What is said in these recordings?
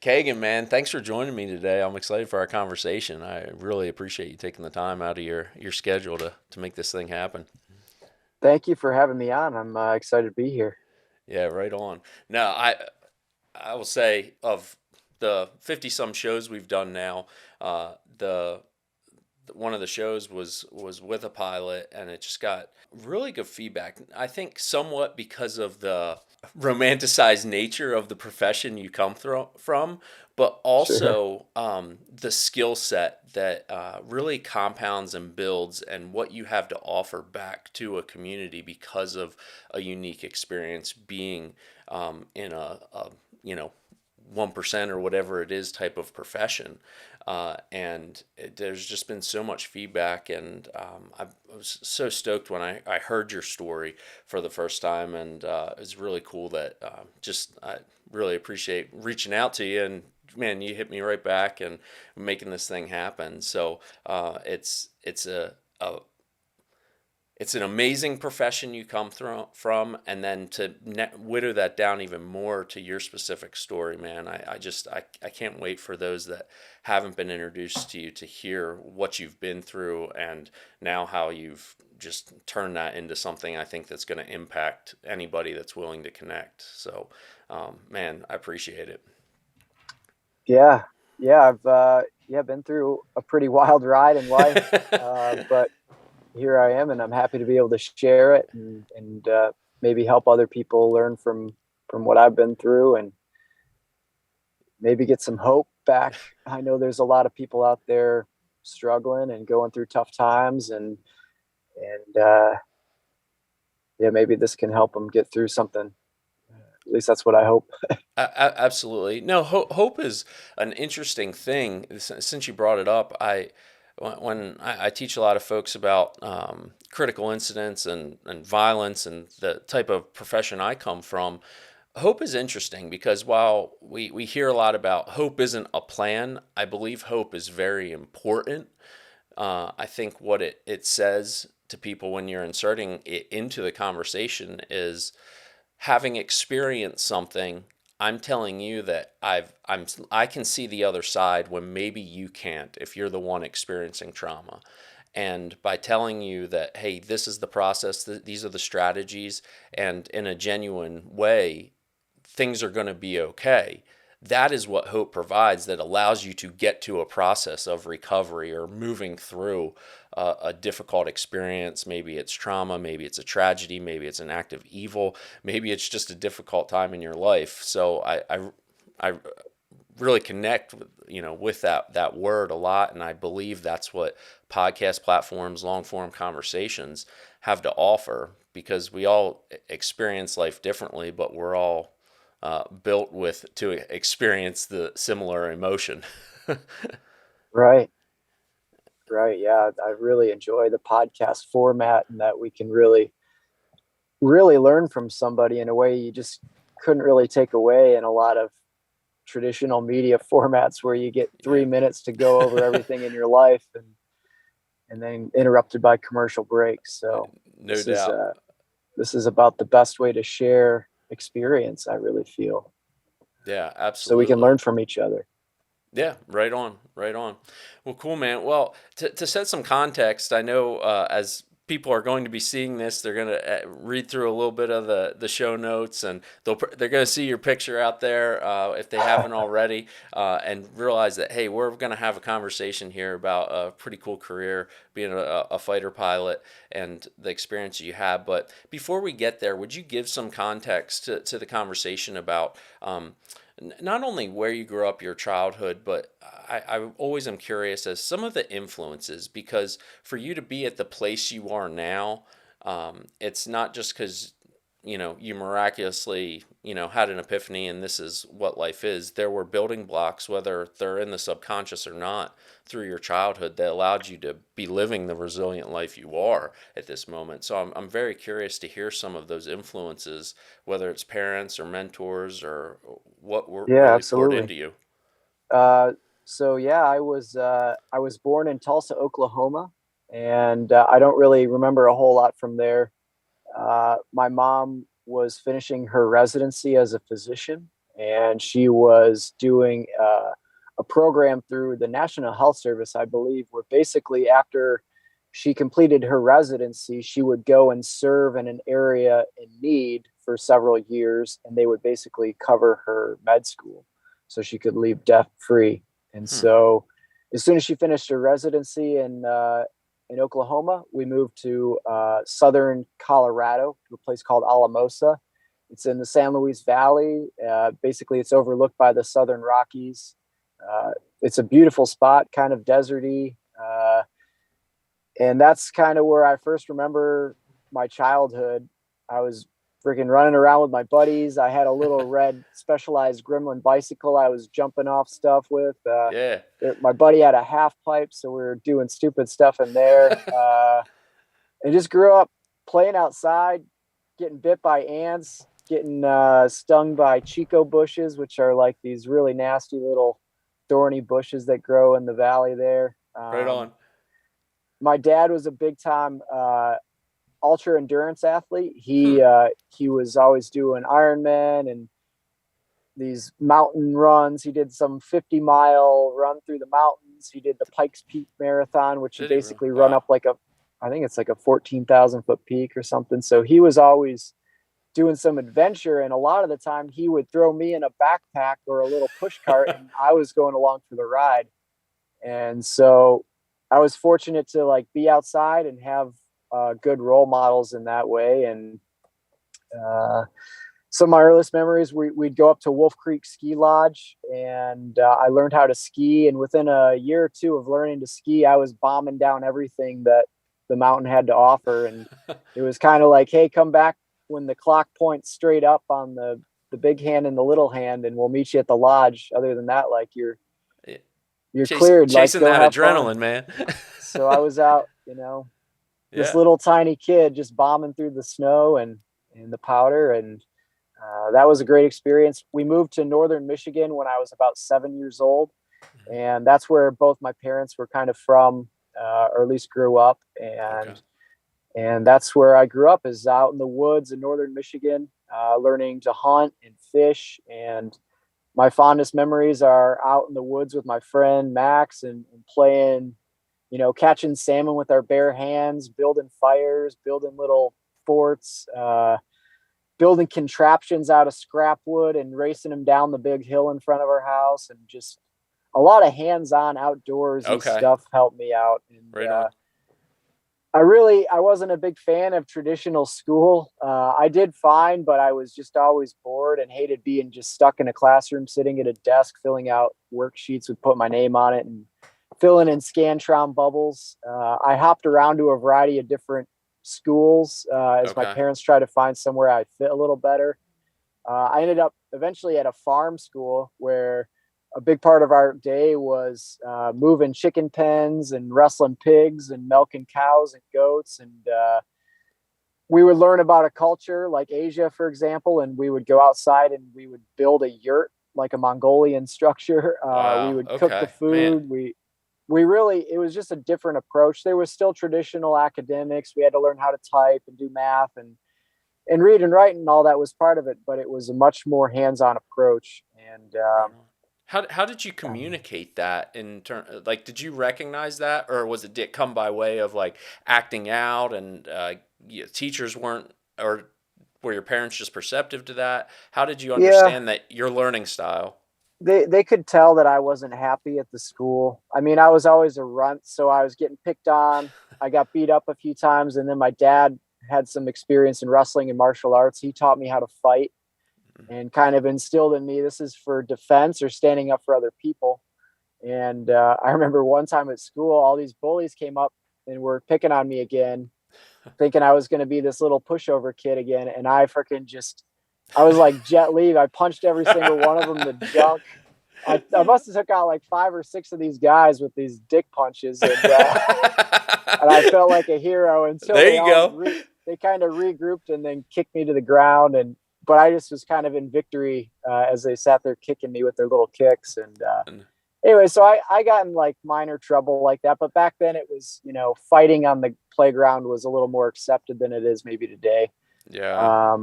Kegan, man, thanks for joining me today. I'm excited for our conversation. I really appreciate you taking the time out of your schedule to make this thing happen. Thank you for having me on. I'm excited to be here. Yeah, right on. No, I will say of the 50 some shows we've done now, the one of the shows was with a pilot, and it just got really good feedback. I think somewhat because of the romanticized nature of the profession you come from, but Sure. also the skill set that really compounds and builds, and what you have to offer back to a community because of a unique experience being in a you know 1% or whatever it is type of profession. There's just been so much feedback, and I was so stoked when I heard your story for the first time, and it's really cool that I really appreciate reaching out to you, and man, you hit me right back and making this thing happen. So a it's an amazing profession you come from, and then to whittle that down even more to your specific story, man. I can't wait for those that haven't been introduced to you to hear what you've been through, and now how you've just turned that into something I think that's going to impact anybody that's willing to connect. So, man, I appreciate it. Yeah, yeah, I've been through a pretty wild ride in life, but here I am, and I'm happy to be able to share it and maybe help other people learn from what I've been through and maybe get some hope back. I know there's a lot of people out there struggling and going through tough times, and yeah, maybe this can help them get through something. At least that's what I hope. Absolutely. No, hope is an interesting thing. Since you brought it up, I teach a lot of folks about critical incidents and violence and the type of profession I come from. Hope is interesting because while we hear a lot about hope isn't a plan, I believe hope is very important. I think what it says to people when you're inserting it into the conversation is, having experienced something, I'm telling you that I can see the other side when maybe you can't if you're the one experiencing trauma. And by telling you that, hey, this is the process, these are the strategies, and in a genuine way, things are going to be okay. That is what hope provides, that allows you to get to a process of recovery or moving through a difficult experience. Maybe it's trauma, maybe it's a tragedy, maybe it's an act of evil, maybe it's just a difficult time in your life. So I really connect with with that word a lot, and I believe that's what podcast platforms, long form conversations have to offer, because we all experience life differently, but we're all built with to experience the similar emotion. Right. Right. Yeah. I really enjoy the podcast format and that we can really learn from somebody in a way you just couldn't really take away in a lot of traditional media formats where you get Yeah. 3 minutes to go over everything in your life and then interrupted by commercial breaks. So No this is doubt. uh this is about the best way to share experience, I really feel. Yeah, So we can absolutely. learn from each other. Yeah, right on, right on. Well, cool, man. Well, to set some context, I know as people are going to be seeing this, they're going to read through a little bit of the show notes, and they're going to see your picture out there if they haven't already, and realize that, hey, we're going to have a conversation here about a pretty cool career being a fighter pilot and the experience you have. But before we get there, would you give some context to the conversation about not only where you grew up, your childhood, but I always am curious as some of the influences, because for you to be at the place you are now, it's not just because you miraculously had an epiphany and this is what life is. There were building blocks, whether they're in the subconscious or not, through your childhood that allowed you to be living the resilient life you are at this moment. So I'm very curious to hear some of those influences, whether it's parents or mentors or what were Yeah, really poured absolutely. into you. Uh, so yeah, I was born in Tulsa, Oklahoma, and I don't really remember a whole lot from there. My mom was finishing her residency as a physician, and she was doing a program through the National Health Service, I believe, where basically after she completed her residency, she would go and serve in an area in need for several years, and they would basically cover her med school so she could leave debt free. And Hmm. so as soon as she finished her residency in Oklahoma, we moved to southern Colorado, to a place called Alamosa. It's in the San Luis Valley. Basically, it's overlooked by the Southern Rockies. It's a beautiful spot, kind of deserty. And that's kind of where I first remember my childhood. I was freaking running around with my buddies. I had a little red Specialized Gremlin bicycle I was jumping off stuff with. Yeah. My buddy had a half pipe, so we were doing stupid stuff in there. And just grew up playing outside, getting bit by ants, getting stung by Chico bushes, which are like these really nasty little thorny bushes that grow in the valley there. Right on. My dad was a big time ultra endurance athlete. He was always doing Ironman and these mountain runs. He did some 50-mile run through the mountains. He did the Pikes Peak Marathon, which you Did he basically really? run Wow. up like I think it's like a 14,000 foot peak or something. So he was always doing some adventure. And a lot of the time he would throw me in a backpack or a little push cart and I was going along for the ride. And so I was fortunate to like be outside and have good role models in that way. And some of my earliest memories, we'd go up to Wolf Creek Ski Lodge, and I learned how to ski. And within a year or two of learning to ski, I was bombing down everything that the mountain had to offer. And it was kind of like, hey, come back when the clock points straight up on the big hand and the little hand, and we'll meet you at the lodge. Other than that, like you're cleared. Like Chasing go that have adrenaline, fun. man. So I was out, this Yeah. little tiny kid just bombing through the snow and the powder, and that was a great experience. We moved to northern Michigan when I was about 7 years old, and that's where both my parents were kind of from, or at least grew up. Okay. And that's where I grew up, is out in the woods in northern Michigan, learning to hunt and fish. And my fondest memories are out in the woods with my friend Max and playing, catching salmon with our bare hands, building fires, building little forts, building contraptions out of scrap wood and racing them down the big hill in front of our house. And just a lot of hands-on outdoorsy Okay. stuff helped me out. And Right on. I wasn't a big fan of traditional school. I did fine, but I was just always bored and hated being just stuck in a classroom, sitting at a desk, filling out worksheets with put my name on it and filling in Scantron bubbles. I hopped around to a variety of different schools as my Okay. parents tried to find somewhere I fit a little better. I ended up eventually at a farm school where a big part of our day was moving chicken pens and wrestling pigs and milking cows and goats. And we would learn about a culture like Asia, for example, and we would go outside and we would build a yurt like a Mongolian structure. We Wow. would cook the Okay. Man. food. We really, it was just a different approach. There was still traditional academics. We had to learn how to type and do math and read and write, and all that was part of it, but it was a much more hands-on approach. And Right on. How did you communicate that in turn? Like, did you recognize that, or was it did it come by way of like acting out and teachers weren't, or were your parents just perceptive to that? How did you yeah, understand that your learning style? they could tell that I wasn't happy at the school. I mean, I was always a runt, so I was getting picked on. I got beat up a few times, and then my dad had some experience in wrestling and martial arts. He taught me how to fight and kind of instilled in me, this is for defense or standing up for other people. And I remember one time at school, all these bullies came up and were picking on me again, thinking I was going to be this little pushover kid again. And I was like Jet Li. I punched every single one of them to junk. I must have took out like 5 or 6 of these guys with these dick punches. And I felt like a hero until There you go. they kind of regrouped and then kicked me to the ground. But I just was kind of in victory as they sat there kicking me with their little kicks. And anyway, so I got in like minor trouble like that. But back then it was, fighting on the playground was a little more accepted than it is maybe today. Yeah.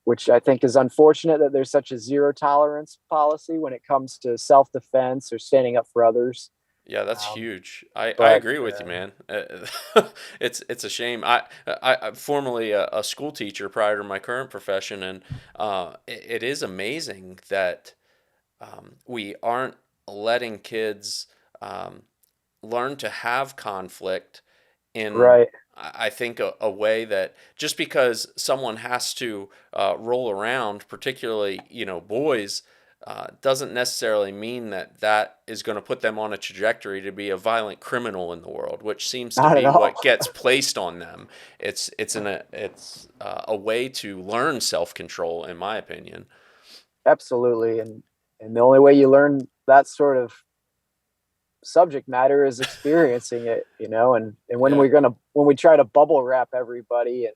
which I think is unfortunate that there's such a zero tolerance policy when it comes to self-defense or standing up for others. Yeah, that's Um, huge. I but agree with you, man. It's a shame. I'm formerly a school teacher prior to my current profession, and it is amazing that we aren't letting kids um, learn to have conflict in, right, I think, a way that just because someone has to roll around, particularly, boys, doesn't necessarily mean that that is going to put them on a trajectory to be a violent criminal in the world, which seems to not at be all. what gets placed on them. It's a way to learn self control, in my opinion. Absolutely, and the only way you learn that sort of subject matter is experiencing it, and Yeah. when we try to bubble wrap everybody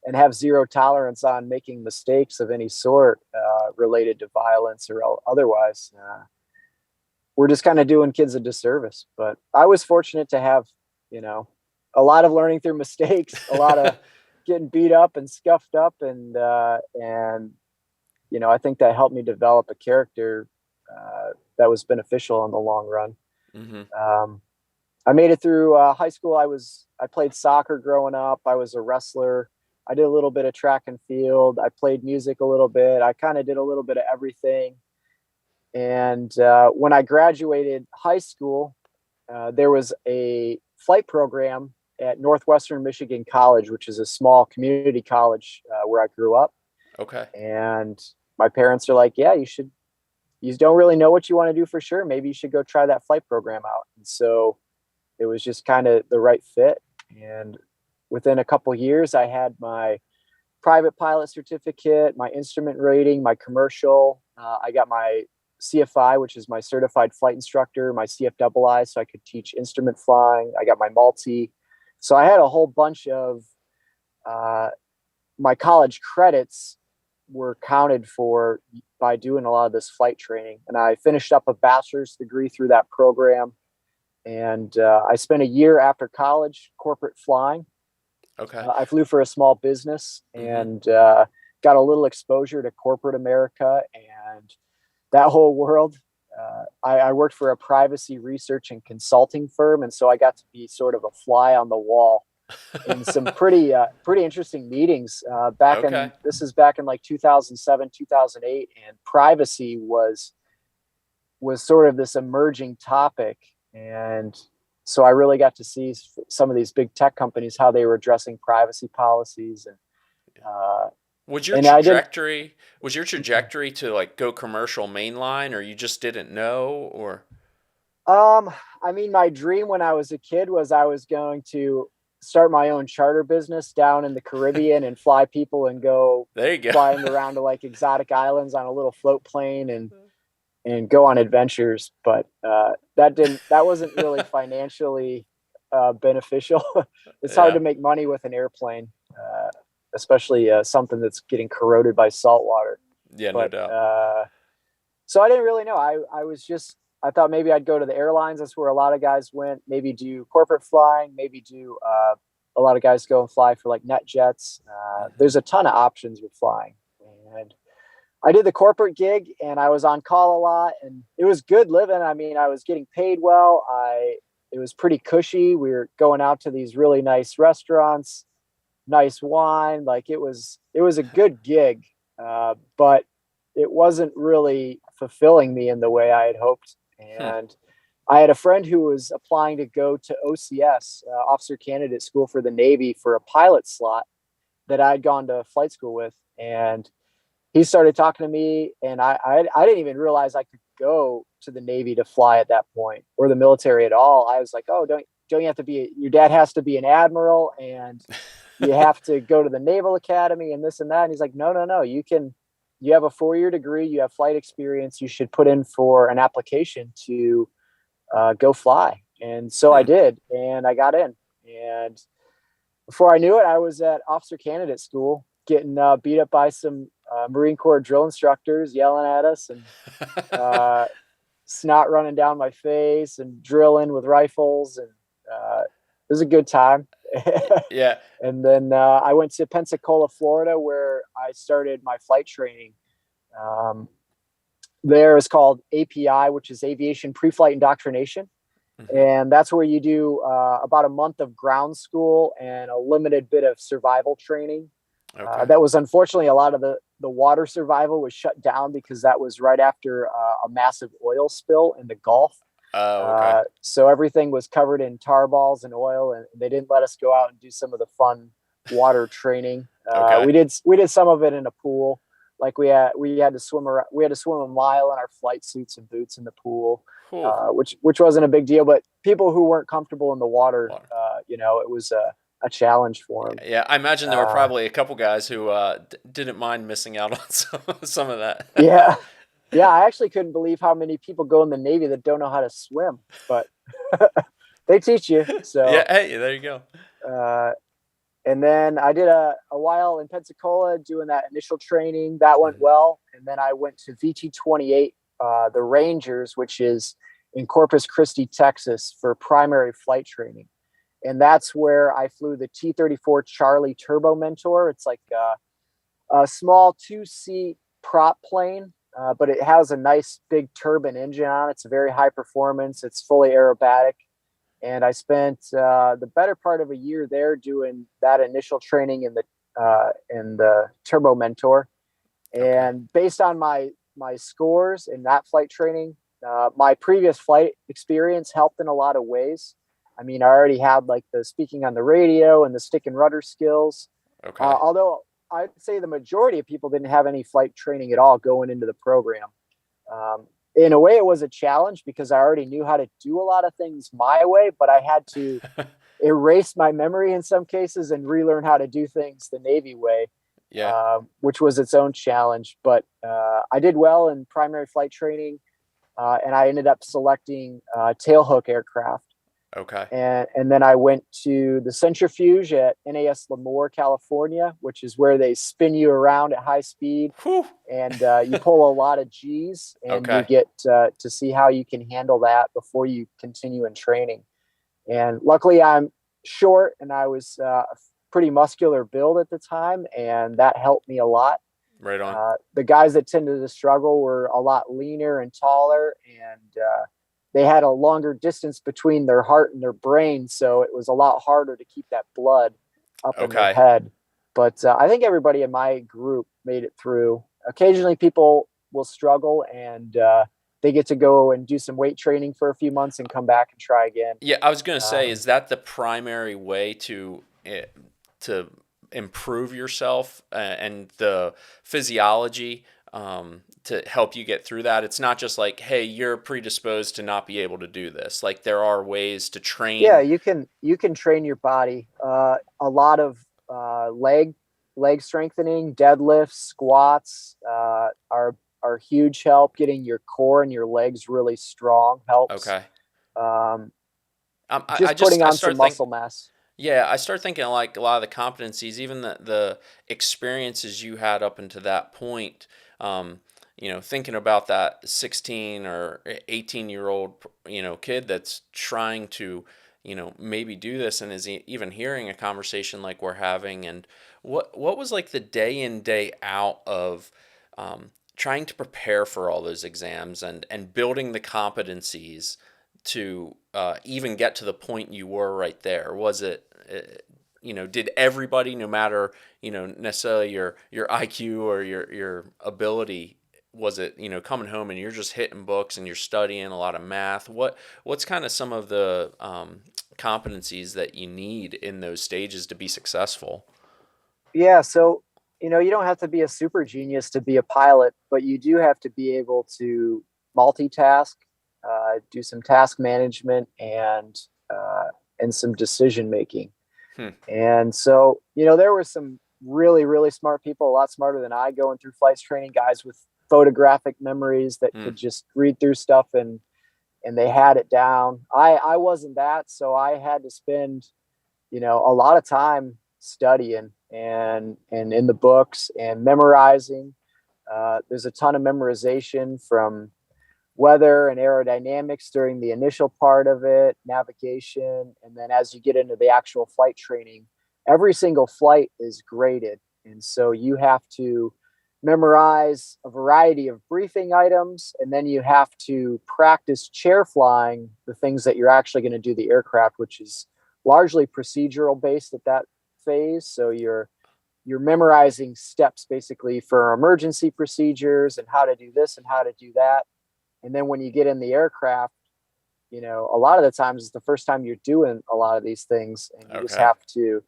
and have zero tolerance on making mistakes of any sort related to violence or otherwise, we're just kind of doing kids a disservice. But I was fortunate to have, you know, a lot of learning through mistakes, a lot of getting beat up and scuffed up, and I think that helped me develop a character that was beneficial in the long run. Hmm. Um, I made it through high school. I played soccer growing up. I was a wrestler. I did a little bit of track and field. I played music a little bit. I kind of did a little bit of everything. And when I graduated high school, there was a flight program at Northwestern Michigan College, which is a small community college where I grew up. Okay. And my parents are like, "Yeah, you should. You don't really know what you want to do for sure. Maybe you should go try that flight program out." And so it was just kind of the right fit. And within a couple years, I had my private pilot certificate, my instrument rating, my commercial. I got my CFI, which is my certified flight instructor, my CFII, so I could teach instrument flying. I got my multi. So I had a whole bunch of uh, my college credits were counted for by doing a lot of this flight training. And I finished up a bachelor's degree through that program. And I spent a year after college corporate flying. Okay. I flew for a small business Hmm. and got a little exposure to corporate America and that whole world. I worked for a privacy research and consulting firm, and so I got to be sort of a fly on the wall in some pretty interesting meetings. Okay. This is back in like 2007, 2008, and privacy was sort of this emerging topic, and so I really got to see some of these big tech companies how they were addressing privacy policies, uh, Was your and I didn't. trajectory was your trajectory to like go commercial mainline, or you just didn't know, or I mean, my dream when I was a kid was I was going to start my own charter business down in the Caribbean and fly people and go there you go. fly them around to like exotic islands on a little float plane and go on adventures. But that wasn't really financially beneficial. It's hard Yeah. to make money with an airplane, especially something that's getting corroded by salt water. Yeah, no But doubt. so I didn't really know. I thought maybe I'd go to the airlines. That's where a lot of guys went. Maybe do corporate flying. Maybe do a lot of guys go and fly for like net jets. Hmm. There's a ton of options with flying, and I did the corporate gig, and I was on call a lot, and it was good living. I mean, I was getting paid well. It was pretty cushy. We were going out to these really nice restaurants, nice wine. Like it was a good gig, but it wasn't really fulfilling me in the way I had hoped. Hmm. And I had a friend who was applying to go to OCS, Officer Candidate School for the Navy, for a pilot slot that I'd gone to flight school with. And he started talking to me, and I didn't even realize I could go to the Navy to fly at that point, or the military at all. I was like, oh, don't you have to be? Your dad has to be an admiral, and you have to go to the Naval Academy, and this and that. And he's like, no, no, no. You have a 4-year degree. You have flight experience. You should put in for an application to go fly. And so I Hmm. did, and I got in. And before I knew it, I was at officer candidate school, getting beat up by some Marine Corps drill instructors yelling at us and uh, snot running down my face and drilling with rifles. And it was a good time. Yeah. And then I went to Pensacola, Florida, where I I started my flight training. Um, there is called API, which is Aviation Pre-Flight Indoctrination. Hmm. And that's where you do about a month of ground school and a limited bit of survival training. Okay. That was unfortunately a lot of the water survival was shut down because that was right after a massive oil spill in the Gulf. Oh, okay. So everything was covered in tar balls and oil, and they didn't let us go out and do some of the fun water training. Okay. We did some of it in a pool. Like we had to swim around, we had to swim a mile in our flight suits and boots in the pool, Whew. which wasn't a big deal. But people who weren't comfortable in the water, Water. it was a challenge for them. Yeah, I imagine there were probably a couple guys who didn't mind missing out on some of that. Yeah, yeah. I actually couldn't believe how many people go in the Navy that don't know how to swim, but they teach you. Yeah, So, hey, there you go. uh, and then I did a while in Pensacola doing that initial training. That went Mhm. well. And then I went to VT-28, the Rangers, which is in Corpus Christi, Texas, for primary flight training. And that's where I flew the T-34 Charlie Turbo Mentor. It's like a small two-seat prop plane, but it has a nice big turbine engine on it. It's very high performance. It's fully aerobatic. And I spent the better part of a year there doing that initial training in the Turbo Mentor. Okay. And based on my scores in that flight training, my previous flight experience helped in a lot of ways. I mean, I already had like the speaking on the radio and the stick and rudder skills. Okay. Although I'd say the majority of people didn't have any flight training at all going into the program. In a way, it was a challenge because I already knew how to do a lot of things my way, but I had to erase my memory in some cases and relearn how to do things the Navy way, Yeah. which was its own challenge. But I did well in primary flight training, and I ended up selecting tailhook aircraft. Okay. And then I went to the centrifuge at NAS Lemoore, California, which is where they spin you around at high speed, Whew. and you pull a lot of G's, and you Okay. get to see how you can handle that before you continue in training. And luckily, I'm short, and I was pretty muscular build at the time, and that helped me a lot. Right on. The guys that tended to struggle were a lot leaner and taller, and they had a longer distance between their heart and their brain, so it was a lot harder to keep that blood up in their Okay. head. But I think everybody in my group made it through. Occasionally, people will struggle, and they get to go and do some weight training for a few months and come back and try again. Yeah, I was gonna say, Um, is that the primary way to improve yourself and the physiology to help you get through that? It's not just like, hey, you're predisposed to not be able to do this. Like there are ways to yeah, train. you can train your body. A lot of leg strengthening, deadlifts, squats are huge help. Getting your core and your legs really strong helps. Okay. Um, I just just putting I on some start think muscle mass. Yeah, I start thinking like a lot of the competencies, even the experiences you had up until that point. Um, thinking about that 16 or 18-year-old, kid that's trying to, maybe do this and is even hearing a conversation like we're having, and what was like the day in day out of trying to prepare for all those exams and building the competencies to even get to the point you were right there? Was it, did everybody, no matter, necessarily your IQ or your ability, was it, coming home and you're just hitting books and you're studying a lot of math? What's kind of some of the competencies that you need in those stages to be successful? Yeah, so you don't have to be a super genius to be a pilot, but you do have to be able to multitask, do some task management, and some decision making. Hmm. And so, there were some really, really smart people, a lot smarter than I, going through flights training, guys with photographic memories that Hmm. could just read through stuff and they had it down. I wasn't that, so I had to spend, a lot of time studying and in the books and memorizing. There's a ton of memorization from weather and aerodynamics during the initial part of it, navigation, and then as you get into the actual flight training, every single flight is graded. And so you have to memorize a variety of briefing items, and then you have to practice chair flying the things that you're actually going to do the aircraft, which is largely procedural based at that phase. So you're memorizing steps basically for emergency procedures and how to do this and how to do that. And then when you get in the aircraft, a lot of the times it's the first time you're doing a lot of these things, and you just Okay. have to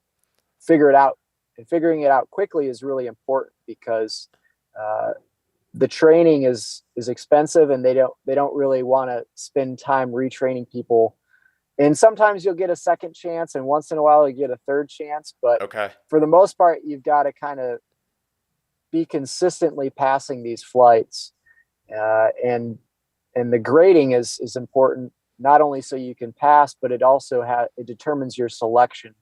figure it out. And figuring it out quickly is really important because uh, the training is expensive, and they don't really want to spend time retraining people. And sometimes you'll get a second chance, and once in a while you get a third chance. But Okay. for the most part, you've got to kind of be consistently passing these flights, and the grading is important, not only so you can pass, but it determines your selection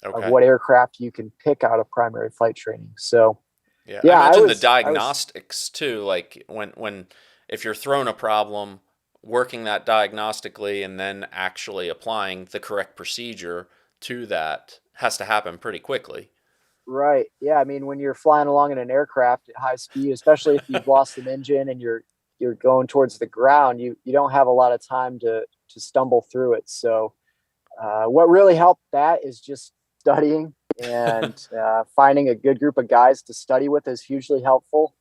of Okay. what aircraft you can pick out of primary flight training. So Yeah, I yeah, imagine the I was diagnostics too, like when if you're thrown a problem, working that diagnostically and then actually applying the correct procedure to that has to happen pretty quickly. right. Yeah, I mean, when you're flying along in an aircraft at high speed, especially if you've lost an engine and you're going towards the ground, you don't have a lot of time to stumble through it. So what really helped that is just studying, and finding a good group of guys to study with is hugely helpful,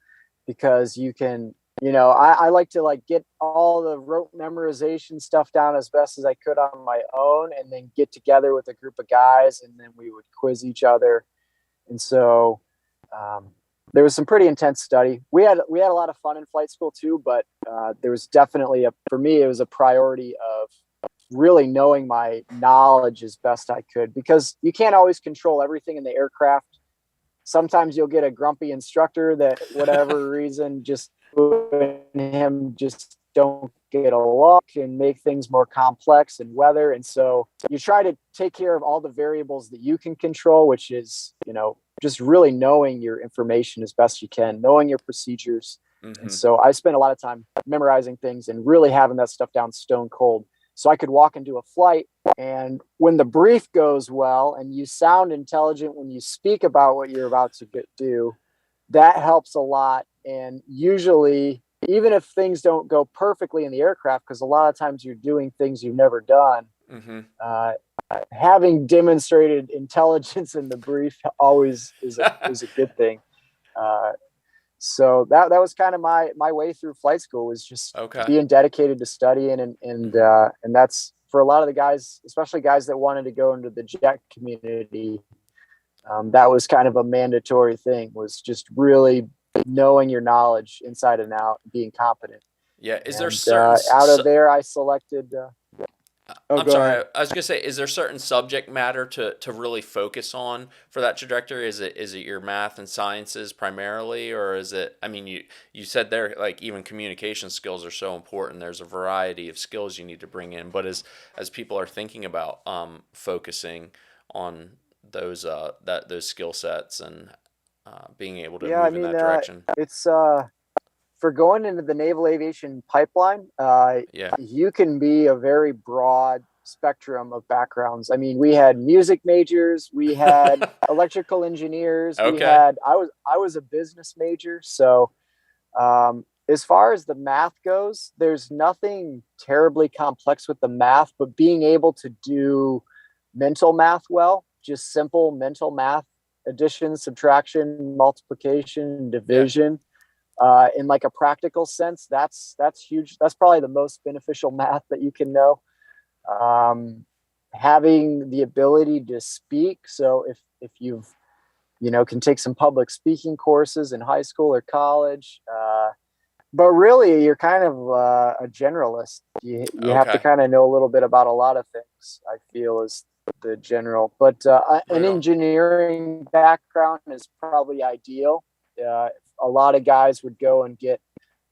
because you can, I like to like get all the rote memorization stuff down as best as I could on my own, and then get together with a group of guys, and then we would quiz each other. And so um, there was some pretty intense study. We had a lot of fun in flight school too, but there was definitely for me, it was a priority of really knowing my knowledge as best I could, because you can't always control everything in the aircraft. Sometimes you'll get a grumpy instructor that, whatever reason, just him just don't get along and make things more complex and weather. And so you try to take care of all the variables that you can control, which is, just really knowing your information as best you can, knowing your procedures. And Hmm. so I spent a lot of time memorizing things and really having that stuff down stone cold, so I could walk into a flight. And when the brief goes well and you sound intelligent when you speak about what you're about to do, that helps a lot. And usually, even if things don't go perfectly in the aircraft, because a lot of times you're doing things you've never done, Hmm. uh, having demonstrated intelligence in the brief always is a good thing. Uh, so that was kind of my way through flight school, was just Okay. being dedicated to studying, Hmm. and that's for a lot of the guys, especially guys that wanted to go into the jet community. That was kind of a mandatory thing, was just really knowing your knowledge inside and out, being competent. Yeah. Is there And certain out of there, I selected. Oh, I'm go ahead. sorry. I was gonna say, is there certain subject matter to really focus on for that trajectory? Is it your math and sciences primarily, or is it? I mean, you said there, like, even communication skills are so important. There's a variety of skills you need to bring in. But as people are thinking about focusing on those skill sets and being able to Yeah, I move in mean, that direction. it's for going into the naval aviation pipeline, Yeah. you can be a very broad spectrum of backgrounds. I mean, we had music majors, we had electrical engineers, Okay. I was a business major. So as far as the math goes, there's nothing terribly complex with the math, but being able to do mental math well, just simple mental math, addition, subtraction, multiplication, Yeah. division, in like a practical sense, that's huge. That's probably the most beneficial math that you can know. Um, Having the ability to speak. So if you've, can take some public speaking courses in high school or college. But really, you're kind of a generalist. You have to Okay. kind of know a little bit about a lot of things, I feel, is the general. But an Right on. engineering background is probably ideal. A lot of guys would go and get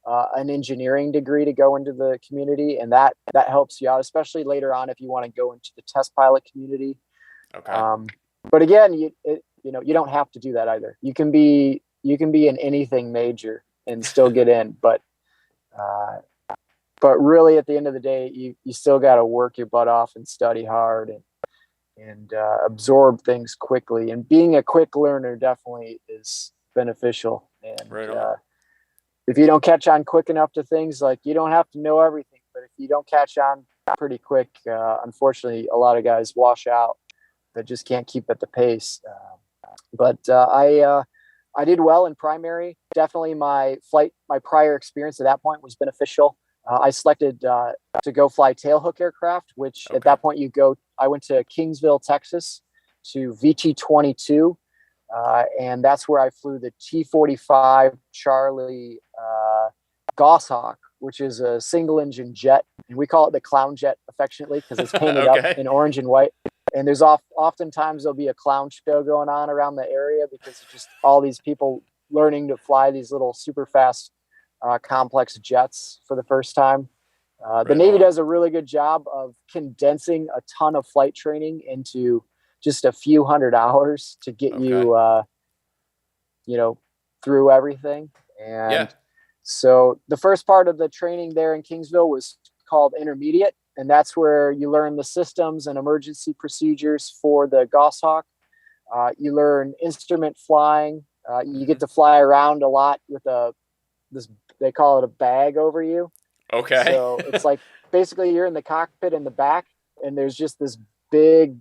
an engineering degree to go into the community, and that helps you out, especially later on if you want to go into the test pilot community. Okay. Um, but again, you don't have to do that either. You can be in anything major and still get in, uh, but really at the end of the day, you still got to work your butt off and study hard, and absorb things quickly. And being a quick learner definitely is beneficial. And Right on. if you don't catch on quick enough to things, like, you don't have to know everything, but if you don't catch on pretty quick, unfortunately, a lot of guys wash out that just can't keep at the pace. But I did well in primary. Definitely my prior experience at that point was beneficial. I selected to go fly tailhook aircraft, which at Okay. that point I went to Kingsville, Texas, to VT-22, and that's where I flew the T-45 Charlie Goshawk, which is a single engine jet, and we call it the clown jet affectionately because it's painted up Okay. in orange and white. And there's oftentimes there'll be a clown show going on around the area because of just all these people learning to fly these little super fast, complex jets for the first time. The Right Navy on. does a really good job of condensing a ton of flight training into just a few hundred hours to get Okay. you through everything. Yeah. And so the first part of the training there in Kingsville was called intermediate, and that's where you learn the systems and emergency procedures for the Goshawk. You learn instrument flying. You Hmm. get to fly around a lot with this, they call it a bag over you. Okay. So it's like basically you're in the cockpit in the back, and there's just this big,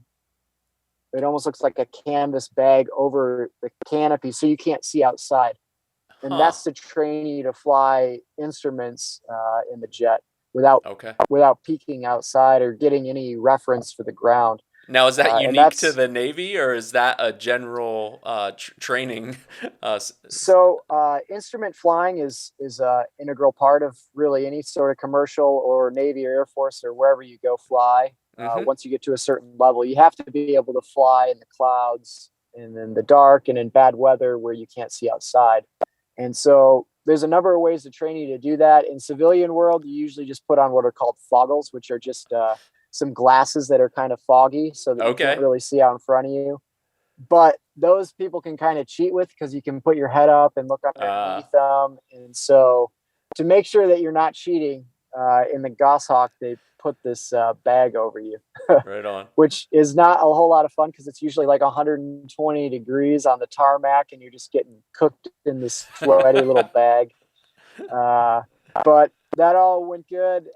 it almost looks like a canvas bag over the canopy, so you can't see outside. And Huh. that's to train you to fly instruments in the jet without Okay. peeking outside or getting any reference for the ground. Now, is that And unique to that's the Navy, or is that a general training? so instrument flying is a integral part of really any sort of commercial or Navy or Air Force or wherever you go fly. Hmm. Once you get to a certain level, you have to be able to fly in the clouds and in the dark and in bad weather where you can't see outside. And so there's a number of ways to train you to do that. In civilian world, you usually just put on what are called foggles, which are just some glasses that are kind of foggy so that you can't Okay. really see out in front of you. But those people can kind of cheat with because you can put your head up and look Uh, underneath them. And so to make sure that you're not cheating, in the Goshawk, they put this bag over you, right on. which is not a whole lot of fun because it's usually like 120 degrees on the tarmac and you're just getting cooked in this sweaty little bag. Uh, but that all went good.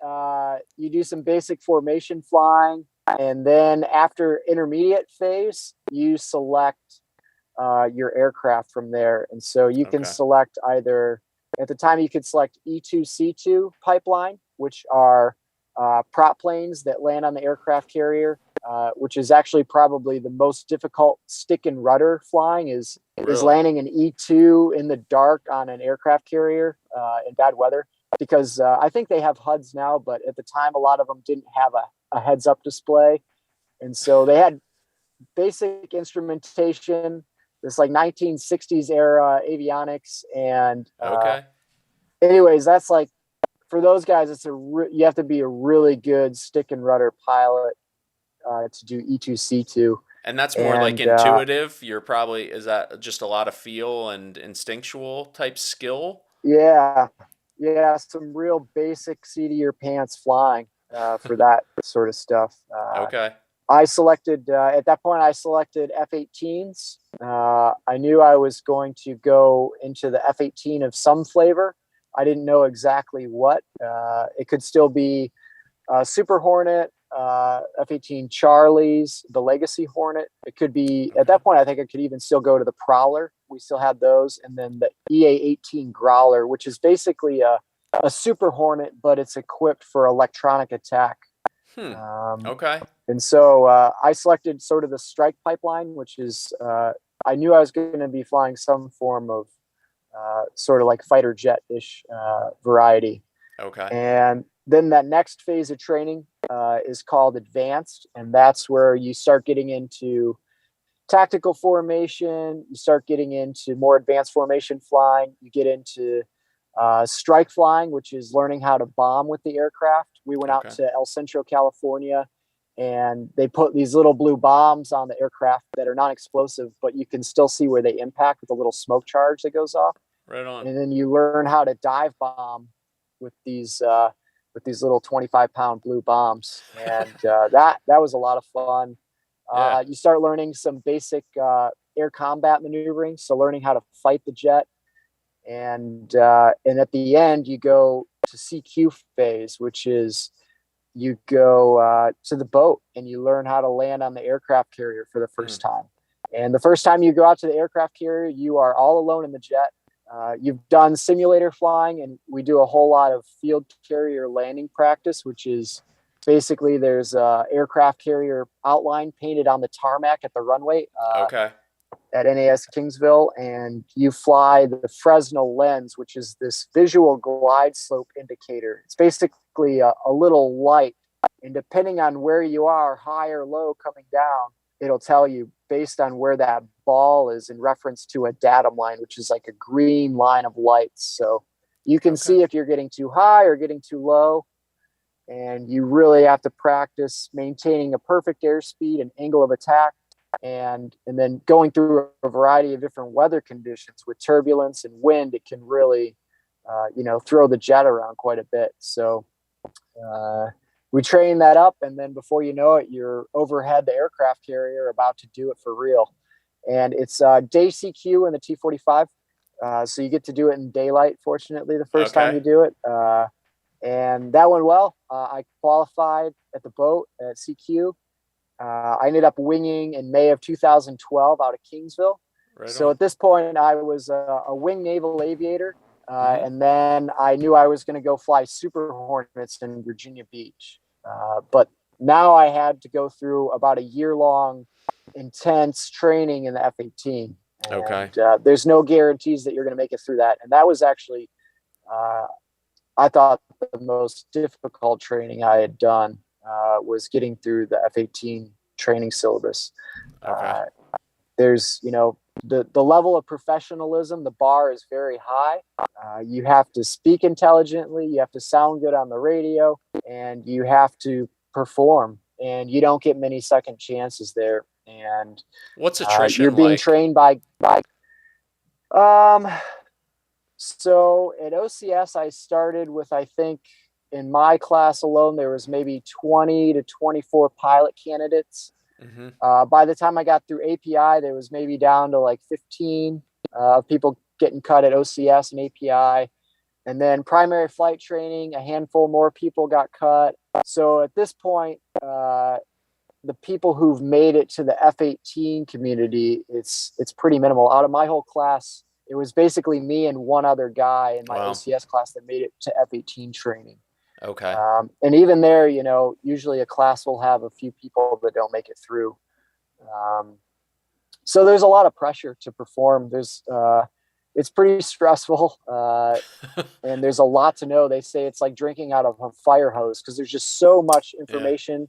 You do some basic formation flying, and then after intermediate phase, you select your aircraft from there. And so you can Okay. select either, at the time, you could select E2C2 pipeline, which are prop planes that land on the aircraft carrier, which is actually probably the most difficult stick and rudder flying is Really? landing an E2 in the dark on an aircraft carrier in bad weather. Because I think they have HUDs now, but at the time, a lot of them didn't have a heads up display. And so they had basic instrumentation, this like 1960s era avionics. And Okay. anyways, that's like, for those guys, you have to be a really good stick and rudder pilot to do E2C2. And that's more like And intuitive. Is that just a lot of feel and instinctual type skill? yeah, yeah, some real basic seat of your pants flying for that sort of stuff. Okay. I selected at that point. I selected F-18s. I knew I was going to go into the F-18 of some flavor. I didn't know exactly what. It could still be Super Hornet, F-18 Charlies, the Legacy Hornet. It could be, at Okay. that point, I think I could even still go to the Prowler. We still had those. And then the EA-18 Growler, which is basically a Super Hornet, but it's equipped for electronic attack. Hmm. Um, Okay. and so I selected sort of the strike pipeline, which is, I knew I was going to be flying some form of sort of like fighter jet-ish variety. Okay. And then that next phase of training is called advanced. And that's where you start getting into tactical formation. You start getting into more advanced formation flying. You get into strike flying, which is learning how to bomb with the aircraft. We went out Okay. to El Centro, California, and they put these little blue bombs on the aircraft that are non-explosive, but you can still see where they impact with a little smoke charge that goes off. Right on. And then you learn how to dive bomb with these little 25-pound blue bombs, and that was a lot of fun. Yeah. You start learning some basic air combat maneuvering, so learning how to fight the jet, and at the end you go to CQ phase, which is you go to the boat and you learn how to land on the aircraft carrier for the first Mm. time. And the first time you go out to the aircraft carrier, you are all alone in the jet. You've done simulator flying, and we do a whole lot of field carrier landing practice, which is basically there's a aircraft carrier outline painted on the tarmac at the runway Okay. at NAS Kingsville, and you fly the Fresnel lens, which is this visual glide slope indicator. It's basically a little light, and depending on where you are, high or low coming down, it'll tell you based on where that ball is in reference to a datum line, which is like a green line of lights. So you can Okay. see if you're getting too high or getting too low, and you really have to practice maintaining a perfect airspeed and angle of attack, and then going through a variety of different weather conditions with turbulence and wind. It can really throw the jet around quite a bit. So we train that up, and then before you know it, you're overhead the aircraft carrier about to do it for real. And it's day CQ in the T-45, so you get to do it in daylight, fortunately, the first time Okay. you do it. And that went well. I qualified at the boat at CQ. I ended up winging in May of 2012 out of Kingsville. Right So on. at this point, I was a wing naval aviator. Mm-hmm. And then I knew I was going to go fly Super Hornets in Virginia Beach. But now I had to go through about a year-long intense training in the F-18. Okay. And there's no guarantees that you're going to make it through that. And that was actually, I thought, the most difficult training I had done. Was getting through the F-18 training syllabus. Okay. There's, the level of professionalism, the bar is very high. You have to speak intelligently, you have to sound good on the radio, and you have to perform. And you don't get many second chances there. And What's you're attrition being like? trained by um, so at OCS, I started with, I think, in my class alone, there was maybe 20 to 24 pilot candidates. Mm-hmm. By the time I got through API, there was maybe down to like 15 people getting cut at OCS and API. And then primary flight training, a handful more people got cut. So at this point, the people who've made it to the F-18 community, it's pretty minimal. Out of my whole class, it was basically me and one other guy in my Wow. OCS class that made it to F-18 training. Okay. And even there, usually a class will have a few people that don't make it through. So there's a lot of pressure to perform. It's pretty stressful, and there's a lot to know. They say it's like drinking out of a fire hose because there's just so much information.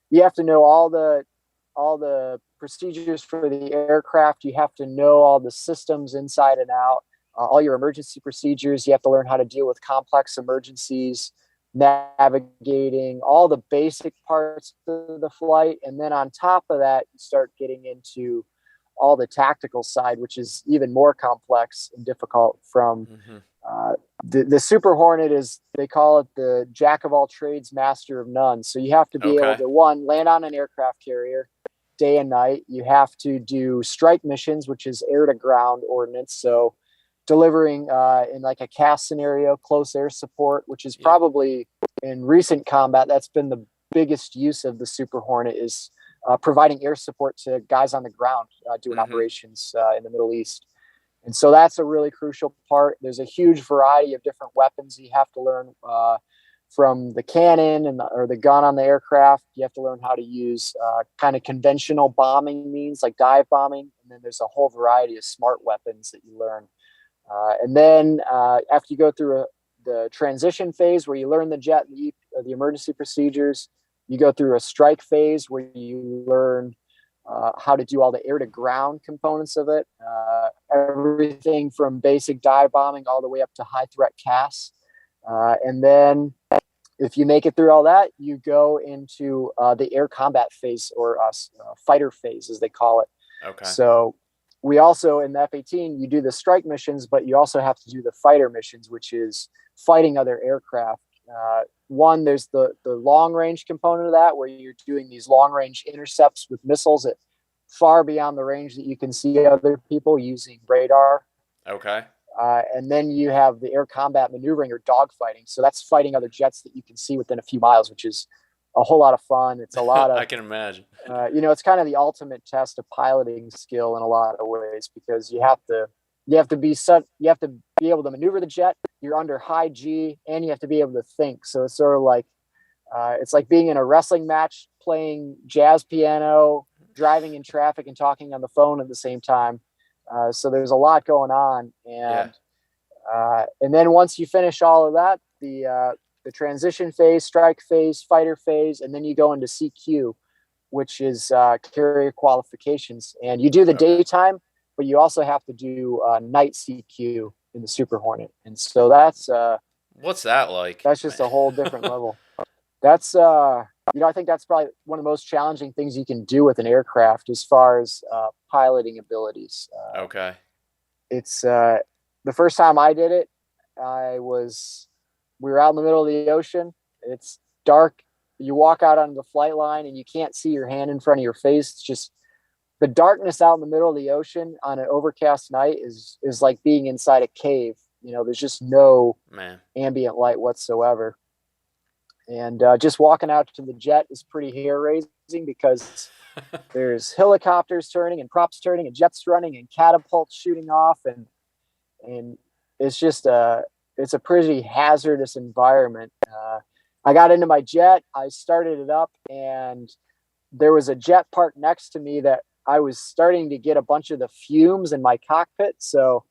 Yeah. You have to know all the procedures for the aircraft. You have to know all the systems inside and out, all your emergency procedures. You have to learn how to deal with complex emergencies, navigating all the basic parts of the flight. And then on top of that, you start getting into all the tactical side, which is even more complex and difficult. From the Super Hornet is, they call it the jack of all trades, master of none. So you have to be able to, one, land on an aircraft carrier day and night. You have to do strike missions, which is air to ground ordnance. So delivering in like a CAS scenario, close air support, which is probably in recent combat, that's been the biggest use of the Super Hornet, is providing air support to guys on the ground doing operations in the Middle East. And so that's a really crucial part. There's a huge variety of different weapons you have to learn, from the cannon or the gun on the aircraft. You have to learn how to use kind of conventional bombing means like dive bombing. And then there's a whole variety of smart weapons that you learn. And then after you go through the transition phase where you learn the jet and the emergency procedures, you go through a strike phase where you learn how to do all the air to ground components of it, everything from basic dive bombing all the way up to high threat CAS. And then if you make it through all that, you go into the air combat phase, or fighter phase, as they call it. Okay. So we also, in the F-18, you do the strike missions, but you also have to do the fighter missions, which is fighting other aircraft. One, there's the long range component of that, where you're doing these long range intercepts with missiles at far beyond the range that you can see other people using radar. Okay. And then you have the air combat maneuvering or dogfighting. So that's fighting other jets that you can see within a few miles, which is a whole lot of fun. It's a lot I of, can imagine. it's kind of the ultimate test of piloting skill in a lot of ways, because you have to be able to maneuver the jet. You're under high G, and you have to be able to think. So it's sort of like it's like being in a wrestling match, playing jazz piano, driving in traffic, and talking on the phone at the same time. So there's a lot going on, Yeah. And then once you finish all of that, the transition phase, strike phase, fighter phase, and then you go into CQ, which is carrier qualifications, and you do the Okay. daytime, but you also have to do night CQ in the Super Hornet, and so that's What's that like? that's just a whole different level. That's I think that's probably one of the most challenging things you can do with an aircraft as far as piloting abilities. Okay. It's the first time I did it, we were out in the middle of the ocean. It's dark. You walk out onto the flight line and you can't see your hand in front of your face. It's just the darkness out in the middle of the ocean on an overcast night is like being inside a cave. There's just no ambient light whatsoever. And just walking out to the jet is pretty hair raising, because there's helicopters turning and props turning and jets running and catapults shooting off, and it's just it's a pretty hazardous environment. I got into my jet, I started it up, and there was a jet parked next to me that I was starting to get a bunch of the fumes in my cockpit. So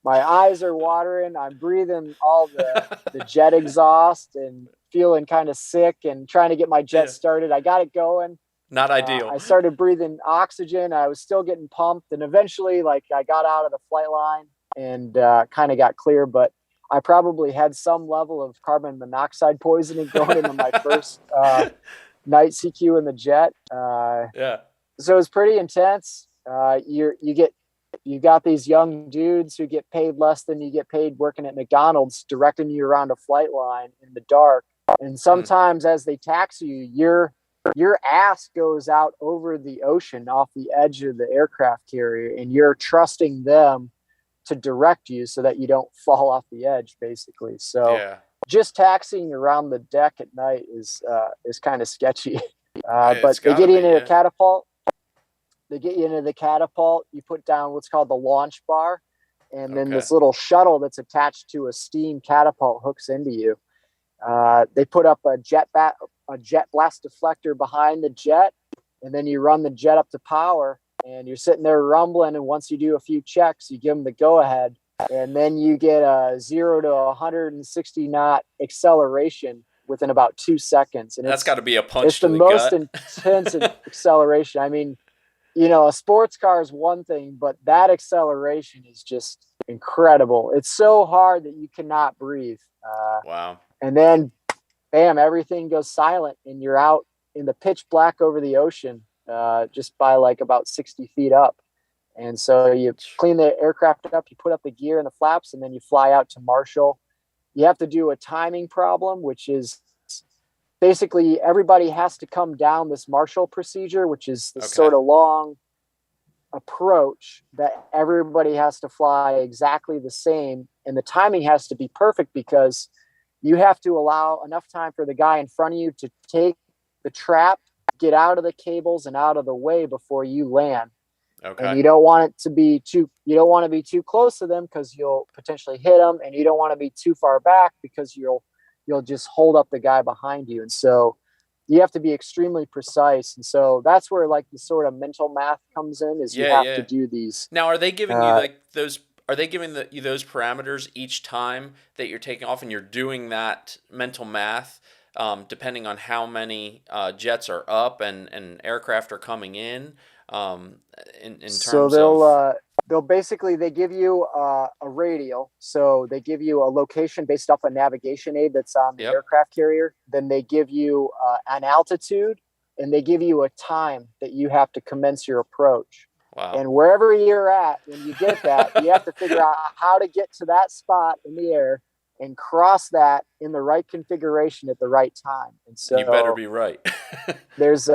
my eyes are watering. I'm breathing all the jet exhaust and feeling kind of sick and trying to get my jet started. I got it going. Not ideal. I started breathing oxygen. I was still getting pumped, and eventually, I got out of the flight line and kind of got clear. But I probably had some level of carbon monoxide poisoning going into my first night CQ in the jet. So it was pretty intense. You got these young dudes who get paid less than you get paid working at McDonald's, directing you around a flight line in the dark. And sometimes as they taxi you, your ass goes out over the ocean off the edge of the aircraft carrier, and you're trusting them to direct you so that you don't fall off the edge, basically. So just taxiing around the deck at night is kind of sketchy. But they get you into a catapult. They get you into the catapult. You put down what's called the launch bar, and then this little shuttle that's attached to a steam catapult hooks into you. They put up a jet blast deflector behind the jet, and then you run the jet up to power, and you're sitting there rumbling. And once you do a few checks, you give them the go ahead, and then you get a 0 to 160 knot acceleration within about 2 seconds. And that's got to be a punch. It's the most intense acceleration. I mean, a sports car is one thing, but that acceleration is just incredible. It's so hard that you cannot breathe. Wow. And then, bam, everything goes silent, and you're out in the pitch black over the ocean, just by about 60 feet up. And so you clean the aircraft up, you put up the gear and the flaps, and then you fly out to Marshall. You have to do a timing problem, which is basically everybody has to come down this Marshall procedure, which is the sort of long approach that everybody has to fly exactly the same. And the timing has to be perfect, because you have to allow enough time for the guy in front of you to take the trap, get out of the cables and out of the way before you land. And you don't want to be too close to them, because you'll potentially hit them, and you don't want to be too far back, because you'll just hold up the guy behind you. And so you have to be extremely precise. And so that's where the sort of mental math comes in, is you have to do these. Now, are they giving you those? Are they giving you those parameters each time that you're taking off, and you're doing that mental math, depending on how many jets are up and aircraft are coming in? In terms so they'll basically, they give you a radial. So they give you a location based off a navigation aid that's on the aircraft carrier. Then they give you an altitude, and they give you a time that you have to commence your approach. Wow. And wherever you're at, when you get that, you have to figure out how to get to that spot in the air and cross that in the right configuration at the right time. And And you better so be right. there's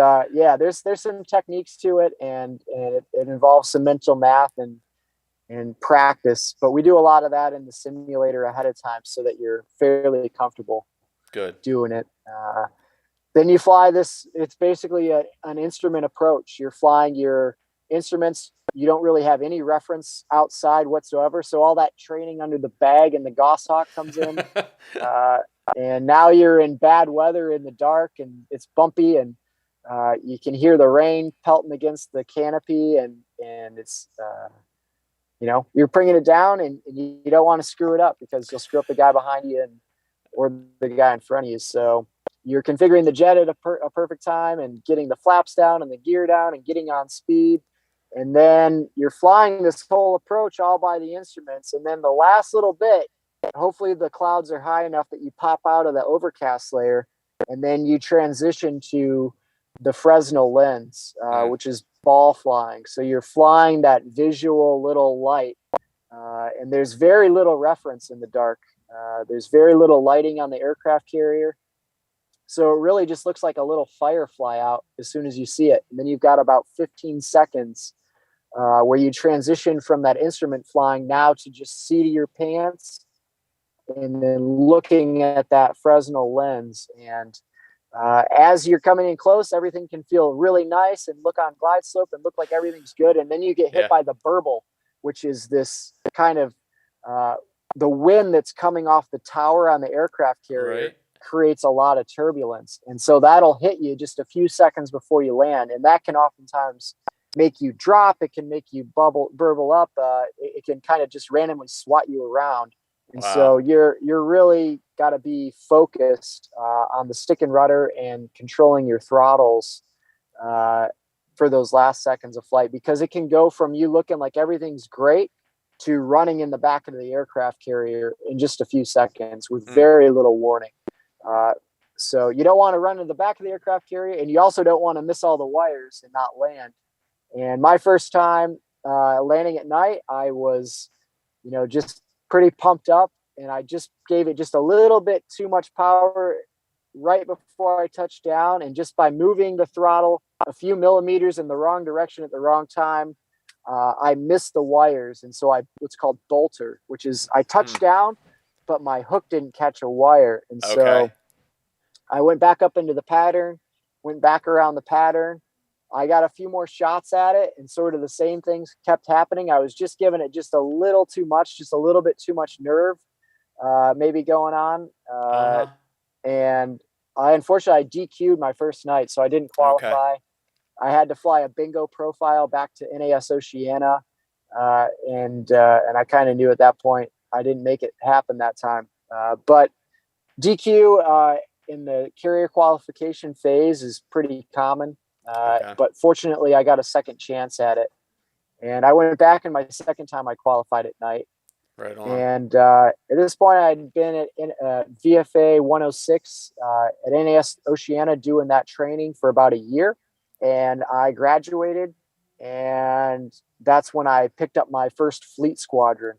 some techniques to it, and it involves some mental math and practice, but we do a lot of that in the simulator ahead of time so that you're fairly comfortable Good. doing it. Then you fly this, it's basically an instrument approach. You're flying your instruments. You don't really have any reference outside whatsoever. So all that training under the bag and the goshawk comes in. And now you're in bad weather in the dark, and it's bumpy, and you can hear the rain pelting against the canopy, and it's, you're bringing it down, and you don't want to screw it up because you'll screw up the guy behind you or the guy in front of you. So you're configuring the jet at a perfect time and getting the flaps down and the gear down and getting on speed. And then you're flying this whole approach all by the instruments. And then the last little bit, hopefully the clouds are high enough that you pop out of the overcast layer, and then you transition to the Fresnel lens, which is ball flying. So you're flying that visual little light, and there's very little reference in the dark. There's very little lighting on the aircraft carrier. So it really just looks like a little firefly out as soon as you see it. And then you've got about 15 seconds where you transition from that instrument flying now to just seat of your pants and then looking at that Fresnel lens. And as you're coming in close, everything can feel really nice and look on glide slope and look like everything's good. And then you get hit by the burble, which is this kind of the wind that's coming off the tower on the aircraft carrier creates a lot of turbulence. And so that'll hit you just a few seconds before you land. And that can oftentimes make you drop. It can make you burble up. It can kind of just randomly swat you around. And so you're really got to be focused on the stick and rudder and controlling your throttles for those last seconds of flight, because it can go from you looking like everything's great to running in the back of the aircraft carrier in just a few seconds with very little warning. So you don't want to run in the back of the aircraft carrier, and you also don't want to miss all the wires and not land. And my first time landing at night, I was, just pretty pumped up, and I just gave it just a little bit too much power right before I touched down. And just by moving the throttle a few millimeters in the wrong direction at the wrong time, I missed the wires. And so what's called bolter, which is I touched down, but my hook didn't catch a wire. And so I went back up into the pattern, went back around the pattern. I got a few more shots at it, and sort of the same things kept happening. I was just giving it just a little too much, just a little bit too much nerve, maybe going on. And unfortunately, I DQ'd my first night, so I didn't qualify. I had to fly a bingo profile back to NAS Oceana. And I kind of knew at that point I didn't make it happen that time. But DQ in the carrier qualification phase is pretty common. But fortunately, I got a second chance at it. And I went back, and my second time I qualified at night. Right on. And at this point, I had been at VFA 106 at NAS Oceana doing that training for about a year. And I graduated, and that's when I picked up my first fleet squadron.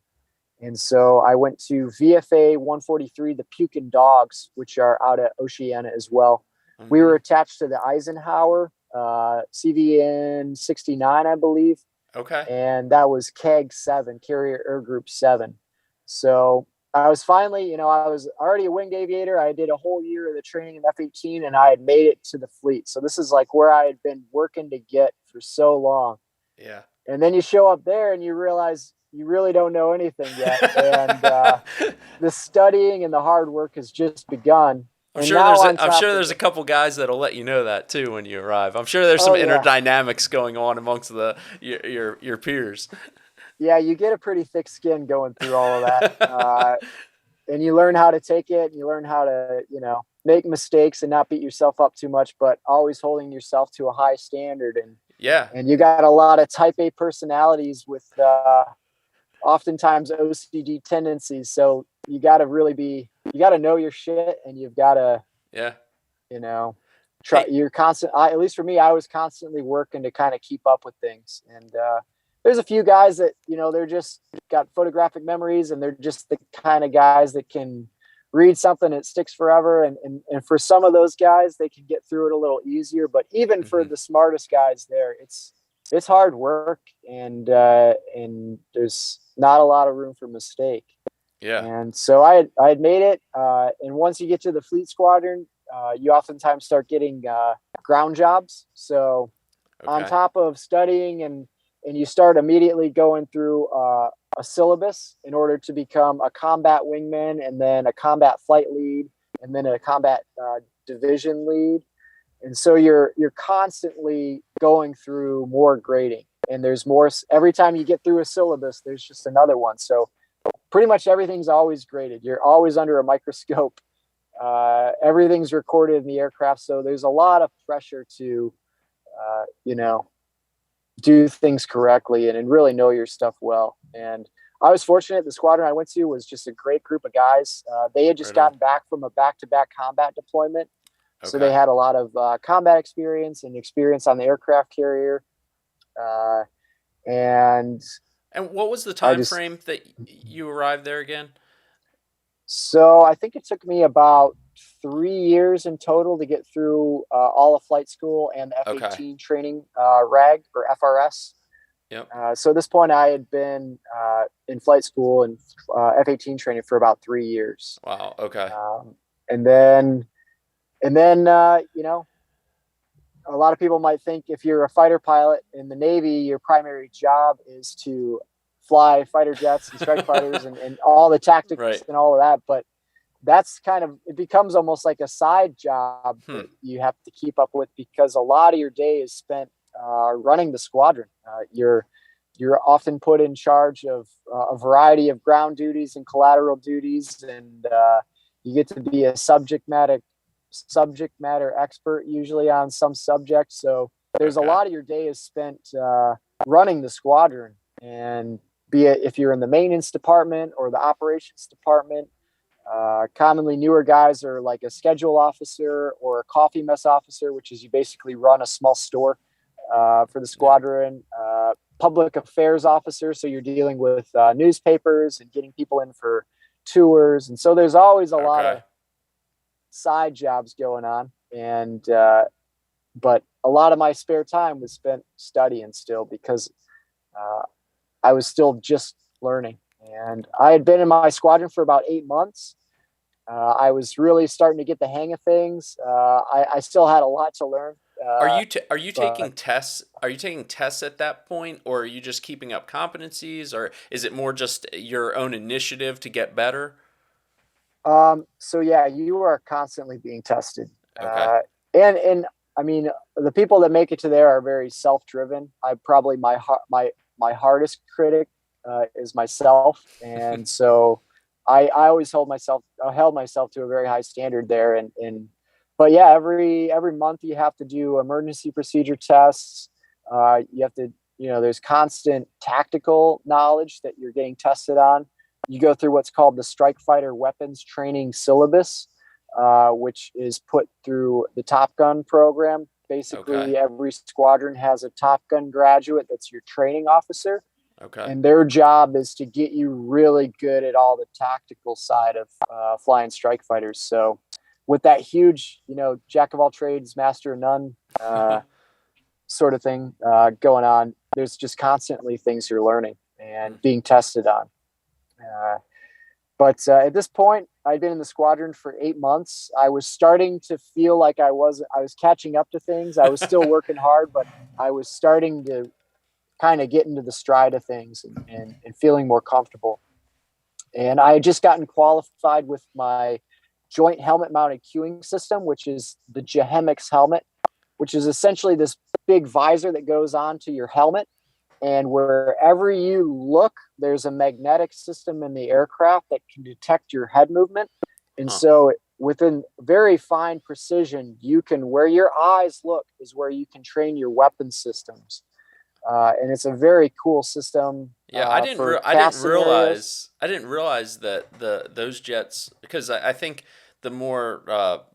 And so I went to VFA 143, the Pukin Dogs, which are out at Oceana as well. We were attached to the Eisenhower CVN 69, I believe. And that was CAG 7, Carrier Air Group 7. So I was finally, I was already a winged aviator. I did a whole year of the training in F-18, and I had made it to the fleet. So this is like where I had been working to get for so long. Yeah. And then you show up there and you realize you really don't know anything yet. And the studying and the hard work has just begun. I'm sure there's a couple guys that'll let you know that too when you arrive. I'm sure there's some inner dynamics going on amongst your peers. Yeah, you get a pretty thick skin going through all of that. And you learn how to take it, and you learn how to, make mistakes and not beat yourself up too much, but always holding yourself to a high standard. And you got a lot of type A personalities with oftentimes OCD tendencies. So you got to know your shit, and you've got to, try. You're constant. At least for me, I was constantly working to kind of keep up with things. And there's a few guys that, they're just got photographic memories, and they're just the kind of guys that can read something, it sticks forever. And for some of those guys, they can get through it a little easier. But even for Hmm. the smartest guys there, it's hard work, and there's not a lot of room for mistake. Yeah. And so I had made it. And once you get to the fleet squadron, you oftentimes start getting ground jobs. So on Okay. top of studying, and you start immediately going through a syllabus in order to become a combat wingman, and then a combat flight lead, and then a combat division lead. And so you're constantly going through more grading, and there's more every time you get through a syllabus. There's just another one. So pretty much everything's always graded. You're always under a microscope. Everything's recorded in the aircraft, so there's a lot of pressure to you know, do things correctly, and really know your stuff well. And I was fortunate. The squadron I went to was just a great group of guys. They had just Right on. gotten back from a back-to-back combat deployment, so they Okay. had a lot of combat experience and experience on the aircraft carrier. Uh, and And what was the I time just frame that you arrived there again? So I think it took me about 3 years in total to get through all of flight school and the Okay. F-18 training RAG or FRS. Yep. So at this point, I had been in flight school and F-18 training for about 3 years. Wow. Okay. Um, and then, and then, a lot of people might think if you're a fighter pilot in the Navy, your primary job is to fly fighter jets and strike fighters and all the tactics Right. and all of that. But that's kind of, it becomes almost like a side job Hmm. that you have to keep up with, because a lot of your day is spent running the squadron. You're often put in charge of a variety of ground duties and collateral duties, and you get to be a subject matter expert usually on some subject. So there's a Okay. lot of your day is spent running the squadron, and be it if you're in the maintenance department or the operations department. Commonly newer guys are like a schedule officer or a coffee mess officer, which is you basically run a small store for the Yeah. squadron. Public affairs officer, so you're dealing with newspapers and getting people in for tours. And so there's always a lot Okay. of side jobs going on. And but a lot of my spare time was spent studying still, because uh, I was still just learning. And I had been in my squadron for about 8 months. I was really starting to get the hang of things. I still had a lot to learn, Are you but taking tests? Are you taking tests at that point, or are you just keeping up competencies, or is it more just your own initiative to get better? so yeah, you are constantly being tested, Okay. and I mean, the people that make it to there are very self-driven. I probably my hardest critic is myself, and so I always held myself to a very high standard there, and but yeah, every month you have to do emergency procedure tests. You have to, there's constant tactical knowledge that you're getting tested on. You go through what's called the Strike Fighter Weapons Training Syllabus, which is put through the Top Gun program. Okay. Basically, every squadron has a Top Gun graduate that's your training officer, Okay. and their job is to get you really good at all the tactical side of flying strike fighters. So, with that huge, jack of all trades, master of none sort of thing going on, there's just constantly things you're learning and being tested on. Uh, but at this point, I'd been in the squadron for 8 months. I was starting to feel like I was catching up to things. I was still working hard, but I was starting to kind of get into the stride of things, and feeling more comfortable. And I had just gotten qualified with my joint helmet mounted cueing system, which is the Jehemix helmet, which is essentially this big visor that goes onto your helmet. And wherever you look, there's a magnetic system in the aircraft that can detect your head movement. And Huh. so, within very fine precision, where your eyes look is where you can train your weapon systems. And it's a very cool system Yeah, for CAS scenarios. I didn't realize that those jets, because I think the more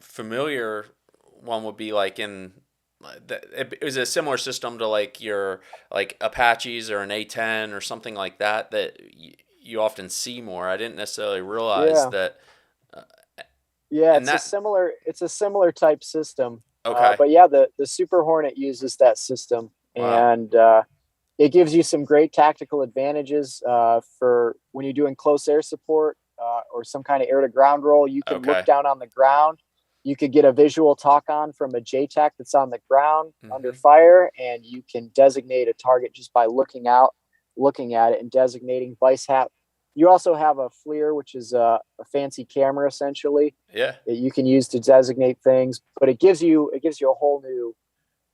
familiar one would be like it was a similar system to like your like Apaches or an A-10 or something like that you often see more. I didn't necessarily realize Yeah. that Yeah, And that, it's a similar type system. okay. But yeah, the Super Hornet uses that system, Wow. and it gives you some great tactical advantages for when you're doing close air support or some kind of air to ground roll. You can look Okay. down on the ground. You could get a visual talk on from a JTAC that's on the ground under Hmm. fire, and you can designate a target just by looking out, looking at it, and designating vice hat. You also have a FLIR, which is a fancy camera essentially Yeah. that you can use to designate things, but it gives you a whole new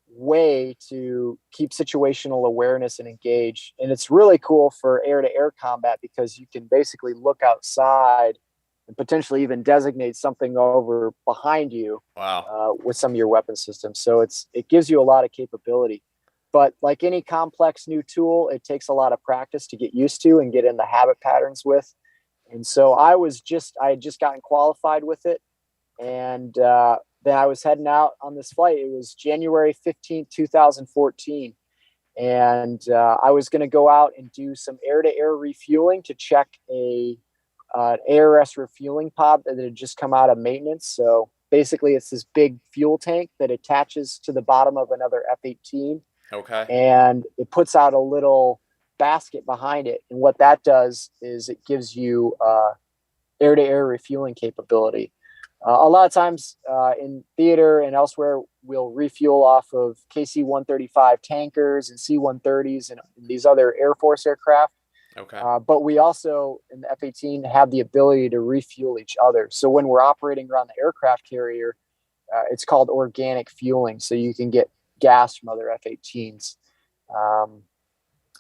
way to keep situational awareness and engage. And it's really cool for air to air combat because you can basically look outside and potentially even designate something over behind you Wow. with some of your weapon systems. So it gives you a lot of capability. But like any complex new tool, it takes a lot of practice to get used to and get in the habit patterns with. And so I had just gotten qualified with it, and then I was heading out on this flight. It was January 15th, 2014. And I was going to go out and do some air to air refueling to check ARS refueling pod that had just come out of maintenance. So basically, it's this big fuel tank that attaches to the bottom of another F-18, Okay. and it puts out a little basket behind it. And what that does is it gives you air to air refueling capability. A lot of times in theater and elsewhere, we'll refuel off of KC 135 tankers and C 130s and these other Air Force aircraft. Okay. But we also, in the F 18, have the ability to refuel each other. So when we're operating around the aircraft carrier, it's called organic fueling. So you can get gas from other F 18s.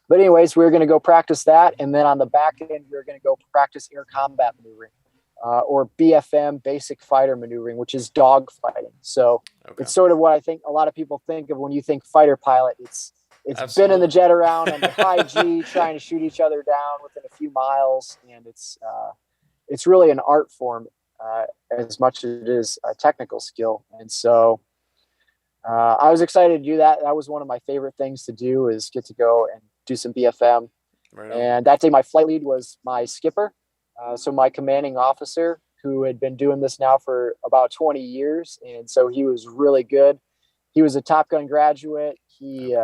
But anyways, we are going to go practice that. And then on the back end, we are going to go practice air combat maneuvering. Or BFM, basic fighter maneuvering, which is dog fighting. So Okay. it's sort of what I think a lot of people think of when you think fighter pilot. It's been in the Absolutely. jet around under high G, trying to shoot each other down within a few miles, and it's really an art form as much as it is a technical skill. And so I was excited to do that. That was one of my favorite things to do, is get to go and do some BFM. Right on. And that day, my flight lead was my skipper. So my commanding officer, who had been doing this now for about 20 years. And so he was really good. He was a Top Gun graduate. He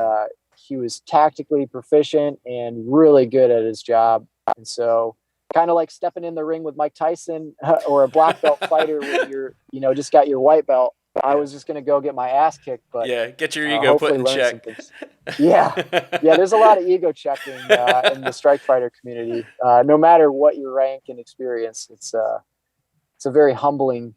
was tactically proficient and really good at his job. And so kind of like stepping in the ring with Mike Tyson or a black belt fighter when you're, just got your white belt. I Yeah. was just going to go get my ass kicked, but Yeah. Get your ego put hopefully in learn check. some things. Yeah. Yeah, there's a lot of ego checking in the strike fighter community. No matter what your rank and experience, it's a very humbling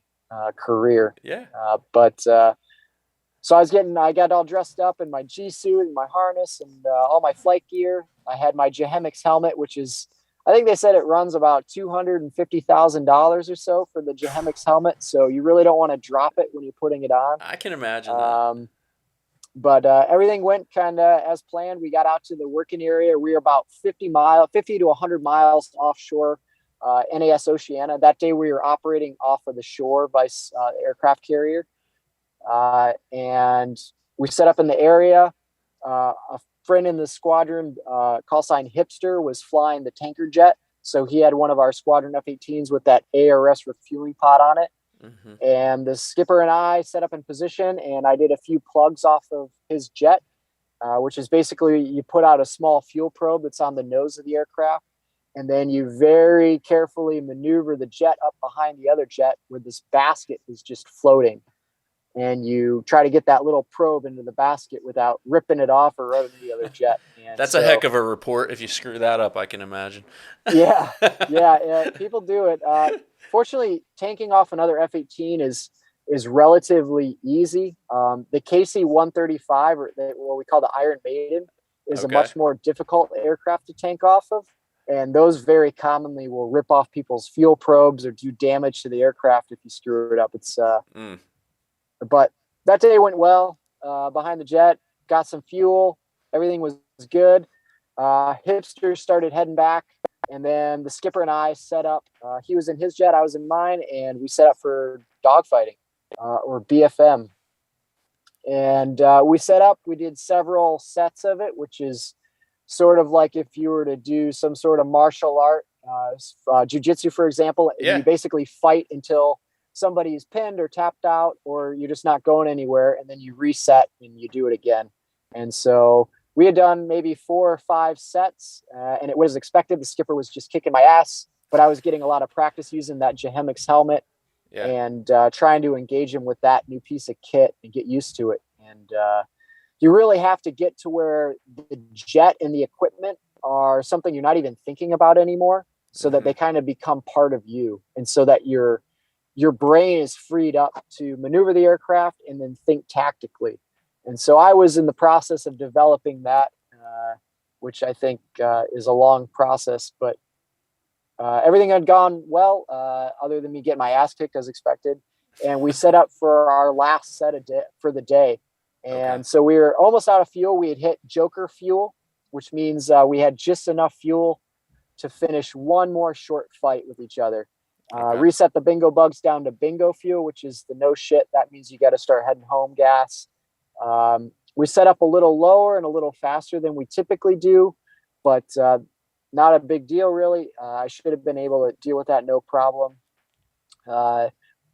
career. Yeah. But so I got all dressed up in my G suit and my harness and all my flight gear. I had my Jehemix helmet, which is, I think they said it runs about $250,000 or so for the Jehemix helmet. So you really don't want to drop it when you're putting it on. I can imagine that. But everything went kind of as planned. We got out to the working area. We were about 50 to 100 miles offshore NAS Oceana. That day we were operating off of the shore by aircraft carrier. And we set up in the area. A friend in the squadron, call sign Hipster, was flying the tanker jet. So he had one of our squadron F-18s with that ARS refueling pod on it. Mm-hmm. And the skipper and I set up in position, and I did a few plugs off of his jet, which is basically you put out a small fuel probe that's on the nose of the aircraft, and then you very carefully maneuver the jet up behind the other jet where this basket is just floating. And you try to get that little probe into the basket without ripping it off or running the other jet. And That's a heck of a report if you screw that up, I can imagine. Yeah, people do it. Fortunately, tanking off another F-18 is relatively easy. The KC 135, or what we call the Iron Maiden, is a much more difficult aircraft to tank off of. And those very commonly will rip off people's fuel probes or do damage to the aircraft if you screw it up. But that day went well. Behind the jet, got some fuel. Everything was good. Hipster started heading back, and then the skipper and I set up. He was in his jet, I was in mine, and we set up for dogfighting or BFM. And we set up. We did several sets of it, which is sort of like if you were to do some sort of martial art, jujitsu, for example. Yeah. You basically fight until somebody's pinned or tapped out, or you're just not going anywhere, and then you reset and you do it again. And so we had done maybe 4 or 5 sets, and it was expected. The skipper was just kicking my ass, but I was getting a lot of practice using that Gehemix helmet Yeah. and trying to engage him with that new piece of kit and get used to it. And you really have to get to where the jet and the equipment are something you're not even thinking about anymore, so that they kind of become part of you, and so that your brain is freed up to maneuver the aircraft and then think tactically. And so I was in the process of developing that, which I think is a long process, but everything had gone well, other than me getting my ass kicked as expected. And we set up for our last set for the day. And so we were almost out of fuel. We had hit Joker fuel, which means we had just enough fuel to finish one more short fight with each other. Reset the bingo bugs down to bingo fuel, which is the no shit. That means you got to start heading home gas. We set up a little lower and a little faster than we typically do, but not a big deal, really. I should have been able to deal with that no problem.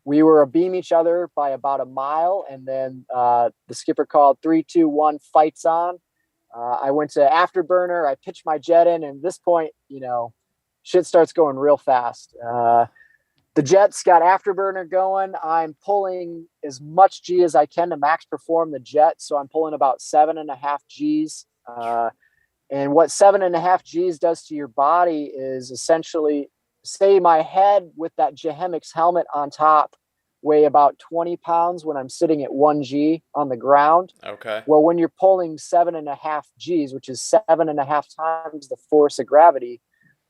We were abeam each other by about a mile, and then the skipper called 3, 2, 1, fights on. I went to afterburner. I pitched my jet in, and at this point, shit starts going real fast. The jet's got afterburner going. I'm pulling as much G as I can to max perform the jet. So I'm pulling about 7.5 Gs. And what 7.5 Gs does to your body is essentially, say my head with that Gehemix helmet on top weigh about 20 pounds when I'm sitting at 1 G on the ground. Okay. Well, when you're pulling 7.5 Gs, which is 7.5 times the force of gravity,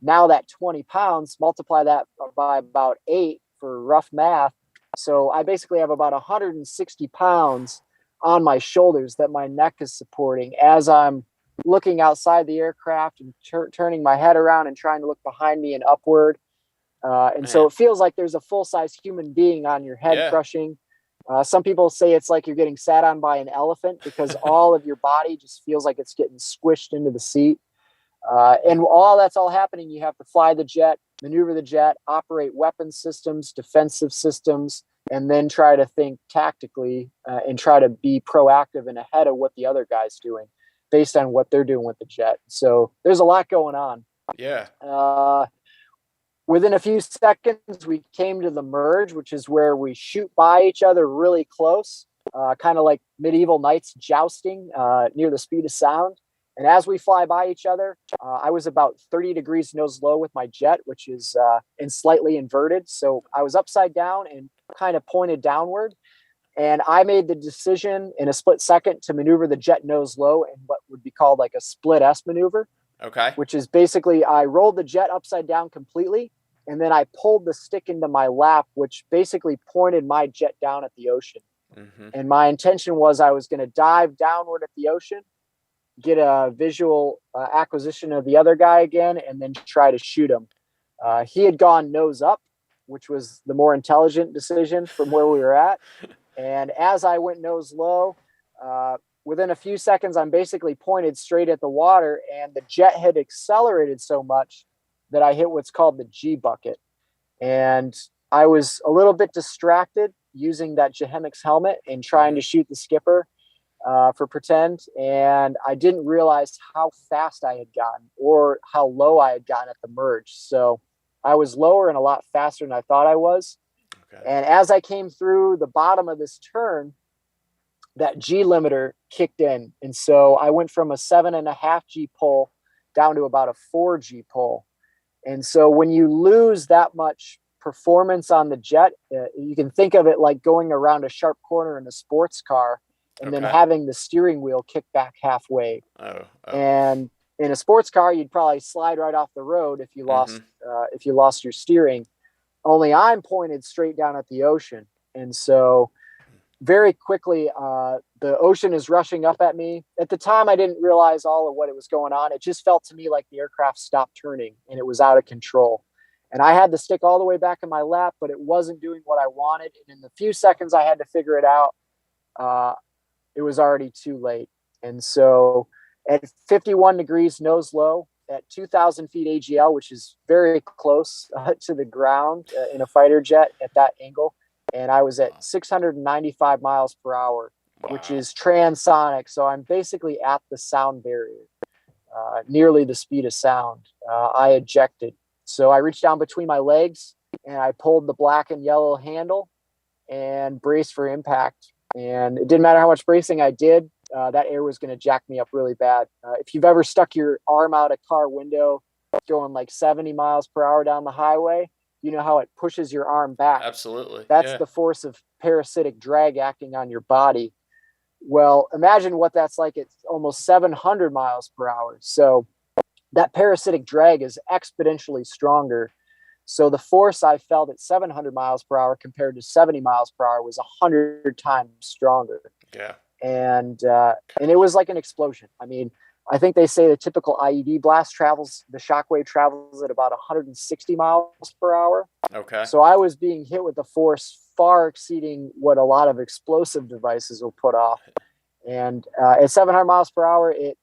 now that 20 pounds, multiply that by about 8 for rough math. So I basically have about 160 pounds on my shoulders that my neck is supporting as I'm looking outside the aircraft and turning my head around and trying to look behind me and upward. And so it feels like there's a full-size human being on your head crushing. Some people say it's like you're getting sat on by an elephant because all of your body just feels like it's getting squished into the seat. And all that's all happening. You have to fly the jet, maneuver the jet, operate weapon systems, defensive systems, and then try to think tactically and try to be proactive and ahead of what the other guy's doing based on what they're doing with the jet. So there's a lot going on. Yeah. Within a few seconds, we came to the merge, which is where we shoot by each other really close, kind of like medieval knights jousting near the speed of sound. And as we fly by each other, I was about 30 degrees nose low with my jet, which is slightly inverted. So I was upside down and kind of pointed downward. And I made the decision in a split second to maneuver the jet nose low in what would be called like a split S maneuver. Okay. Which is basically I rolled the jet upside down completely, and then I pulled the stick into my lap, which basically pointed my jet down at the ocean. And my intention was I was going to dive downward at the ocean, get a visual acquisition of the other guy again, and then try to shoot him. He had gone nose up, which was the more intelligent decision from where we were at. And as I went nose low, within a few seconds, I'm basically pointed straight at the water, and the jet had accelerated so much that I hit what's called the G bucket. And I was a little bit distracted using that Gehemix helmet and trying to shoot the skipper for pretend. And I didn't realize how fast I had gotten or how low I had gotten at the merge. So I was lower and a lot faster than I thought I was. Okay. And as I came through the bottom of this turn, that G limiter kicked in. And so I went from a 7.5 G pull down to about a 4 G pull. And so when you lose that much performance on the jet, you can think of it like going around a sharp corner in a sports car and then having the steering wheel kick back halfway. And in a sports car, you'd probably slide right off the road if you lost your steering. Only I'm pointed straight down at the ocean. And so very quickly, the ocean is rushing up at me. At the time, I didn't realize all of what it was going on. It just felt to me like the aircraft stopped turning and it was out of control. And I had the stick all the way back in my lap, but it wasn't doing what I wanted. And in the few seconds I had to figure it out, it was already too late. And so at 51 degrees nose low, at 2,000 feet AGL, which is very close to the ground in a fighter jet at that angle, and I was at Wow. 695 miles per hour, which Wow. is transonic. So I'm basically at the sound barrier, nearly the speed of sound. I ejected. So I reached down between my legs and I pulled the black and yellow handle and braced for impact. And it didn't matter how much bracing I did, that air was going to jack me up really bad. If you've ever stuck your arm out a car window going like 70 miles per hour down the highway, you know how it pushes your arm back. Absolutely. That's Yeah. the force of parasitic drag acting on your body. Well, imagine what that's like at almost 700 miles per hour. So that parasitic drag is exponentially stronger. So the force I felt at 700 miles per hour compared to 70 miles per hour was 100 times stronger. Yeah. And it was like an explosion. I mean, I think they say the typical IED blast the shockwave travels at about 160 miles per hour. Okay. So I was being hit with a force far exceeding what a lot of explosive devices will put off. And at 700 miles per hour, it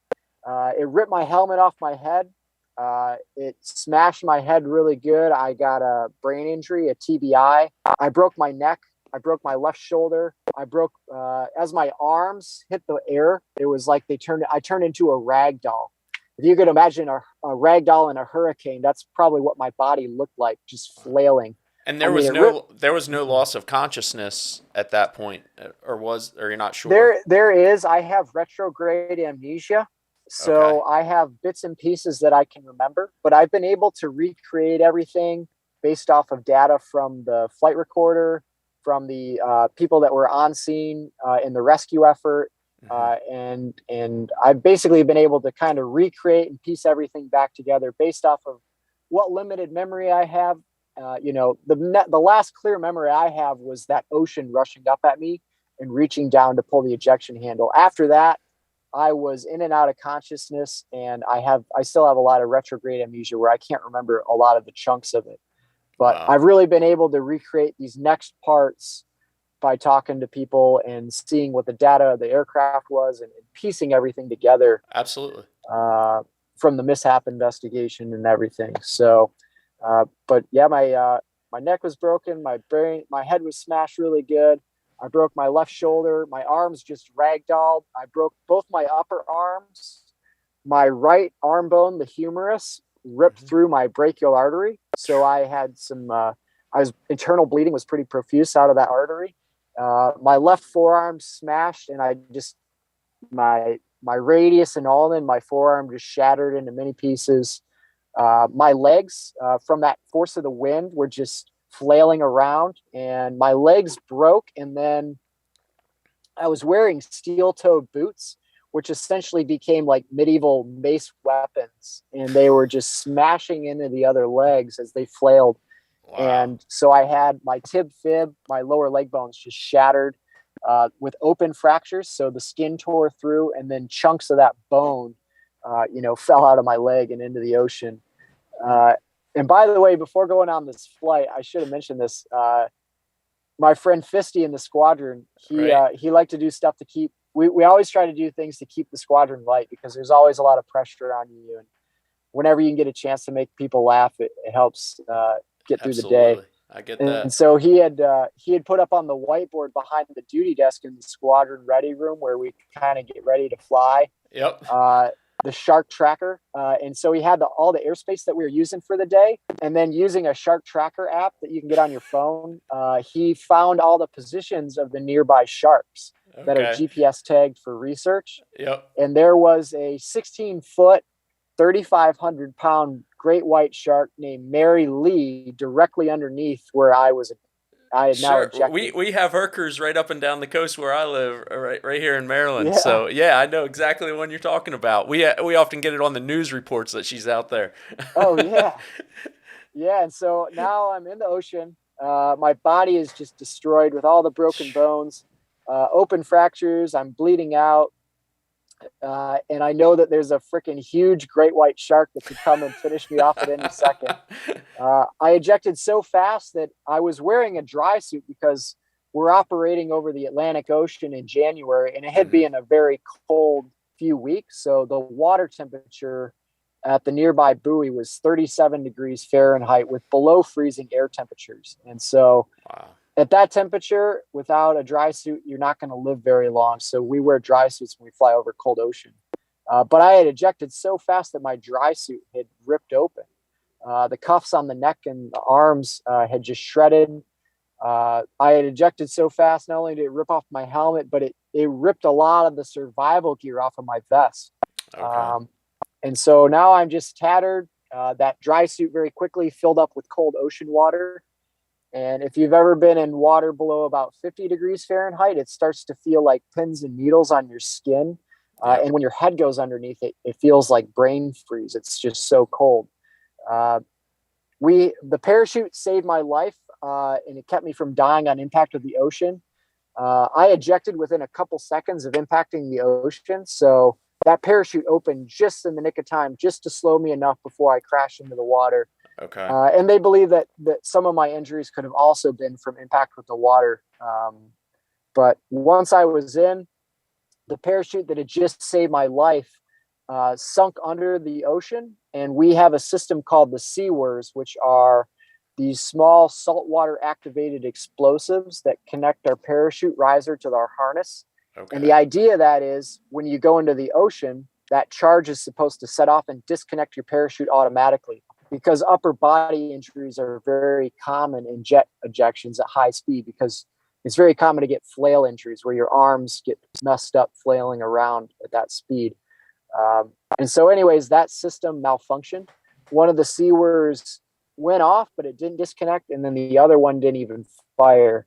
ripped my helmet off my head. It smashed my head really good. I got a brain injury, a TBI. I broke my neck. I broke my left shoulder. I broke, as my arms hit the air, it was like I turned into a rag doll. If you could imagine a rag doll in a hurricane, that's probably what my body looked like, just flailing. And I mean, there was no loss of consciousness at that point, or you're not sure? there is. I have retrograde amnesia. Okay. So I have bits and pieces that I can remember, but I've been able to recreate everything based off of data from the flight recorder, from the people that were on scene in the rescue effort. Hmm. And I've basically been able to kind of recreate and piece everything back together based off of what limited memory I have. The last clear memory I have was that ocean rushing up at me and reaching down to pull the ejection handle. After that, I was in and out of consciousness, and I still have a lot of retrograde amnesia where I can't remember a lot of the chunks of it. But Wow. I've really been able to recreate these next parts by talking to people and seeing what the data of the aircraft was and piecing everything together Absolutely. from the mishap investigation and everything. So, but yeah, my neck was broken, my head was smashed really good. I broke my left shoulder. My arms just ragdolled. I broke both my upper arms. My right arm bone, the humerus, ripped Hmm. through my brachial artery. So I had internal bleeding was pretty profuse out of that artery. My left forearm smashed, and my radius and all in my forearm just shattered into many pieces. My legs, from that force of the wind, were just flailing around, and my legs broke. And then I was wearing steel-toed boots, which essentially became like medieval mace weapons, and they were just smashing into the other legs as they flailed. Wow. And so I had my tib fib, my lower leg bones just shattered with open fractures. So the skin tore through, and then chunks of that bone, fell out of my leg and into the ocean. Uh, and by the way, before going on this flight, I should have mentioned this. My friend Fisty in the squadron, Right. he liked to do stuff to keep. We always try to do things to keep the squadron light because there's always a lot of pressure on you. And whenever you can get a chance to make people laugh, it helps get through the day. Absolutely. I get And that. so he had put up on the whiteboard behind the duty desk in the squadron ready room where we kind of get ready to fly, Yep. uh, the shark tracker. And so he had all the airspace that we were using for the day. And then using a shark tracker app that you can get on your phone, he found all the positions of the nearby sharks that are Okay. GPS tagged for research. Yep. And there was a 16-foot, 3,500-pound great white shark named Mary Lee directly underneath where I had now Sure. We ejected. we have Herkers right up and down the coast where I live, right here in Maryland. Yeah. So yeah, I know exactly the one you're talking about. We often get it on the news reports that she's out there. Oh yeah. Yeah. And so now I'm in the ocean. My body is just destroyed with all the broken bones, open fractures. I'm bleeding out. And I know that there's a freaking huge great white shark that could come and finish me off at any second. I ejected so fast that I was wearing a dry suit because we're operating over the Atlantic Ocean in January, and it had Hmm. been a very cold few weeks. So the water temperature at the nearby buoy was 37 degrees Fahrenheit with below freezing air temperatures. And so Wow. At that temperature, without a dry suit, you're not going to live very long. So we wear dry suits when we fly over cold ocean. But I had ejected so fast that my dry suit had ripped open. The cuffs on the neck and the arms had just shredded. I had ejected so fast, not only did it rip off my helmet, but it ripped a lot of the survival gear off of my vest. Okay. Um, and so now I'm just tattered. That dry suit very quickly filled up with cold ocean water. And if you've ever been in water below about 50 degrees Fahrenheit, it starts to feel like pins and needles on your skin. Yep. And when your head goes underneath it, it feels like brain freeze. It's just so cold. Uh, the parachute saved my life, and it kept me from dying on impact with the ocean. I ejected within a couple seconds of impacting the ocean, so that parachute opened just in the nick of time, just to slow me enough before I crashed into the water. Okay. And they believe that some of my injuries could have also been from impact with the water. But once I was in, the parachute that had just saved my life sunk under the ocean. And we have a system called the Seawers, which are these small saltwater activated explosives that connect our parachute riser to our harness. And the Okay. idea of that is when you go into the ocean, that charge is supposed to set off and disconnect your parachute automatically, because upper body injuries are very common in jet ejections at high speed, because it's very common to get flail injuries where your arms get messed up flailing around at that speed. And so, anyways, that system malfunctioned. One of the Seawers went off, but it didn't disconnect, and then the other one didn't even fire.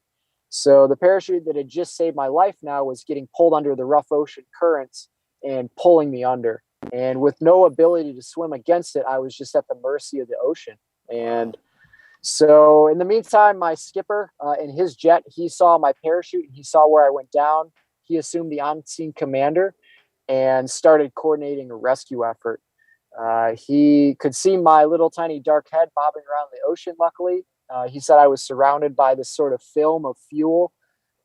So the parachute that had just saved my life now was getting pulled under the rough ocean currents and pulling me under. And with no ability to swim against it, I was just at the mercy of the ocean. Wow. And so in the meantime, my skipper in his jet, he saw my parachute. He saw where I went down. He assumed the on-scene commander and started coordinating a rescue effort. He could see my little tiny dark head bobbing around the ocean, luckily. He said I was surrounded by this sort of film of fuel.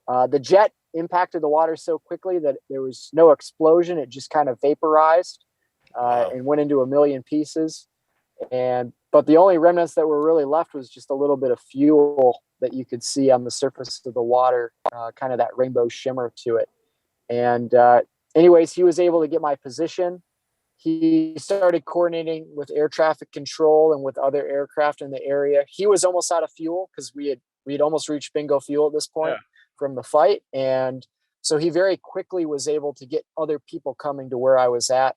The jet impacted the water so quickly that there was no explosion. It just kind of vaporized Wow. and went into a million pieces. But the only remnants that were really left was just a little bit of fuel that you could see on the surface of the water, kind of that rainbow shimmer to it. And anyways, he was able to get my position. He started coordinating with air traffic control and with other aircraft in the area. He was almost out of fuel because we had almost reached bingo fuel at this point Yeah. from the fight. And so he very quickly was able to get other people coming to where I was at,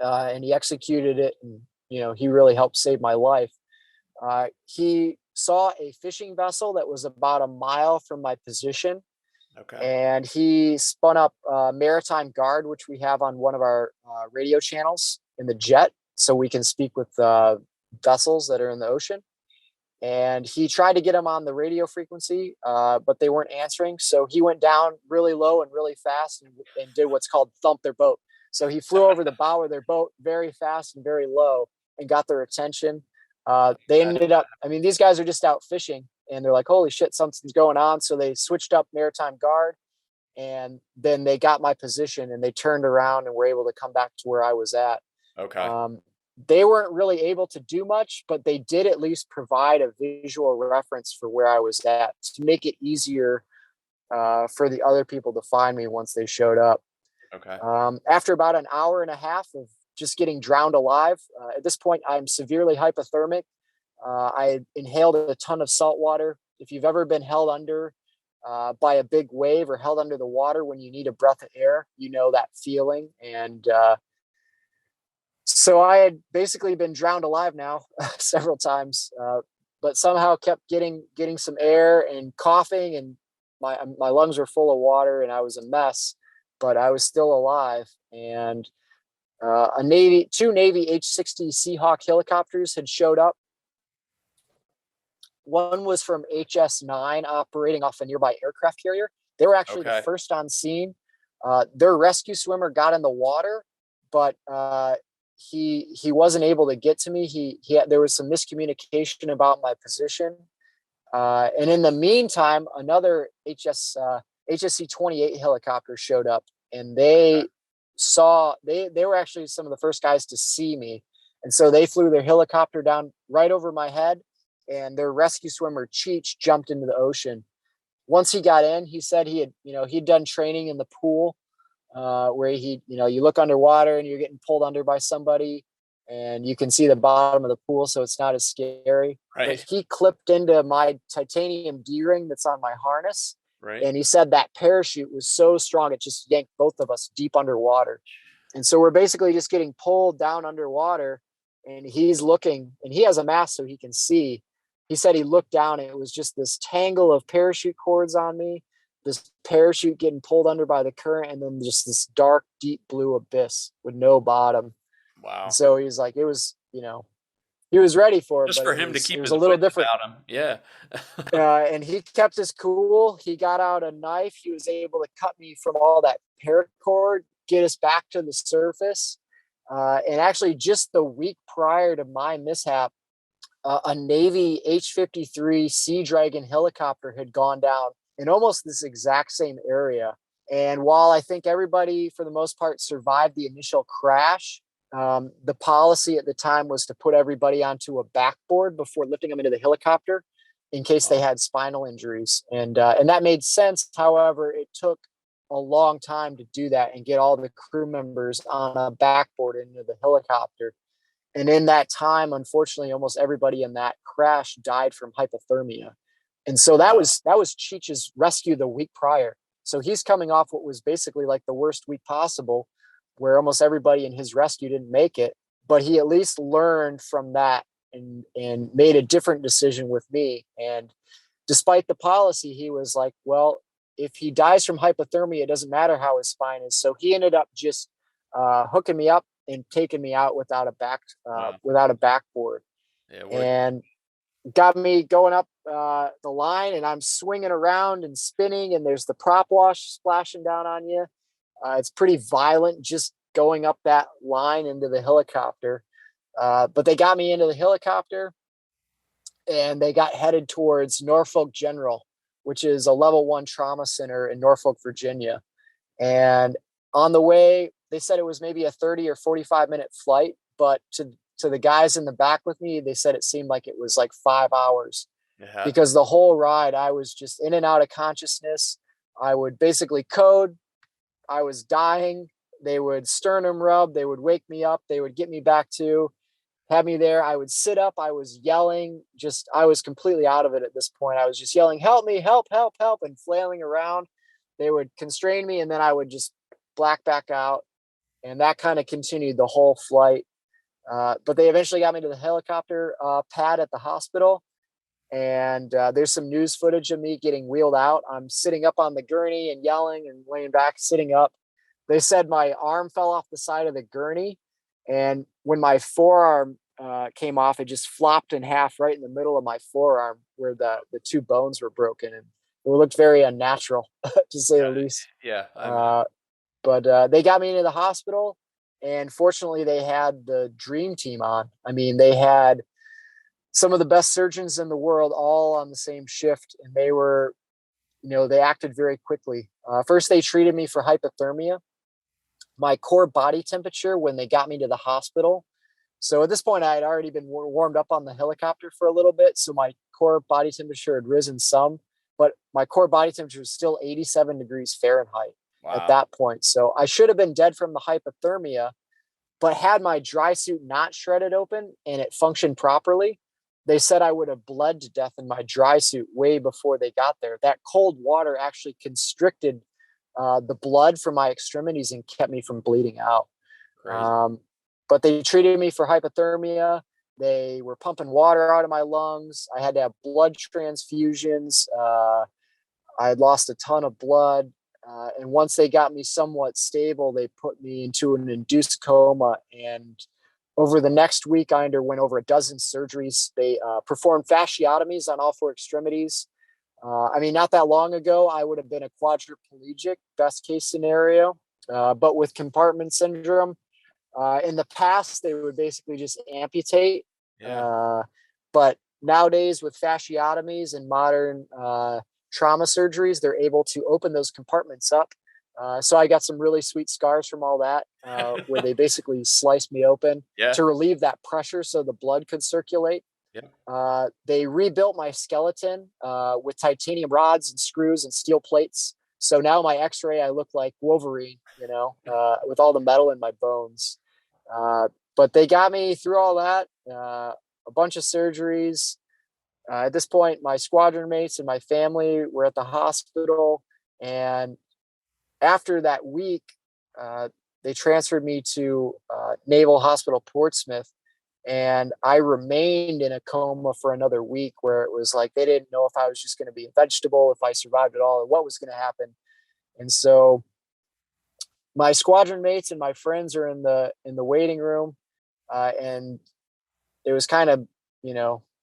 and he executed it. And he really helped save my life. He saw a fishing vessel that was about a mile from my position, Okay. and he spun up maritime guard, which we have on one of our radio channels in the jet, so we can speak with vessels that are in the ocean. And he tried to get them on the radio frequency, but they weren't answering. So he went down really low and really fast and did what's called thump their boat. So he flew over the bow of their boat very fast and very low and got their attention. They ended up, I mean, these guys are just out fishing and they're like, holy shit, something's going on. So they switched up maritime guard, and then they got my position and they turned around and were able to come back to where I was at. Okay. Um, they weren't really able to do much, but they did at least provide a visual reference for where I was at to make it easier for the other people to find me once they showed up. Okay. After about an hour and a half of just getting drowned alive, at this point, I'm severely hypothermic. I inhaled a ton of salt water. If you've ever been held under by a big wave or held under the water when you need a breath of air, you know that feeling. And so I had basically been drowned alive now several times, but somehow kept getting some air and coughing, and my lungs were full of water and I was a mess, but I was still alive. And two Navy H-60 Seahawk helicopters had showed up. One was from HS-9 operating off a nearby aircraft carrier. They were actually the Okay. first on scene. Their rescue swimmer got in the water, but he wasn't able to get to me. There was some miscommunication about my position. And in the meantime, another HSC-28 helicopter showed up, and they were actually some of the first guys to see me. And so they flew their helicopter down right over my head, and their rescue swimmer Cheech jumped into the ocean. once he got in, he said he'd done training in the pool, where you look underwater and you're getting pulled under by somebody and you can see the bottom of the pool, so it's not as scary. But Right. he clipped into my titanium D-ring that's on my harness. Right. And he said that parachute was so strong, it just yanked both of us deep underwater. And so we're basically just getting pulled down underwater, and he's looking, and he has a mask so he can see. He said he looked down and it was just this tangle of parachute cords on me, this parachute getting pulled under by the current, and then just this dark, deep blue abyss with no bottom. And Wow. so he's like, he was ready for it, Just but for him to it keep was his a little wits different. about him. Yeah. And he kept his cool. He got out a knife. He was able to cut me from all that paracord, get us back to the surface. And actually, just the week prior to my mishap, a Navy H-53 Sea Dragon helicopter had gone down in almost this exact same area. And while I think everybody, for the most part, survived the initial crash, the policy at the time was to put everybody onto a backboard before lifting them into the helicopter in case they Oh, had spinal injuries. And that made sense. However, it took a long time to do that and get all the crew members on a backboard into the helicopter. And in that time, unfortunately, almost everybody in that crash died from hypothermia. And so that wow. was Cheech's rescue the week prior. So he's coming off what was basically like the worst week possible, where almost everybody in his rescue didn't make it. But he at least learned from that and made a different decision with me. And despite the policy, he was like, well, if he dies from hypothermia, it doesn't matter how his spine is. So he ended up just hooking me up and taking me out Wow. without a backboard, Yeah. What a, and got me going up the line, and I'm swinging around and spinning, and there's the prop wash splashing down on you. It's pretty violent just going up that line into the helicopter. But they got me into the helicopter, and they got headed towards Norfolk General, which is a level 1 trauma center in Norfolk, Virginia. And on the way, they said it was maybe a 30 or 45-minute flight, but to the guys in the back with me, they said it seemed like it was like 5 hours, it had to. because the whole ride I was just in and out of consciousness. I would basically code. I was dying. They would sternum rub. They would wake me up. They would get me back to, have me there. I would sit up. I was yelling. I was completely out of it at this point. I was just yelling, help me, help, help, help, and flailing around. They would constrain me, and then I would just black back out. And that kind of continued the whole flight. But they eventually got me to the helicopter pad at the hospital. And there's some news footage of me getting wheeled out. I'm sitting up on the gurney and yelling and laying back, sitting up. They said my arm fell off the side of the gurney. And when my forearm came off, it just flopped in half right in the middle of my forearm, where the two bones were broken. And it looked very unnatural, to say the least. Yeah. I mean, Uh, but they got me into the hospital. And fortunately, they had the dream team on. I mean, they had some of the best surgeons in the world all on the same shift. And they were, they acted very quickly. First, they treated me for hypothermia. My core body temperature when they got me to the hospital. So at this point, I had already been warmed up on the helicopter for a little bit. So my core body temperature had risen some, but my core body temperature was still 87 degrees Fahrenheit at wow. that point. So I should have been dead from the hypothermia, but had my dry suit not shredded open and it functioned properly, they said I would have bled to death in my dry suit way before they got there. That cold water actually constricted the blood from my extremities and kept me from bleeding out. Crazy. But they treated me for hypothermia. They were pumping water out of my lungs. I had to have blood transfusions. I had lost a ton of blood. And once they got me somewhat stable, they put me into an induced coma. And over the next week, I underwent over a dozen surgeries. They performed fasciotomies on all 4 extremities. I mean, not that long ago, I would have been a quadriplegic, best case scenario. But with compartment syndrome, in the past, they would basically just amputate. Yeah. But nowadays, with fasciotomies and modern trauma surgeries, they're able to open those compartments up. So I got some really sweet scars from all that, where they basically sliced me open Yeah. to relieve that pressure so the blood could circulate. Yep. They rebuilt my skeleton with titanium rods and screws and steel plates. So now my X-ray, I look like Wolverine, with all the metal in my bones. But they got me through all that, a bunch of surgeries. At this point, my squadron mates and my family were at the hospital. And after that week, uh, they transferred me to Naval Hospital Portsmouth, and I remained in a coma for another week, where it was like they didn't know if I was just going to be a vegetable, if I survived at all, or what was going to happen. And so my squadron mates and my friends are in the waiting room, and it was kind of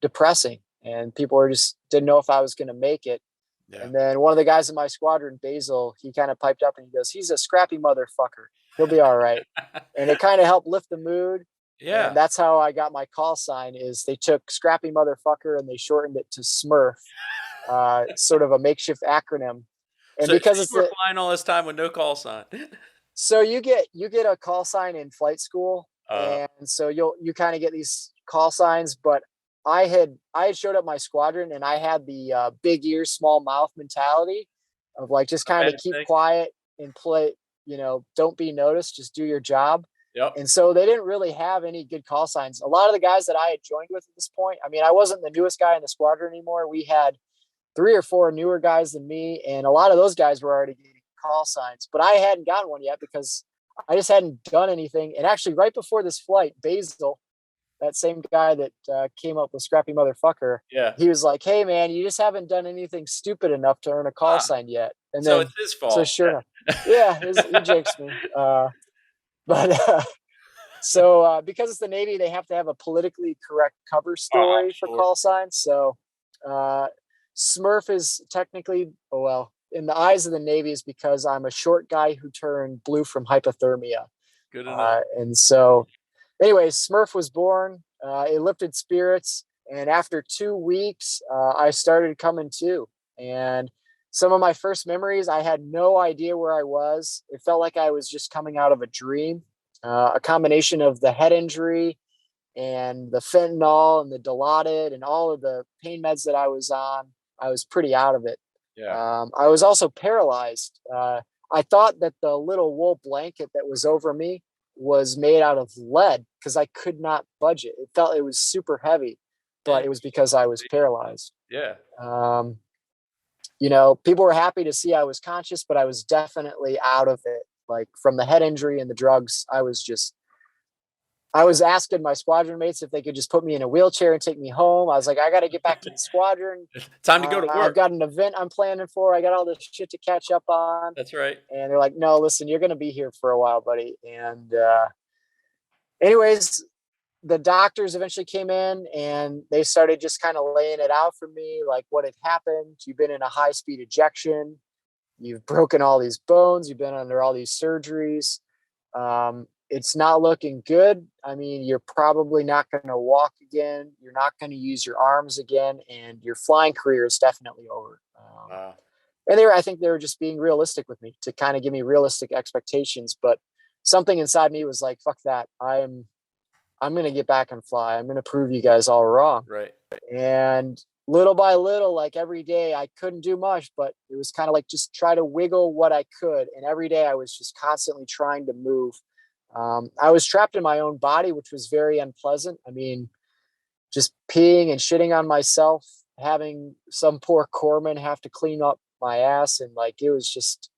depressing, and people were just didn't know if I was going to make it. Yeah. And then one of the guys in my squadron, Basil, he kind of piped up and he goes, "He's a scrappy motherfucker. He'll be all right." And it kind of helped lift the mood. And Yeah. that's how I got my call sign. Is they took scrappy motherfucker and they shortened it to Smurf, sort of a makeshift acronym. And So because you it's were the flying all this time with no call sign. so you get a call sign in flight school, Uh, and so you kind of get these call signs. But I had showed up my squadron, and I had the big ears, small mouth mentality of like just kind of bad keep thing. quiet and play. Don't be noticed, just do your job. Yep. And so they didn't really have any good call signs. A lot of the guys that I had joined with at this point, I mean, I wasn't the newest guy in the squadron anymore. We had three or four newer guys than me, and a lot of those guys were already getting call signs, but I hadn't gotten one yet because I just hadn't done anything. And actually, right before this flight, Basil, that same guy that came up with Scrappy Motherfucker, Yeah. he was like, "Hey, man, you just haven't done anything stupid enough to earn a call Ah, sign yet." And so then, it's his so fault. sure enough, yeah, he jinxed me. But so because it's the Navy, they have to have a politically correct cover Oh, story for sure. call signs. So uh, Smurf is technically, oh, well, in the eyes of the Navy, is because I'm a short guy who turned blue from hypothermia. Good to know. And so, anyways, Smurf was born. It lifted spirits, and after 2 weeks, I started coming to. And some of my first memories, I had no idea where I was. It felt like I was just coming out of a dream. A combination of the head injury and the fentanyl and the Dilaudid and all of the pain meds that I was on, I was pretty out of it. Yeah. I was also paralyzed. I thought that the little wool blanket that was over me was made out of lead because I could not budge it. It felt it was super heavy, but it was because I was paralyzed. Yeah. Um, People were happy to see I was conscious, but I was definitely out of it. Like from the head injury and the drugs, I was asking my squadron mates if they could just put me in a wheelchair and take me home. I was like, I got to get back to the squadron. Time to go to I've work. got an event I'm planning for. I got all this shit to catch up on. That's right. And they're like, no, listen, you're going to be here for a while, buddy. And anyways, the doctors eventually came in and they started just kind of laying it out for me, like what had happened. You've been in a high speed ejection. You've broken all these bones. You've been under all these surgeries. It's not looking good. I mean, you're probably not going to walk again. You're not going to use your arms again, and your flying career is definitely over. Wow. And I think they were just being realistic with me to kind of give me realistic expectations. But something inside me was like, "Fuck that! I'm going to get back and fly. I'm going to prove you guys all wrong." Right. And little by little, like every day, I couldn't do much, but it was kind of like just try to wiggle what I could. And every day, I was just constantly trying to move. I was trapped in my own body, which was very unpleasant. I mean, just peeing and shitting on myself, having some poor corpsman have to clean up my ass, and like it was just,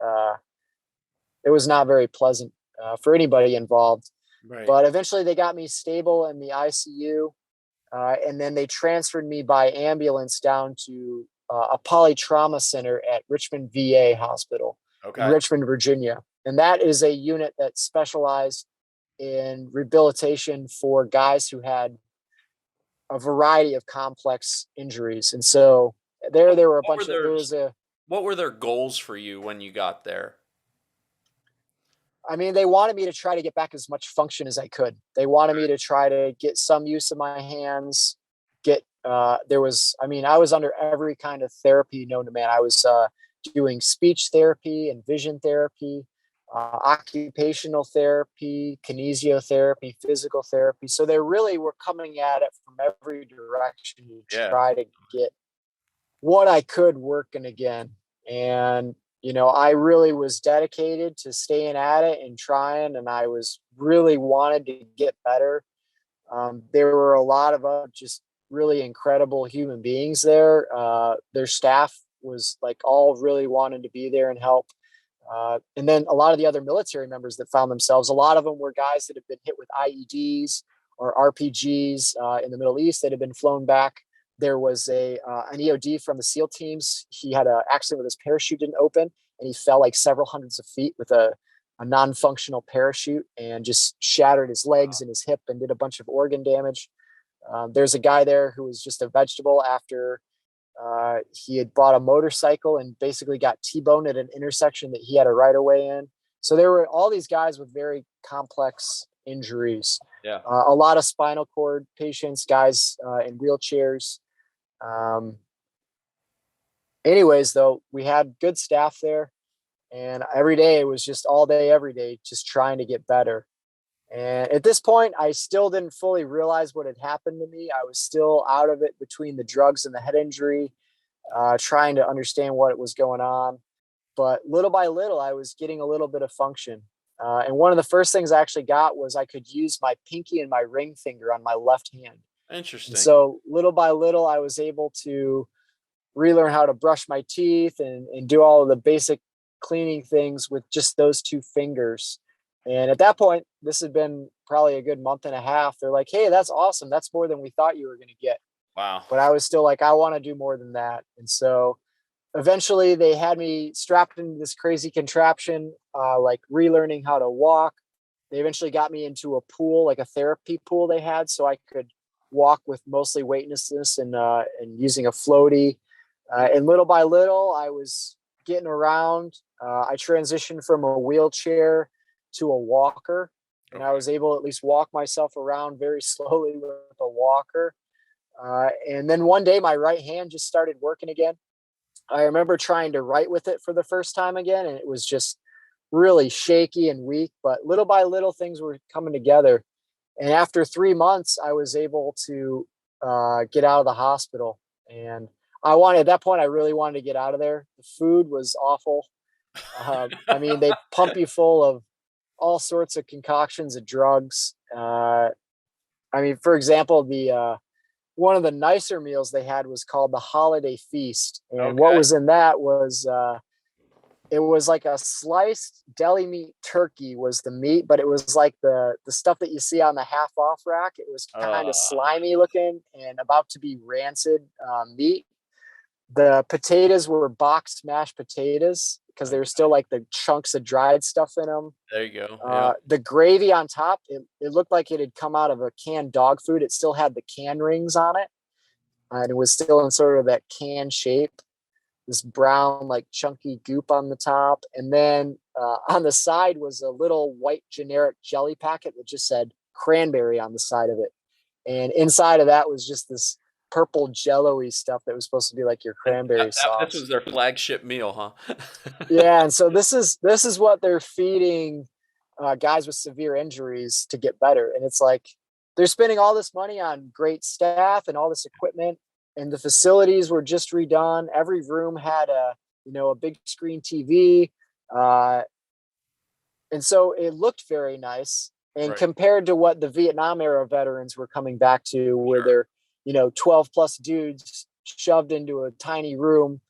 it was not very pleasant for anybody involved. Right. But eventually, they got me stable in the ICU. And then they transferred me by ambulance down to a polytrauma center at Richmond VA Hospital in Okay. Richmond, Virginia. And that is a unit that specialized in rehabilitation for guys who had a variety of complex injuries. And so there were a What were bunch of, their there was a, What were their goals for you when you got there? I mean, they wanted me to try to get back as much function as I could. They wanted me to try to get some use of my hands. I mean, I was under every kind of therapy known to man. I was doing speech therapy and vision therapy, occupational therapy, kinesiotherapy, physical therapy. So they really were coming at it from every direction to Yeah. try to get what I could working again. And, I really was dedicated to staying at it and trying, and I was really wanted to get better. There were a lot of just really incredible human beings there. Their staff was like all really wanted to be there and help. And then a lot of the other military members that found themselves, a lot of them were guys that have been hit with IEDs or RPGs in the Middle East that had been flown back. There was an EOD from the SEAL teams. He had an accident with his parachute didn't open, and he fell like several hundreds of feet with a non-functional parachute and just shattered his legs and his hip and did a bunch of organ damage. There's a guy there who was just a vegetable after he had bought a motorcycle and basically got T-boned at an intersection that he had a right of way in. So there were all these guys with very complex injuries. Yeah. A lot of spinal cord patients, guys in wheelchairs. Anyways, though, we had good staff there, and every day it was just all day, every day, just trying to get better. And at this point, I still didn't fully realize what had happened to me. I was still out of it between the drugs and the head injury, trying to understand what was going on. But little by little, I was getting a little bit of function. And one of the first things I actually got was I could use my pinky and my ring finger on my left hand. And Interesting. so little by little, I was able to relearn how to brush my teeth and do all of the basic cleaning things with just those two fingers. And at that point, this had been probably a good month and a half. They're like, "Hey, that's awesome. That's more than we thought you were going to get." Wow. But I was still like, I want to do more than that. And so eventually they had me strapped into this crazy contraption, like relearning how to walk. They eventually got me into a pool, like a therapy pool they had, so I could walk with mostly weightlessness and using a floaty. And little by little, I was getting around. I transitioned from a wheelchair to a walker, and I Okay. was able to at least walk myself around very slowly with a walker. And then one day, my right hand just started working again. I remember trying to write with it for the first time again, and it was just really shaky and weak. But little by little, things were coming together. And after 3 months, I was able to get out of the hospital. And at that point, I really wanted to get out of there. The food was awful. I mean, they pump you full of all sorts of concoctions of drugs. I mean, for example, the one of the nicer meals they had was called the Holiday Feast, and what Okay. was in that was it was like a sliced deli meat turkey was the meat, but it was like the stuff that you see on the half off rack. It was kind of Uh, slimy looking and about to be rancid meat. The potatoes were boxed mashed potatoes because they were okay. still like the chunks of dried stuff in them. There you go. Yeah. The gravy on top, it looked like it had come out of a canned dog food. It still had the can rings on it, and it was still in sort of that can shape. This brown, like chunky goop on the top, and then on the side was a little white generic jelly packet that just said cranberry on the side of it, and inside of that was just this purple jello-y stuff that was supposed to be like your And cranberry this sauce. was their flagship meal, huh? Yeah, and so this is what they're feeding guys with severe injuries to get better, and it's like they're spending all this money on great staff and all this equipment, and the facilities were just redone. Every room had a big screen TV, uh, and so it looked very nice. And Right. compared to what the Vietnam era veterans were coming back to, where Sure. they're 12 plus dudes shoved into a tiny room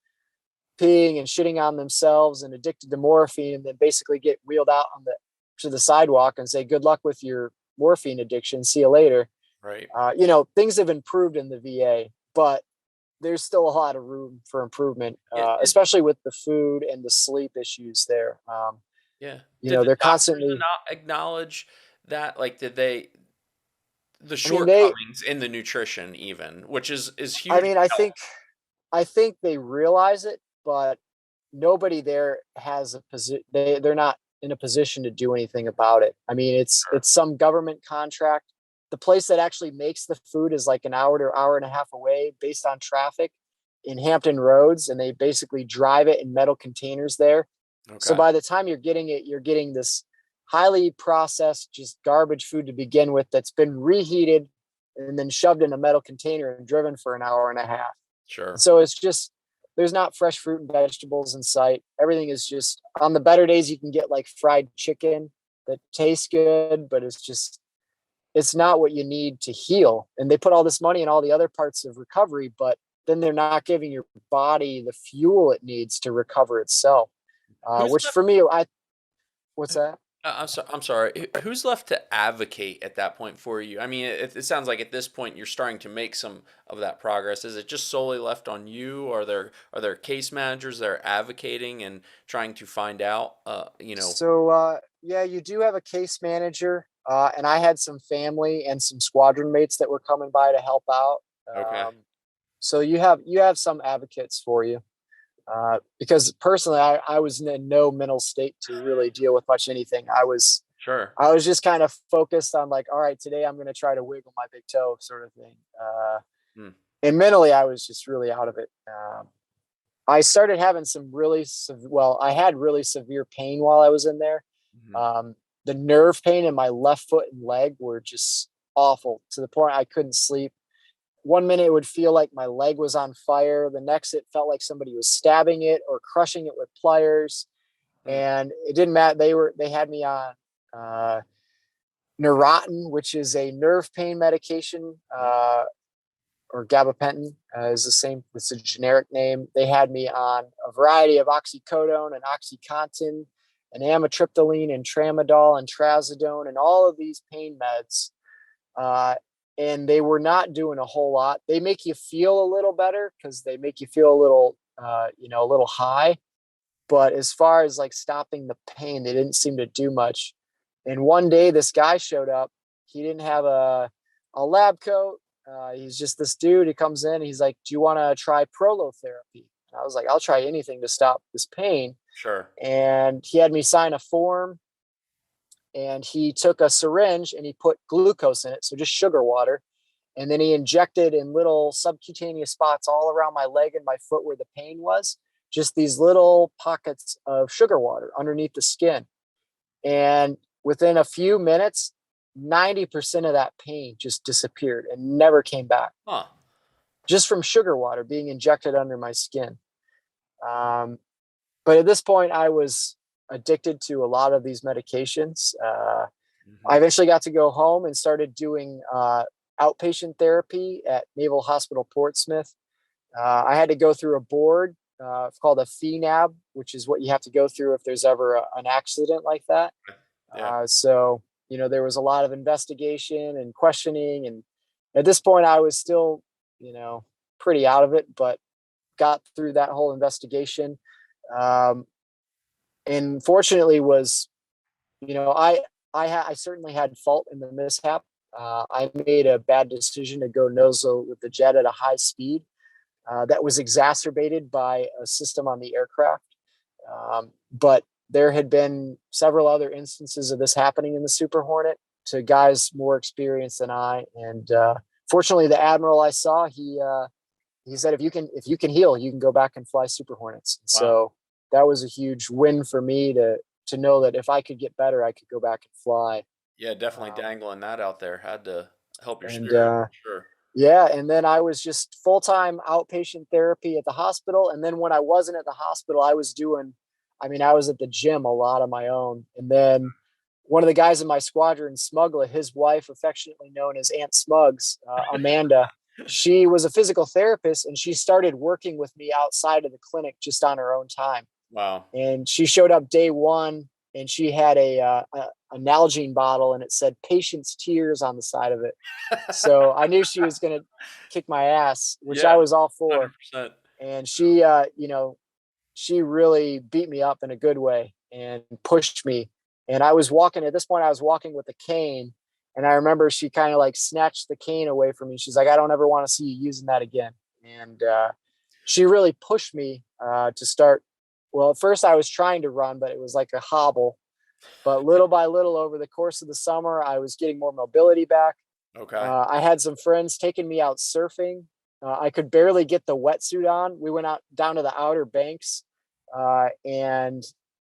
peeing and shitting on themselves and addicted to morphine, and then basically get wheeled out to the sidewalk and say, "Good luck with your morphine addiction. See you later." Right. Things have improved in the VA, but there's still a lot of room for improvement, Yeah. especially with the food and the sleep issues there. Yeah. Did the They're doctors constantly. acknowledge that? Like, did they the I mean, they. shortcomings in the nutrition even, which is I huge mean, help. I think they realize it, but nobody there has a position. They're not in a position to do anything about it. I mean, Sure. it's some government contract. The place that actually makes the food is like an hour to hour and a half away, based on traffic in Hampton Roads, and they basically drive it in metal containers there. So Okay. by the time you're getting it, you're getting this highly processed, just garbage food to begin with that's been reheated and then shoved in a metal container and driven for an hour and a half. Sure. So it's just, there's not fresh fruit and vegetables in sight. Everything is just, on the better days, you can get like fried chicken that tastes good, but it's not what you need to heal. And they put all this money in all the other parts of recovery, but then they're not giving your body the fuel it needs to recover itself. Who's Which left? for me, what's that? I'm sorry. Who's left to advocate at that point for you? I mean, it sounds like at this point you're starting to make some of that progress. Is it just solely left on you? Are there case managers that are advocating and trying to find out? So yeah, you do have a case manager, and I had some family and some squadron mates that were coming by to help out. Okay. Um, so you have some advocates for you. Because personally, I was in no mental state to really deal with much anything. Sure. I was just kind of focused on like, all right, today I'm going to try to wiggle my big toe, sort of thing. Hmm. And mentally, I was just really out of it. I started having some I had really severe pain while I was in there. Mhm. Um, the nerve pain in my left foot and leg were just awful, to the point I couldn't sleep. One minute it would feel like my leg was on fire. The next, it felt like somebody was stabbing it or crushing it with pliers. Hmm. And it didn't matter. They had me on uh, Neurontin, which is a nerve pain medication, or gabapentin is the same. It's a generic name. They had me on a variety of oxycodone and oxycontin, and amitriptyline and tramadol and trazodone, and all of these pain meds. Uh, and they were not doing a whole lot. They make you feel a little better because they make you feel a little, a little high. But as far as like stopping the pain, they didn't seem to do much. And one day, this guy showed up. He didn't have a lab coat. He's just this dude. He comes in. He's like, "Do you want to try prolotherapy?" And I was like, "I'll try anything to stop this pain." Sure. And he had me sign a form, and he took a syringe and he put glucose in it, so just sugar water, and then he injected in little subcutaneous spots all around my leg and my foot where the pain was, just these little pockets of sugar water underneath the skin. And within a few minutes, 90% of that pain just disappeared and never came back, Huh. just from sugar water being injected under my skin. Um, but at this point, I was addicted to a lot of these medications. I Hmm. eventually got to go home and started doing outpatient therapy at Naval Hospital Portsmouth. I had to go through a board called a FNAB, which is what you have to go through if there's ever an accident like that. Yeah. So, there was a lot of investigation and questioning. And at this point, I was still, pretty out of it, but got through that whole investigation. Um, and fortunately was, I certainly had fault in the mishap. I made a bad decision to go nozzle with the jet at a high speed. That was exacerbated by a system on the aircraft. But there had been several other instances of this happening in the Super Hornet to guys more experienced than I. And fortunately, the admiral I saw, he said, if you can heal, you can go back and fly Super Hornets. Wow. So that was a huge win for me to know that if I could get better, I could go back and fly. Yeah, definitely Um, dangling that out there had to help your and spirit. Sure. Yeah, and then I was just full-time outpatient therapy at the hospital. And then when I wasn't at the hospital, I was at the gym a lot on my own. And then one of the guys in my squadron, Smugla, his wife, affectionately known as Aunt Smugs, Amanda, she was a physical therapist, and she started working with me outside of the clinic just on her own time. Wow. And she showed up day one, and she had a Nalgene bottle, and it said "Patient's Tears" on the side of it. So I knew she was going to kick my ass, which I Yeah, was all for. 100%. And she really beat me up in a good way and pushed me. And at this point, I was walking with a cane. And I remember she kind of like snatched the cane away from me. She's like, "I don't ever want to see you using that again." And she really pushed me to start. Well, at first I was trying to run, but it was like a hobble. But little by little over the course of the summer, I was getting more mobility back. Okay. I had some friends taking me out surfing. I could barely get the wetsuit on. We went out down to the Outer Banks, and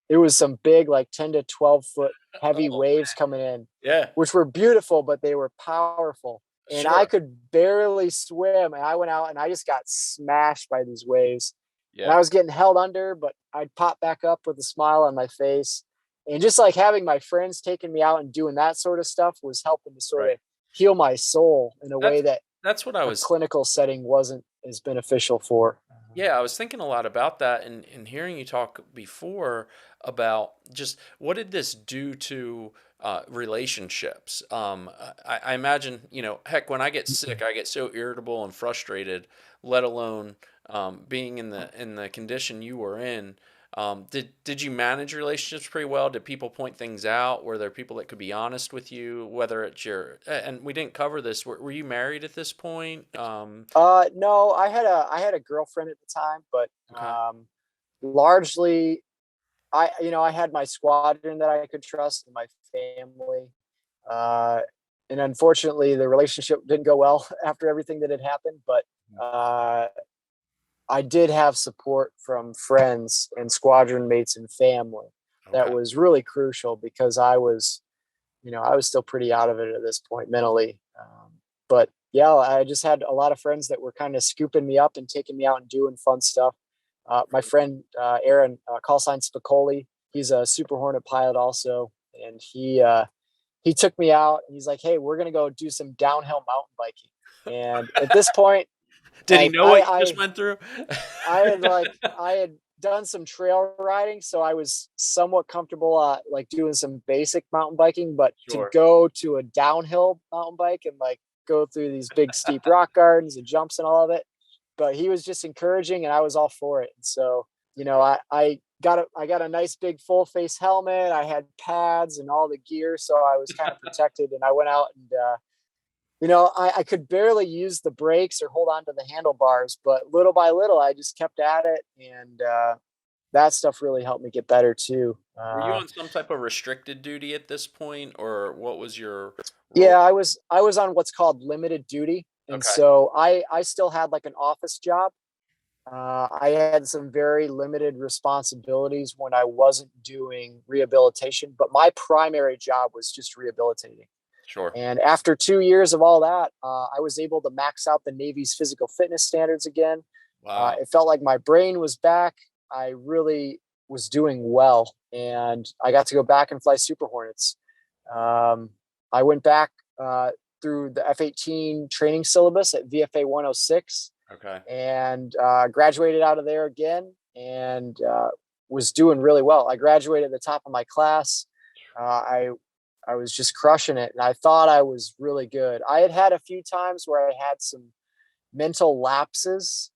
it was some big, like 10 to 12 foot heavy Oh, waves coming in, yeah. which were beautiful, but they were powerful. and I Sure. could barely swim. And I went out and I just got smashed by these waves. And I Yeah. was getting held under, but I'd pop back up with a smile on my face. And just like having my friends taking me out and doing that sort of stuff was helping to sort Right. of heal my soul in a way That's that that's what I a was. clinical setting wasn't as beneficial for. Yeah, I was thinking a lot about that, and hearing you talk before about just what did this do to relationships. I imagine, heck, when I get sick, I get so irritable and frustrated. Let alone being in the condition you were in. Did you manage relationships pretty well? Did people point things out? Were there people that could be honest with you? Whether it's and we didn't cover this. Were you married at this point? No, I had a girlfriend at the time, but Okay, largely I had my squadron that I could trust and my family. Uh, and unfortunately, the relationship didn't go well after everything that had happened. But uh, I did have support from friends and squadron mates and family. That okay. was really crucial because I was still pretty out of it at this point mentally. But yeah, I just had a lot of friends that were kind of scooping me up and taking me out and doing fun stuff. My friend Aaron, call sign Spicoli, he's a Super Hornet pilot also, and he took me out and he's like, "Hey, we're gonna go do some downhill mountain biking." And at this point, Did he like know what you just went through? I had done some trail riding, so I was somewhat comfortable like doing some basic mountain biking, but to Sure. go to a downhill mountain bike and like go through these big steep rock gardens and jumps and all of it. But he was just encouraging and I was all for it. And so, I got a nice big full face helmet. I had pads and all the gear, so I was kind of protected and I went out and I could barely use the brakes or hold on to the handlebars, but little by little, I just kept at it, and that stuff really helped me get better too. Were you on some type of restricted duty at this point, or what was your role? Yeah, I was on what's called limited duty, and Okay, so I still had like an office job. I had some very limited responsibilities when I wasn't doing rehabilitation, but my primary job was just rehabilitating. sure. And after 2 years of all that, I was able to max out the Navy's physical fitness standards again. Wow. It felt like my brain was back. I really was doing well, and I got to go back and fly Super Hornets. Um, I went back through the F-18 training syllabus at VFA 106 Okay. and graduated out of there again and was doing really well. I graduated at the top of my class. I was just crushing it, and I thought I was really good. I had had a few times where I had some mental lapses,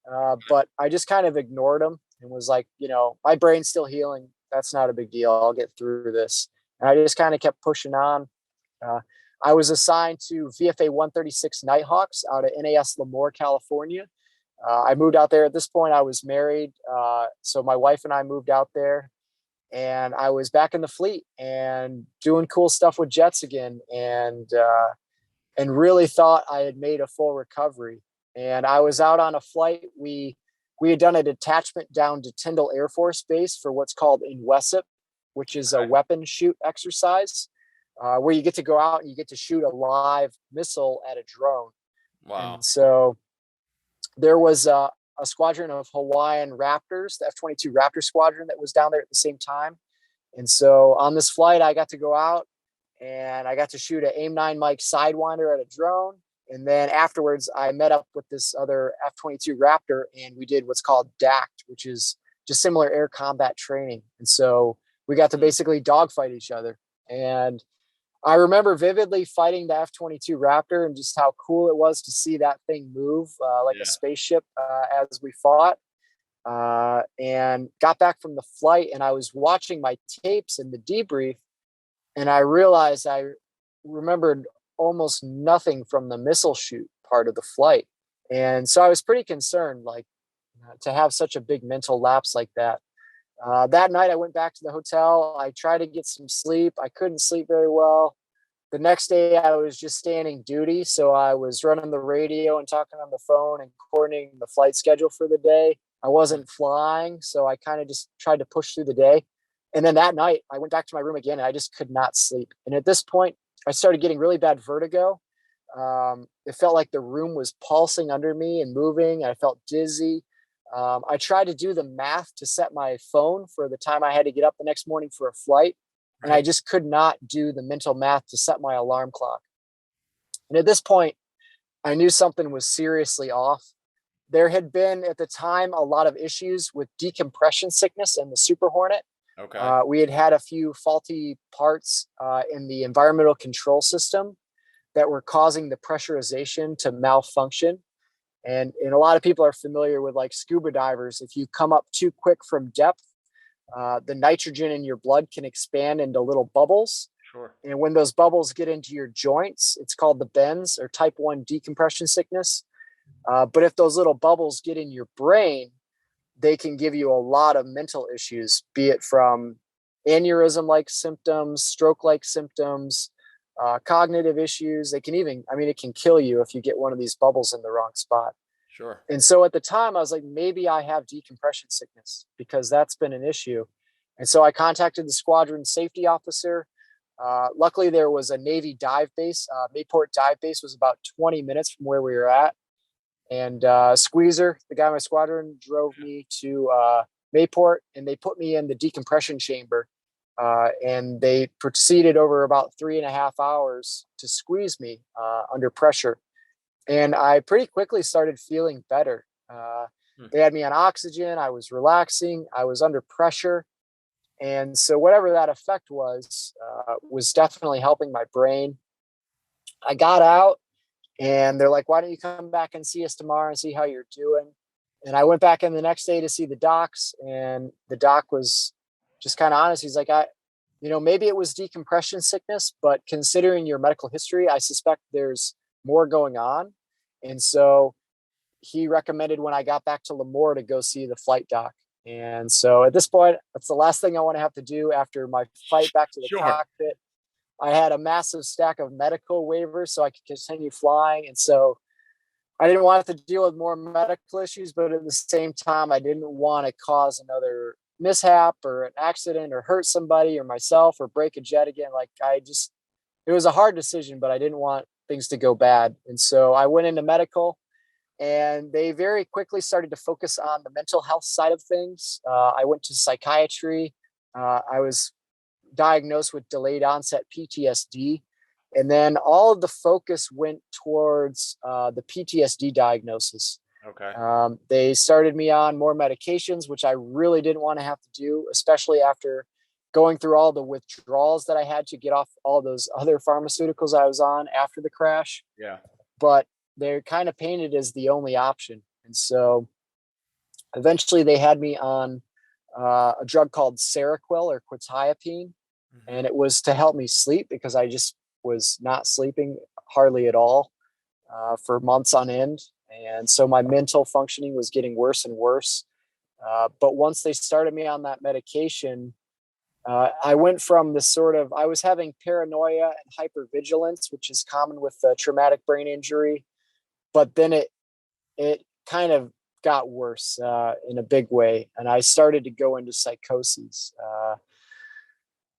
but I just kind of ignored them and was like, my brain's still healing. That's not a big deal. I'll get through this. And I just kind of kept pushing on. Uh, I was assigned to VFA 136 Nighthawks out of NAS Lemoore, California. I moved out there at this point. I was married. So my wife and I moved out there and I was back in the fleet and doing cool stuff with jets again, and really thought I had made a full recovery. And I was out on a flight. We had done a detachment down to Tyndall Air Force Base for what's called INWESIP, which is a Okay. weapon shoot exercise, where you get to go out and you get to shoot a live missile at a drone. Wow. And so there was a squadron of Hawaiian Raptors, the F-22 Raptor squadron that was down there at the same time. And so on this flight, I got to go out and I got to shoot an AIM-9 Mike Sidewinder at a drone. And then afterwards, I met up with this other F-22 Raptor and we did what's called DACT, which is just similar air combat training. And so we got to Mm, basically dogfight each other. And I remember vividly fighting the F-22 Raptor and just how cool it was to see that thing move like a yeah. spaceship as we fought. And got back from the flight and I was watching my tapes and the debrief, and I realized I remembered almost nothing from the missile shoot part of the flight. And so I was pretty concerned, like to have such a big mental lapse like that. That night, I went back to the hotel. I tried to get some sleep. I couldn't sleep very well. The next day, I was just standing duty. So I was running the radio and talking on the phone and coordinating the flight schedule for the day. I Mm, wasn't flying. So I kind of just tried to push through the day. And then that night, I went back to my room again and I just could not sleep. And at this point, I started getting really bad vertigo. It felt like the room was pulsing under me and moving. I felt dizzy. I tried to do the math to set my phone for the time I had to get up the next morning for a flight, and I Right. just could not do the mental math to set my alarm clock. And at this point, I knew something was seriously off. There had been at the time a lot of issues with decompression sickness and the Super Hornet. Okay. We had had a few faulty parts in the environmental control system that were causing the pressurization to malfunction. And a lot of people are familiar with like scuba divers. If you come up too quick from depth, the nitrogen in your blood can expand into little bubbles. Sure. And when those bubbles get into your joints, it's called the bends or type 1 decompression sickness. But if those little bubbles get in your brain, they can give you a lot of mental issues, be it from aneurysm like symptoms, stroke like symptoms, cognitive issues. They can even, I mean, it can kill you if you get one of these bubbles in the wrong spot. Sure. And so at the time, I was like, maybe I have decompression sickness because that's been an issue. And so I contacted the squadron safety officer. Luckily, there was a Navy dive base. Mayport dive base was about 20 minutes from where we were at. And Squeezer, the guy in my squadron, drove me to Mayport, and they put me in the decompression chamber. And they proceeded over about 3.5 hours to squeeze me under pressure. And I pretty quickly started feeling better. Hmm. They had me on oxygen. I was relaxing. I was under pressure. And so whatever that effect was definitely helping my brain. I got out, and they're like, why don't you come back and see us tomorrow and see how you're doing? And I went back in the next day to see the docs, and the doc was just kind of honest. He's like, maybe it was decompression sickness, but considering your medical history, I suspect there's more going on. And so he recommended when I got back to Lemoore to go see the flight doc. And so at this point, that's the last thing I want to have to do after my flight back to the Sure. cockpit. I had a massive stack of medical waivers so I could continue flying. And so I didn't want to deal with more medical issues, but at the same time, I didn't want to cause another mishap or an accident or hurt somebody or myself or break a jet again. It was a hard decision, but I didn't want things to go bad. And so I went into medical, and they very quickly started to focus on the mental health side of things. I went to psychiatry. I was diagnosed with delayed onset PTSD. And then all of the focus went towards the PTSD diagnosis. Okay. They started me on more medications, which I really didn't want to have to do, especially after going through all the withdrawals that I had to get off all those other pharmaceuticals I was on after the crash. Yeah. But they're kind of painted as the only option. And so eventually they had me on a drug called Seroquel or quetiapine. Mm-hmm. And it was to help me sleep because I just was not sleeping hardly at all for months on end. And so my mental functioning was getting worse and worse. But once they started me on that medication, I went from I was having paranoia and hypervigilance, which is common with traumatic brain injury. But then it kind of got worse in a big way. And I started to go into psychosis.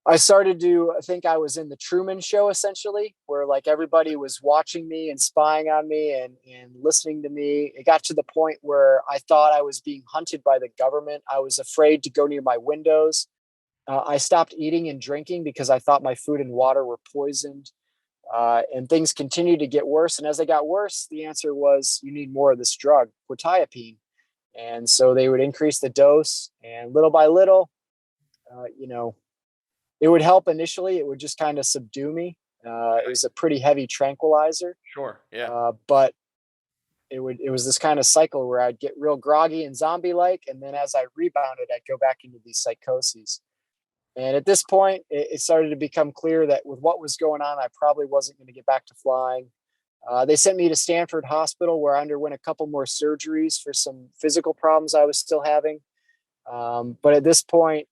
I started to think I was in the Truman Show, essentially, where like everybody was watching me and spying on me and listening to me. It got to the point where I thought I was being hunted by the government. I was afraid to go near my windows. I stopped eating and drinking because I thought my food and water were poisoned. And things continued to get worse. And as they got worse, the answer was you need more of this drug, quetiapine. And so they would increase the dose, and little by little, it would help initially. It would just kind of subdue me. It was a pretty heavy tranquilizer, Sure. Yeah. but it was this kind of cycle where I'd get real groggy and zombie like, and then as I rebounded, I'd go back into these psychoses. And at this point, it started to become clear that with what was going on, I probably wasn't going to get back to flying. They sent me to Stanford Hospital, where I underwent a couple more surgeries for some physical problems I was still having. But at this point,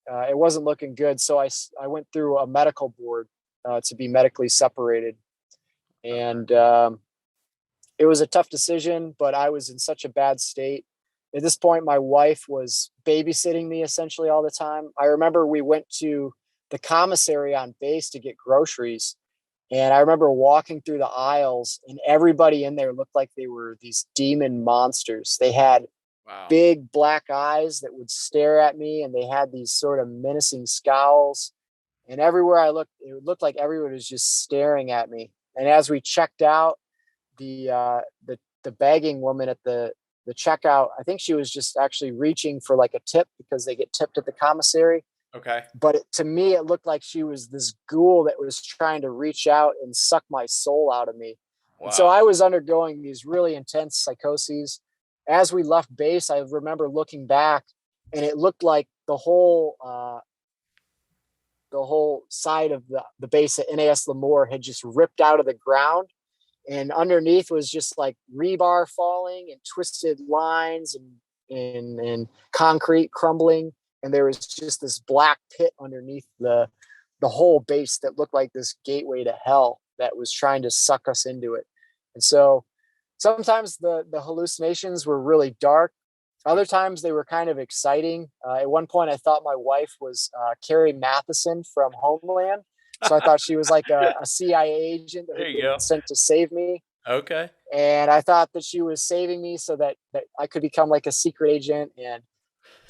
it wasn't looking good. So I went through a medical board to be medically separated. And it was a tough decision, but I was in such a bad state. At this point, my wife was babysitting me essentially all the time. I remember we went to the commissary on base to get groceries, And I remember walking through the aisles, and everybody in there looked like they were these demon monsters. They had Wow. big black eyes that would stare at me, and they had these sort of menacing scowls. And everywhere I looked, it looked like everyone was just staring at me. And as we checked out, the bagging woman at the checkout, I think she was just actually reaching for like a tip because they get tipped at the commissary. Okay. But to me, it looked like she was this ghoul that was trying to reach out and suck my soul out of me. And so Wow. I was undergoing these really intense psychoses. As we left base, I remember looking back, and it looked like the whole side of the base at NAS Lemoore had just ripped out of the ground, and underneath was just like rebar falling and twisted lines and concrete crumbling, and there was just this black pit underneath the whole base that looked like this gateway to hell that was trying to suck us into it. And so sometimes the hallucinations were really dark. Other times they were kind of exciting. At one point, I thought my wife was Carrie Matheson from Homeland. So I thought she was like a CIA agent that There had you been go. sent to save me. Okay. And I thought that she was saving me so that I could become like a secret agent. And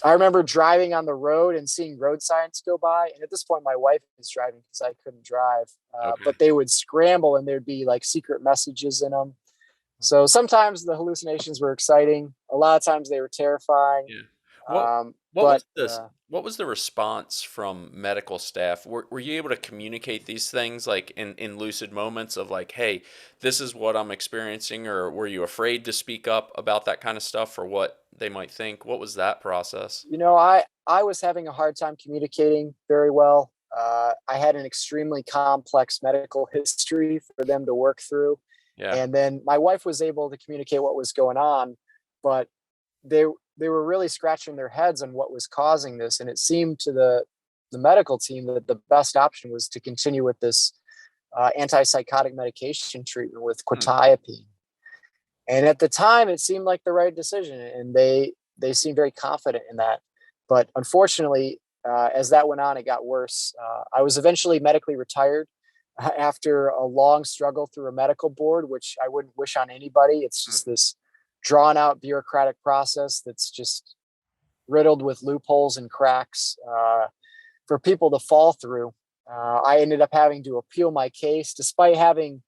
I remember driving on the road and seeing road signs go by. And at this point, my wife was driving because I couldn't drive. Okay. But they would scramble, and there'd be like secret messages in them. So sometimes the hallucinations were exciting. A lot of times they were terrifying. Yeah. What Um, what but was this? What was the response from medical staff? Were you able to communicate these things like in lucid moments of like, hey, this is what I'm experiencing, or were you afraid to speak up about that kind of stuff for what they might think? What was that process? I was having a hard time communicating very well. I had an extremely complex medical history for them to work through, Yeah. and then my wife was able to communicate what was going on, but they they were really scratching their heads on what was causing this, and it seemed to the medical team that the best option was to continue with this antipsychotic medication treatment with Hmm. quetiapine. And at the time, it seemed like the right decision, and they seemed very confident in that. But unfortunately, as that went on, it got worse. I was eventually medically retired after a long struggle through a medical board, which I wouldn't wish on anybody. It's Hmm. just this drawn out bureaucratic process that's just riddled with loopholes and cracks for people to fall through. I ended up having to appeal my case despite having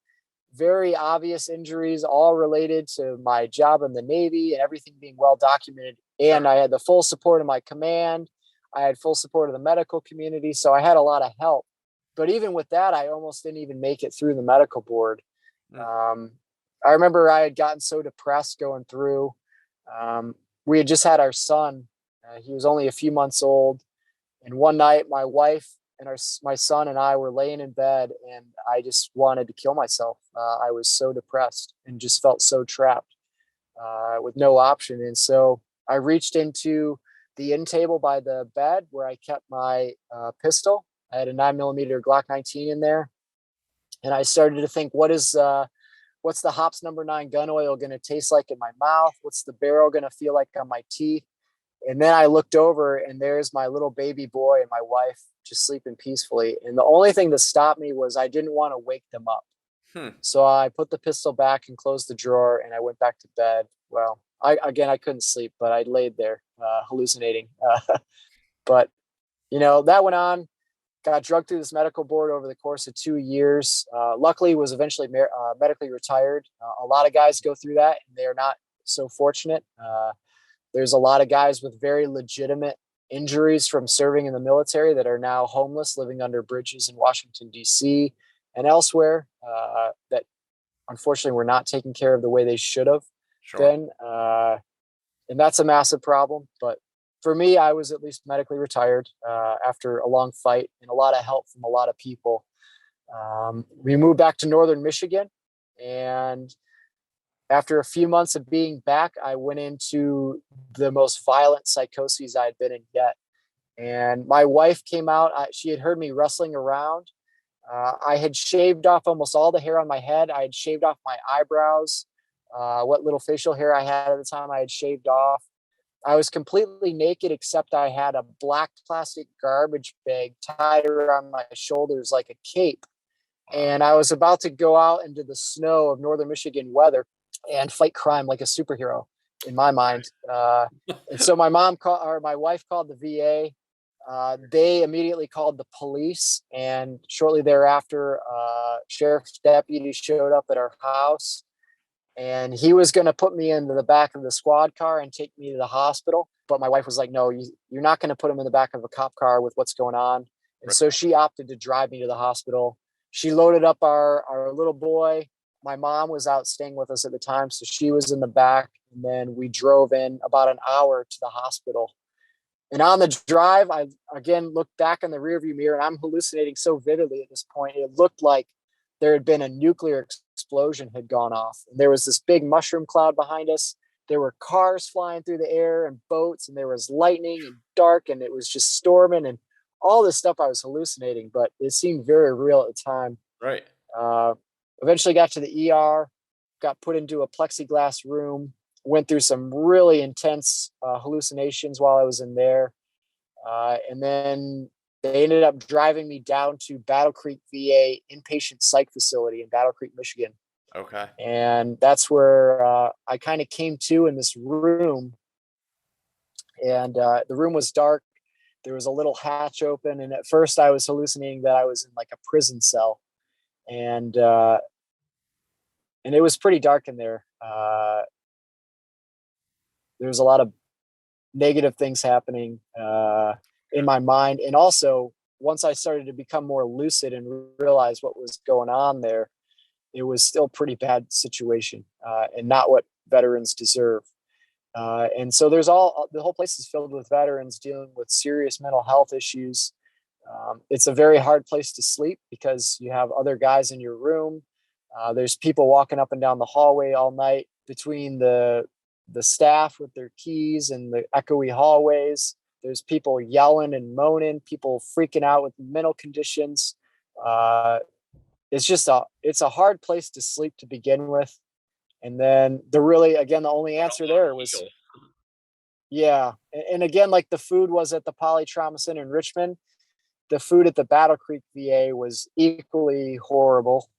very obvious injuries, all related to my job in the Navy and everything being well documented. Sure. And I had the full support of my command. I had full support of the medical community. So I had a lot of help. But even with that, I almost didn't even make it through the medical board. Hmm. Um, I remember I had gotten so depressed going through. We had just had our son. He was only a few months old. And one night, my wife and my son and I were laying in bed, and I just wanted to kill myself. I was so depressed and just felt so trapped with no option. And so I reached into the end table by the bed where I kept my pistol. I had a 9mm Glock 19 in there, and I started to think, what's the hops number 9 gun oil going to taste like in my mouth? What's the barrel going to feel like on my teeth? And then I looked over, and there's my little baby boy and my wife just sleeping peacefully. And the only thing that stopped me was I didn't want to wake them up. Hmm. So I put the pistol back and closed the drawer, and I went back to bed. Well, I couldn't sleep, but I laid there hallucinating. But that went on. Got drugged through this medical board over the course of 2 years. Luckily, was eventually medically retired. A lot of guys go through that, and they are not so fortunate. There's a lot of guys with very legitimate injuries from serving in the military that are now homeless, living under bridges in Washington, D.C. and elsewhere that unfortunately were not taken care of the way they should have Sure. been. And that's a massive problem. But for me, I was at least medically retired after a long fight and a lot of help from a lot of people. We moved back to northern Michigan, and after a few months of being back, I went into the most violent psychoses I had been in yet. And my wife came out. She had heard me wrestling around. I had shaved off almost all the hair on my head. I had shaved off my eyebrows. What little facial hair I had at the time, I had shaved off. I was completely naked, except I had a black plastic garbage bag tied around my shoulders like a cape. Wow. And I was about to go out into the snow of northern Michigan weather and fight crime like a superhero in my mind. And so my wife called the VA. They immediately called the police, and shortly thereafter, sheriff's deputy showed up at our house, and he was going to put me into the back of the squad car and take me to the hospital. But my wife was like, "No, you're not going to put him in the back of a cop car with what's going on." And Right. so she opted to drive me to the hospital. She loaded up our little boy. My mom was out staying with us at the time, so she was in the back. And then we drove in about an hour to the hospital. And on the drive, I again looked back in the rearview mirror, and I'm hallucinating so vividly at this point. It looked like there had been a nuclear explosion had gone off. And there was this big mushroom cloud behind us. There were cars flying through the air and boats, and there was lightning and dark, and it was just storming and all this stuff. I was hallucinating, but it seemed very real at the time. Right. Uh, Eventually got to the ER, got put into a plexiglass room, went through some really intense hallucinations while I was in there. And then they ended up driving me down to Battle Creek VA inpatient psych facility in Battle Creek, Michigan. Okay. And that's where I kind of came to in this room. And the room was dark. There was a little hatch open. And at first I was hallucinating that I was in like a prison cell. And it was pretty dark in there. There was a lot of negative things happening in my mind. And also, once I started to become more lucid and realize what was going on there, it was still a pretty bad situation and not what veterans deserve. And so the whole place is filled with veterans dealing with serious mental health issues. It's a very hard place to sleep because you have other guys in your room. There's people walking up and down the hallway all night between the staff with their keys and the echoey hallways. There's people yelling and moaning, people freaking out with mental conditions. It's a hard place to sleep to begin with. And then the only answer there was, yeah. And again, like the food was at the Poly Trauma Center in Richmond. The food at the Battle Creek VA was equally horrible,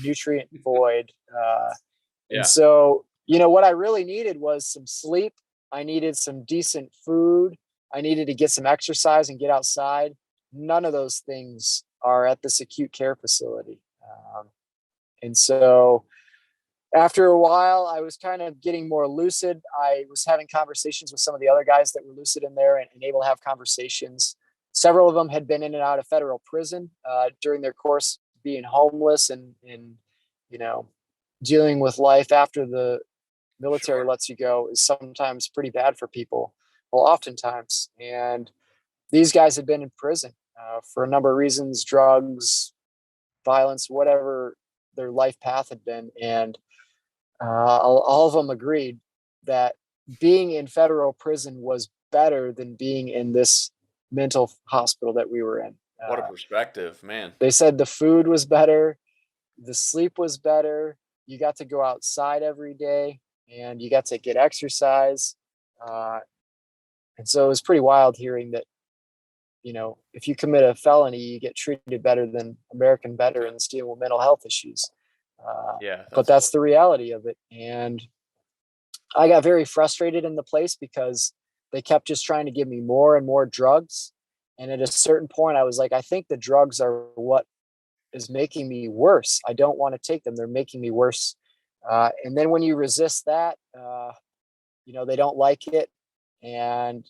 nutrient void. And Yeah. so, what I really needed was some sleep. I needed some decent food. I needed to get some exercise and get outside. None of those things are at this acute care facility. And so after a while, I was kind of getting more lucid. I was having conversations with some of the other guys that were lucid in there and able to have conversations. Several of them had been in and out of federal prison during their course being homeless and dealing with life after the military Sure. lets you go is sometimes pretty bad for people. Well, oftentimes. And these guys had been in prison for a number of reasons, drugs, violence, whatever their life path had been. And all of them agreed that being in federal prison was better than being in this mental hospital that we were in. What a perspective, man. They said the food was better, the sleep was better, you got to go outside every day, and you got to get exercise. And so it was pretty wild hearing that, if you commit a felony, you get treated better than American veterans dealing with mental health issues. Yeah, But that's the reality of it. And I got very frustrated in the place because they kept just trying to give me more and more drugs. And at a certain point, I was like, I think the drugs are what is making me worse. I don't want to take them. They're making me worse. And then when you resist that, they don't like it. And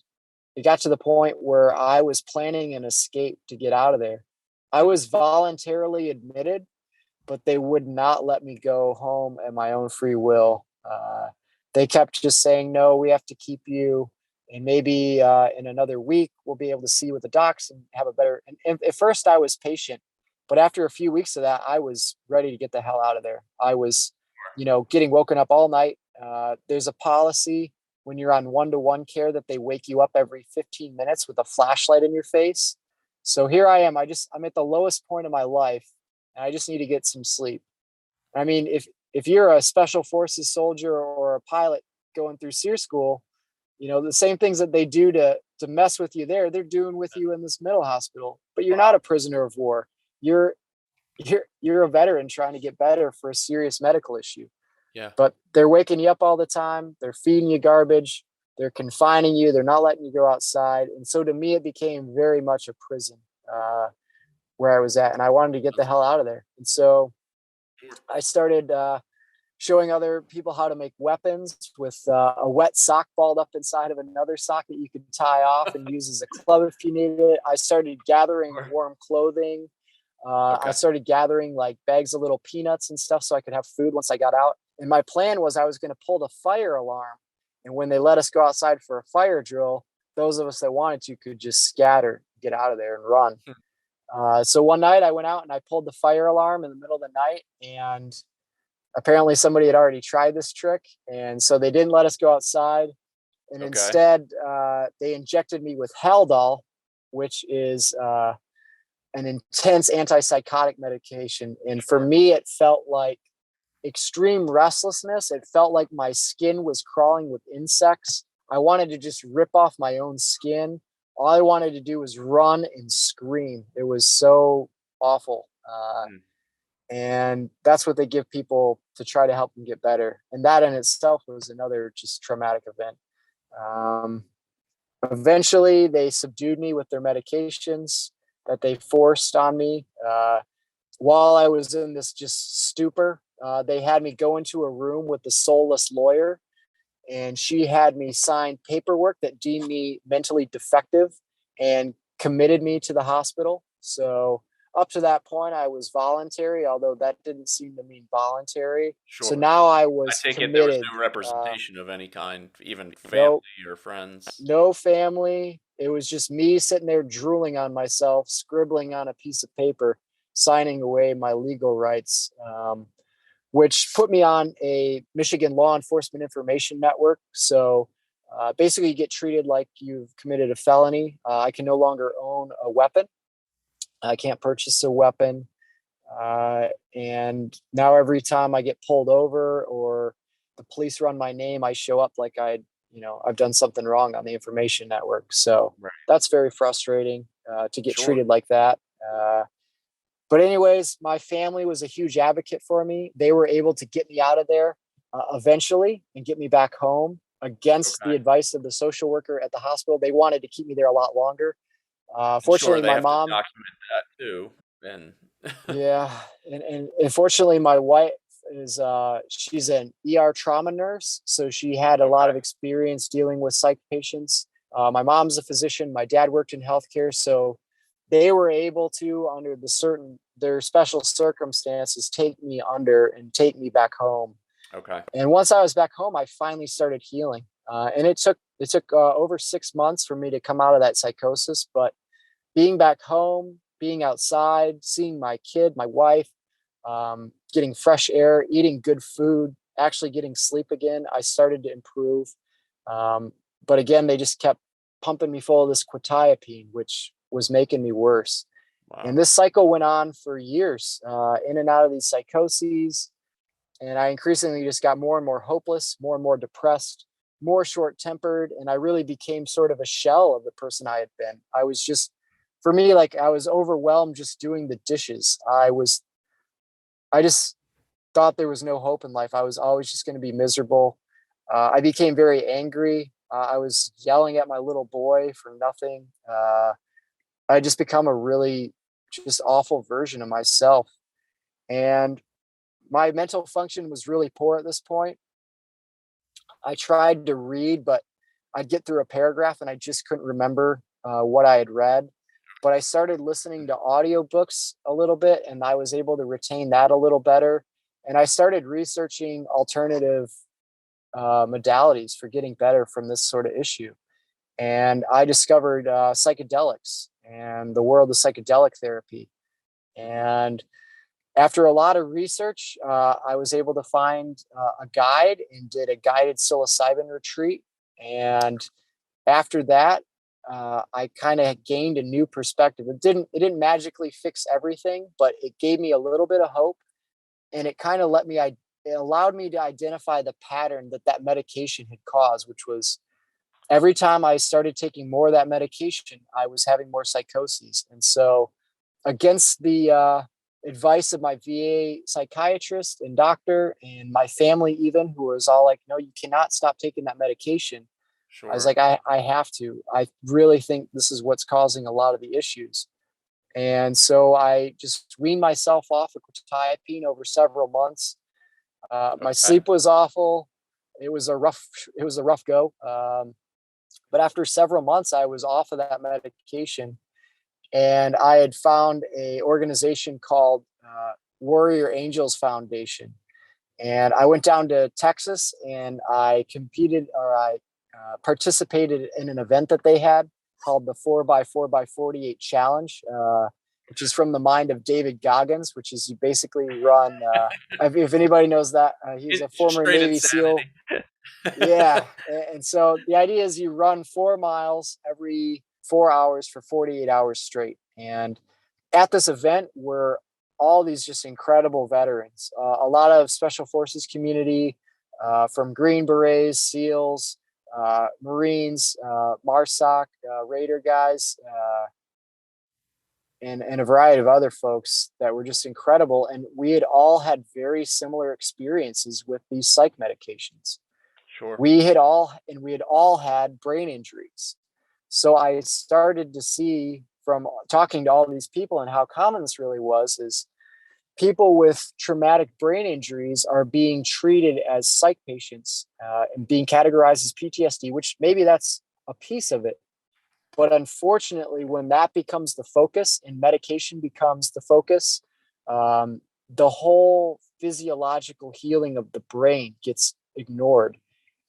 it got to the point where I was planning an escape to get out of there. I was voluntarily admitted, but they would not let me go home at my own free will. They kept just saying, no, we have to keep you. And maybe in another week, we'll be able to see you with the docs and have a better. And at first, I was patient. But after a few weeks of that, I was ready to get the hell out of there. I was, getting woken up all night. There's a policy when you're on one-to-one care that they wake you up every 15 minutes with a flashlight in your face. So here I am. I'm at the lowest point of my life, and I just need to get some sleep. I mean, if you're a special forces soldier or a pilot going through SEER school, the same things that they do to mess with you there, they're doing with you in this mental hospital. But you're not a prisoner of war. You're you're a veteran trying to get better for a serious medical issue. Yeah. But they're waking you up all the time. They're feeding you garbage. They're confining you. They're not letting you go outside. And so to me, it became very much a prison where I was at, and I wanted to get the hell out of there. And so I started showing other people how to make weapons with a wet sock balled up inside of another sock that you could tie off and use as a club if you needed it. I started gathering warm clothing. I Okay. started gathering like bags of little peanuts and stuff so I could have food once I got out. And my plan was I was going to pull the fire alarm. And when they let us go outside for a fire drill, those of us that wanted to could just scatter, get out of there and run. So one night I went out and I pulled the fire alarm in the middle of the night, and apparently somebody had already tried this trick. And so they didn't let us go outside. And Okay. instead, they injected me with Haldol, which is an intense antipsychotic medication. And for me, it felt like extreme restlessness. It felt like my skin was crawling with insects. I wanted to just rip off my own skin. All I wanted to do was run and scream. It was so awful. And that's what they give people to try to help them get better. And that in itself was another just traumatic event. Eventually, they subdued me with their medications that they forced on me. While I was in this just stupor, they had me go into a room with the soulless lawyer, and she had me sign paperwork that deemed me mentally defective and committed me to the hospital. So up to that point, I was voluntary, although that didn't seem to mean voluntary. So Sure. now I I was take it there was committed. no representation of any kind, even family No, or friends. no family. It was just me sitting there drooling on myself, scribbling on a piece of paper, signing away my legal rights, which put me on a Michigan law enforcement information network. So basically, you get treated like you've committed a felony. I can no longer own a weapon. I can't purchase a weapon. And now every time I get pulled over or the police run my name, I show up like I've done something wrong on the information network. So Right. that's very frustrating to get Sure. treated like that. But anyways, my family was a huge advocate for me. They were able to get me out of there eventually and get me back home against the Okay. advice of the social worker at the hospital. They wanted to keep me there a lot longer. Sure, Fortunately, they my have to mom, document that too, and yeah, and unfortunately, my wife is she's an ER trauma nurse, so she had a lot Okay. of experience dealing with psych patients. My mom's a physician. My dad worked in healthcare, so they were able to, under their special circumstances, take me under and take me back home. Okay. And once I was back home, I finally started healing. And it took over 6 months for me to come out of that psychosis. But being back home, being outside, seeing my kid, my wife, getting fresh air, eating good food, actually getting sleep again, I started to improve. Um, but again, they just kept pumping me full of this quetiapine, which was making me worse. And Wow. this cycle went on for years, in and out of these psychoses. And I increasingly just got more and more hopeless, more and more depressed, more short tempered. And I really became sort of a shell of the person I had been. I was just, for me, like I was overwhelmed just doing the dishes. I just thought there was no hope in life. I was always just going to be miserable. I became very angry. I was yelling at my little boy for nothing. I just become a really just awful version of myself. And my mental function was really poor at this point. I tried to read, but I'd get through a paragraph and I just couldn't remember what I had read. But I started listening to audiobooks a little bit, and I was able to retain that a little better. And I started researching alternative modalities for getting better from this sort of issue. And I discovered psychedelics and the world of psychedelic therapy. And after a lot of research, I was able to find a guide and did a guided psilocybin retreat. And after that, I kind of gained a new perspective. It didn't magically fix everything, but it gave me a little bit of hope, and it kind of it allowed me to identify the pattern that medication had caused, which was every time I started taking more of that medication, I was having more psychoses. And so against the advice of my VA psychiatrist and doctor and my family, even, who was all like, no, you cannot stop taking that medication. I was Sure. like, I have to. I really think this is what's causing a lot of the issues. And so I just weaned myself off of quetiapine over several months. My Okay. sleep was awful. It was a rough go. But after several months, I was off of that medication, and I had found a organization called Warrior Angels Foundation. And I went down to Texas and I participated in an event that they had called the 4x4x48 Challenge, which is from the mind of David Goggins, which is you basically run. If anybody knows that, he's a former Straight Navy SEAL. insanity. Yeah. And so the idea is you run 4 miles every 4 hours for 48 hours straight. And at this event were all these just incredible veterans, a lot of special forces community, from Green Berets, SEALs, Marines, MARSOC, Raider guys, and a variety of other folks that were just incredible. And we had all had very similar experiences with these psych medications. Sure. We had all had brain injuries. So I started to see from talking to all these people and how common this really was is people with traumatic brain injuries are being treated as psych patients, and being categorized as PTSD, which maybe that's a piece of it. But unfortunately, when that becomes the focus and medication becomes the focus, the whole physiological healing of the brain gets ignored.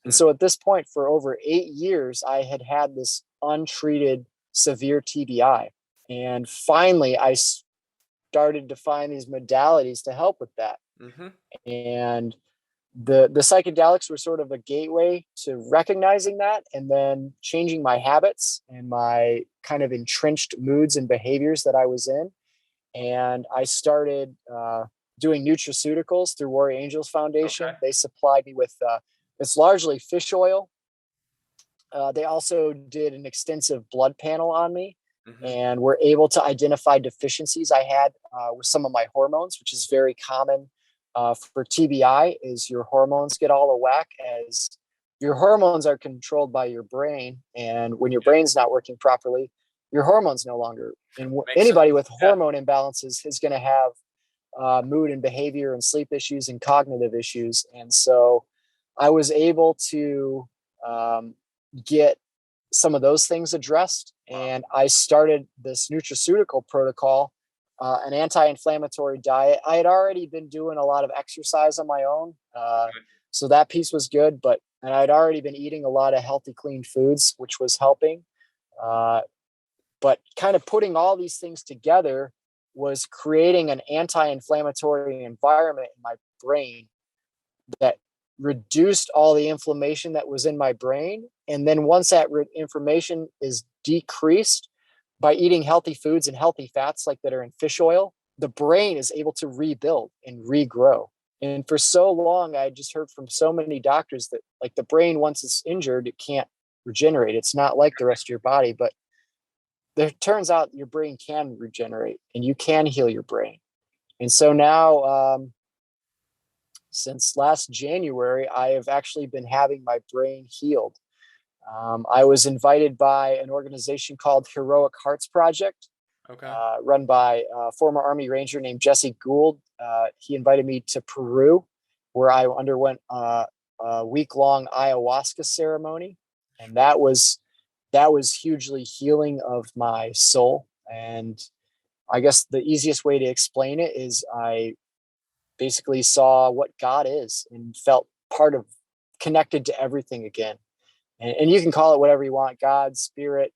And Hmm. so at this point, for over 8 years, I had had this untreated severe TBI. And finally, I started to find these modalities to help with that. Mm-hmm. And the psychedelics were sort of a gateway to recognizing that and then changing my habits and my kind of entrenched moods and behaviors that I was in. And I started doing nutraceuticals through Warrior Angels Okay. Foundation. They supplied me with it's largely fish oil. They also did an extensive blood panel on me Mm-hmm. and were able to identify deficiencies I had with some of my hormones, which is very common for TBI. Is your hormones get all a whack, as your hormones are controlled by your brain, and when your Yep. brain's not working properly, your hormones no longer. And Makes anybody sense. with Yeah. hormone imbalances is going to have mood and behavior and sleep issues and cognitive issues. And so I was able to um, get some of those things addressed. Wow. And I started this nutraceutical protocol, an anti-inflammatory diet. I had already been doing a lot of exercise on my own. Okay. So that piece was good, and I'd already been eating a lot of healthy, clean foods, which was helping. Uh, but kind of putting all these things together was creating an anti-inflammatory environment in my brain that reduced all the inflammation that was in my brain. And then once that inflammation is decreased by eating healthy foods and healthy fats like that are in fish oil, the brain is able to rebuild and regrow. And for so long, I just heard from so many doctors that like the brain, once it's injured, it can't regenerate. It's not like the rest of your body, but it turns out your brain can regenerate and you can heal your brain. And so now, since last January, I have actually been having my brain healed. I was invited by an organization called Heroic Hearts Project, Okay. run by a former Army Ranger named Jesse Gould. He invited me to Peru, where I underwent a week-long ayahuasca ceremony, and that was hugely healing of my soul. And I guess the easiest way to explain it is I basically saw what God is and felt part of, connected to everything again. And you can call it whatever you want, God, spirit,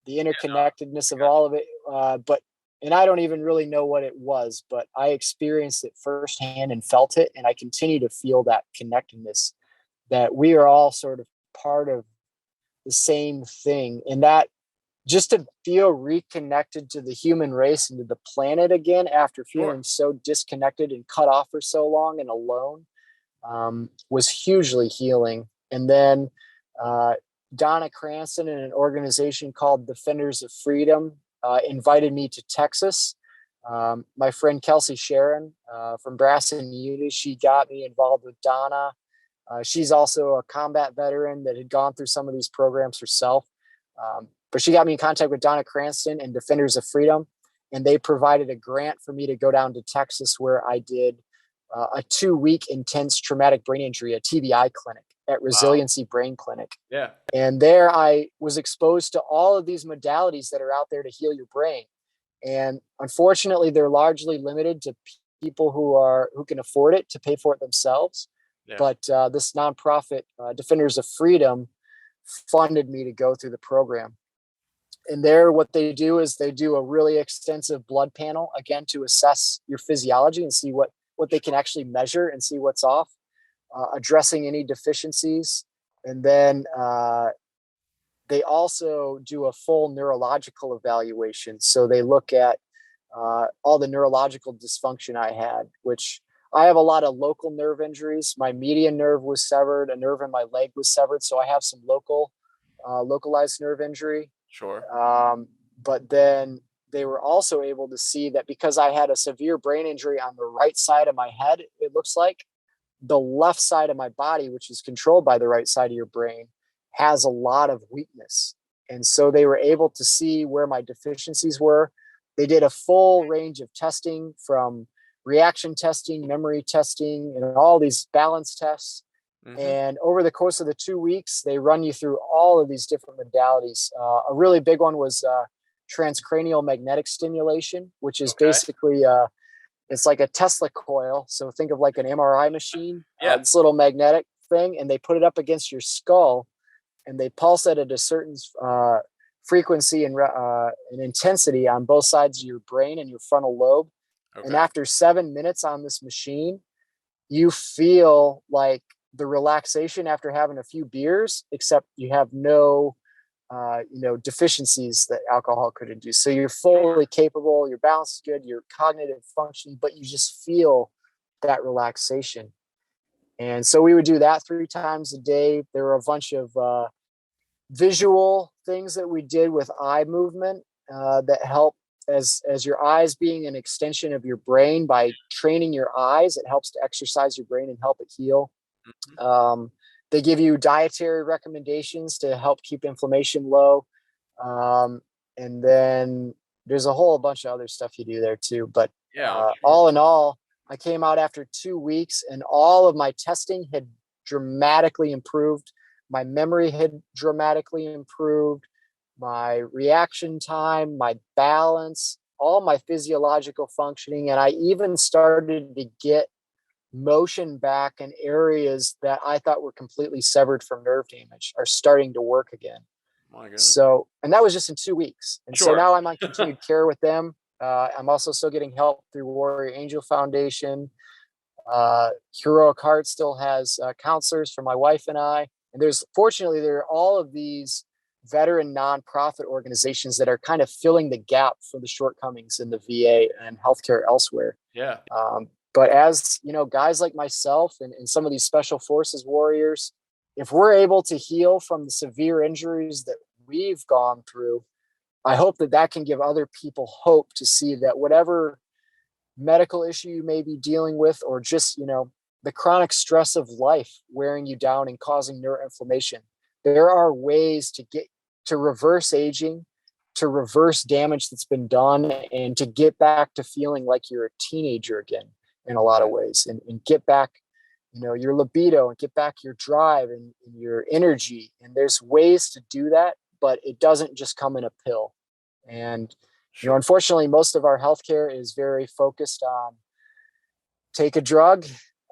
the Yeah. No, interconnectedness I of got all of it. And I don't even really know what it was, but I experienced it firsthand and felt it. And I continue to feel that connectedness, that we are all sort of part of the same thing. And that just to feel reconnected to the human race and to the planet again after Sure. feeling so disconnected and cut off for so long and alone, was hugely healing. And then uh, Donna Cranston and an organization called Defenders of Freedom invited me to Texas My friend Kelsey Sharon from Brass and Unity, she got me involved with Donna. She's also a combat veteran that had gone through some of these programs herself. But she got me in contact with Donna Cranston and Defenders of Freedom, and they provided a grant for me to go down to Texas where I did a 2-week intense traumatic brain injury, a TBI clinic at Resiliency Brain Clinic. Yeah. And there I was exposed to all of these modalities that are out there to heal your brain. And unfortunately, they're largely limited to people who can afford it to pay for it themselves. Yeah. But this nonprofit, Defenders of Freedom, funded me to go through the program. And there, what they do is they do a really extensive blood panel, again, to assess your physiology and see what they can actually measure and see what's off, addressing any deficiencies. And then they also do a full neurological evaluation. So they look at all the neurological dysfunction I had, which I have a lot of local nerve injuries. My median nerve was severed. A nerve in my leg was severed. So I have some localized nerve injury. Sure. But then they were also able to see that because I had a severe brain injury on the right side of my head, it looks like the left side of my body, which is controlled by the right side of your brain, has a lot of weakness. And so they were able to see where my deficiencies were. They did a full range of testing, from reaction testing, memory testing, and all these balance tests. Mm-hmm. And over the course of the 2 weeks, they run you through all of these different modalities. A really big one was transcranial magnetic stimulation, which is basically it's like a Tesla coil. So think of like an MRI machine, this little magnetic thing, and they put it up against your skull, and they pulse it at a certain frequency and intensity on both sides of your brain and your frontal lobe. Okay. And after 7 minutes on this machine, you feel like the relaxation after having a few beers, except you have no deficiencies that alcohol could induce. So you're fully capable, your balance is good, your cognitive functioning, but you just feel that relaxation. And so we would do that 3 times a day. There were a bunch of visual things that we did with eye movement that help, as your eyes being an extension of your brain. By training your eyes, it helps to exercise your brain and help it heal. Mm-hmm. They give you dietary recommendations to help keep inflammation low. And then there's a whole bunch of other stuff you do there too. But all in all, I came out after 2 weeks and all of my testing had dramatically improved. My memory had dramatically improved. My reaction time, my balance, all my physiological functioning. And I even started to get motion back in areas that I thought were completely severed from nerve damage are starting to work again. My goodness. So, and that was just in 2 weeks. And so now I'm on continued care with them. I'm also still getting help through Warrior Angel Foundation. Heroic Heart still has counselors for my wife and I. And fortunately, there are all of these veteran nonprofit organizations that are kind of filling the gap for the shortcomings in the VA and healthcare elsewhere. Yeah. But as guys like myself and some of these special forces warriors, if we're able to heal from the severe injuries that we've gone through, I hope that can give other people hope to see that whatever medical issue you may be dealing with, or just, the chronic stress of life wearing you down and causing neuroinflammation, there are ways to reverse aging, to reverse damage that's been done, and to get back to feeling like you're a teenager again in a lot of ways, and get back, your libido, and get back your drive and your energy. And there's ways to do that, but it doesn't just come in a pill. And, unfortunately, most of our healthcare is very focused on take a drug.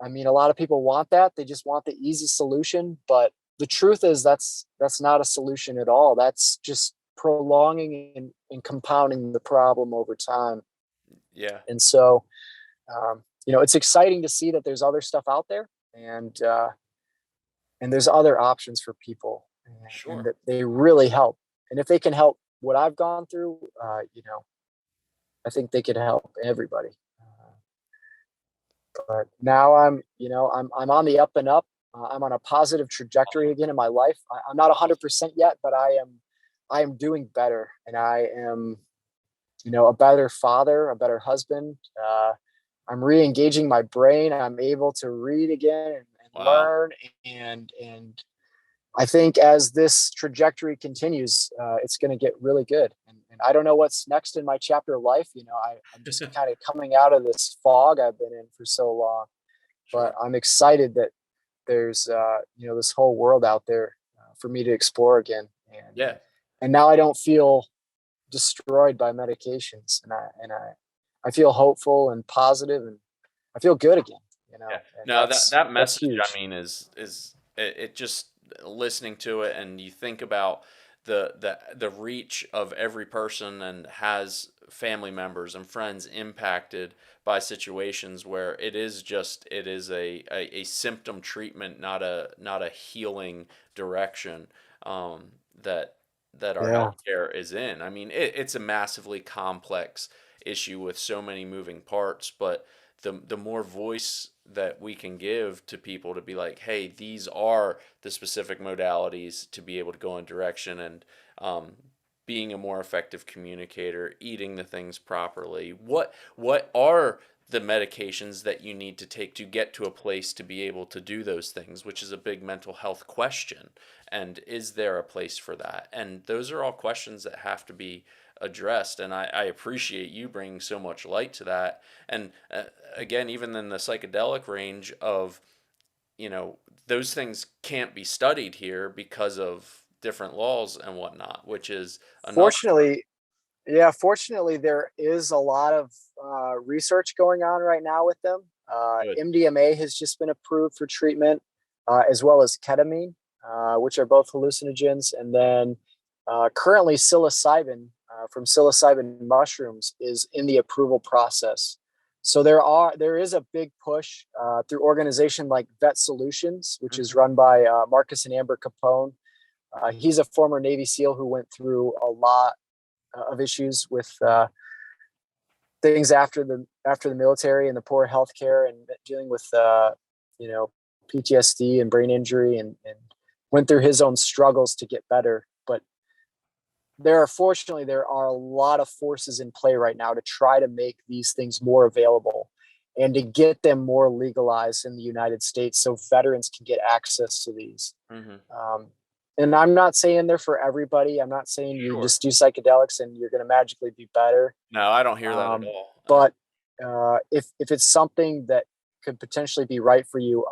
I mean, a lot of people want that. They just want the easy solution. But the truth is that's not a solution at all. That's just prolonging and compounding the problem over time. Yeah. And so, it's exciting to see that there's other stuff out there, and there's other options for people, and that they really help. And if they can help what I've gone through, I think they could help everybody. But now I'm on the up and up. I'm on a positive trajectory again in my life. I'm not 100% yet, but I am doing better, and I am a better father, a better husband. I'm re-engaging my brain. I'm able to read again and Wow. learn. And I think as this trajectory continues, it's going to get really good. And I don't know what's next in my chapter of life. I'm just kind of coming out of this fog I've been in for so long, but Sure. I'm excited that there's, this whole world out there for me to explore again. Yeah. And now I don't feel destroyed by medications, and I feel hopeful and positive, and I feel good again. Yeah. And No, that that's that that's message, I huge. mean, is it just listening to it, and you think about the reach of every person, and has family members and friends impacted by situations where it is a symptom treatment, not a healing direction, that our Yeah, healthcare is in. I mean, it's a massively complex issue with so many moving parts, but the more voice that we can give to people to be like, hey, these are the specific modalities to be able to go in direction, and being a more effective communicator, eating the things properly. What are the medications that you need to take to get to a place to be able to do those things, which is a big mental health question. And is there a place for that? And those are all questions that have to be addressed. And I appreciate you bringing so much light to that. And again, even in the psychedelic range of, those things can't be studied here because of different laws and whatnot, which is another. fortunately, fortunately, there is a lot of research going on right now with them. Good. MDMA has just been approved for treatment, as well as ketamine, which are both hallucinogens. And then currently, psilocybin from psilocybin mushrooms is in the approval process. So there is a big push through organization like Vet Solutions, which is Mhm. run by Marcus and Amber Capone. He's a former Navy SEAL who went through a lot of issues with things after the military and the poor healthcare, and dealing with you know PTSD and brain injury, and went through his own struggles to get better. But there are a lot of forces in play right now to try to make these things more available and to get them more legalized in the United States so veterans can get access to these. Mhm. Um, and I'm not saying they're for everybody. I'm not saying you Sure. just do psychedelics and you're going to magically be better. No, I don't hear that at Um, all. but if it's something that could potentially be right for you,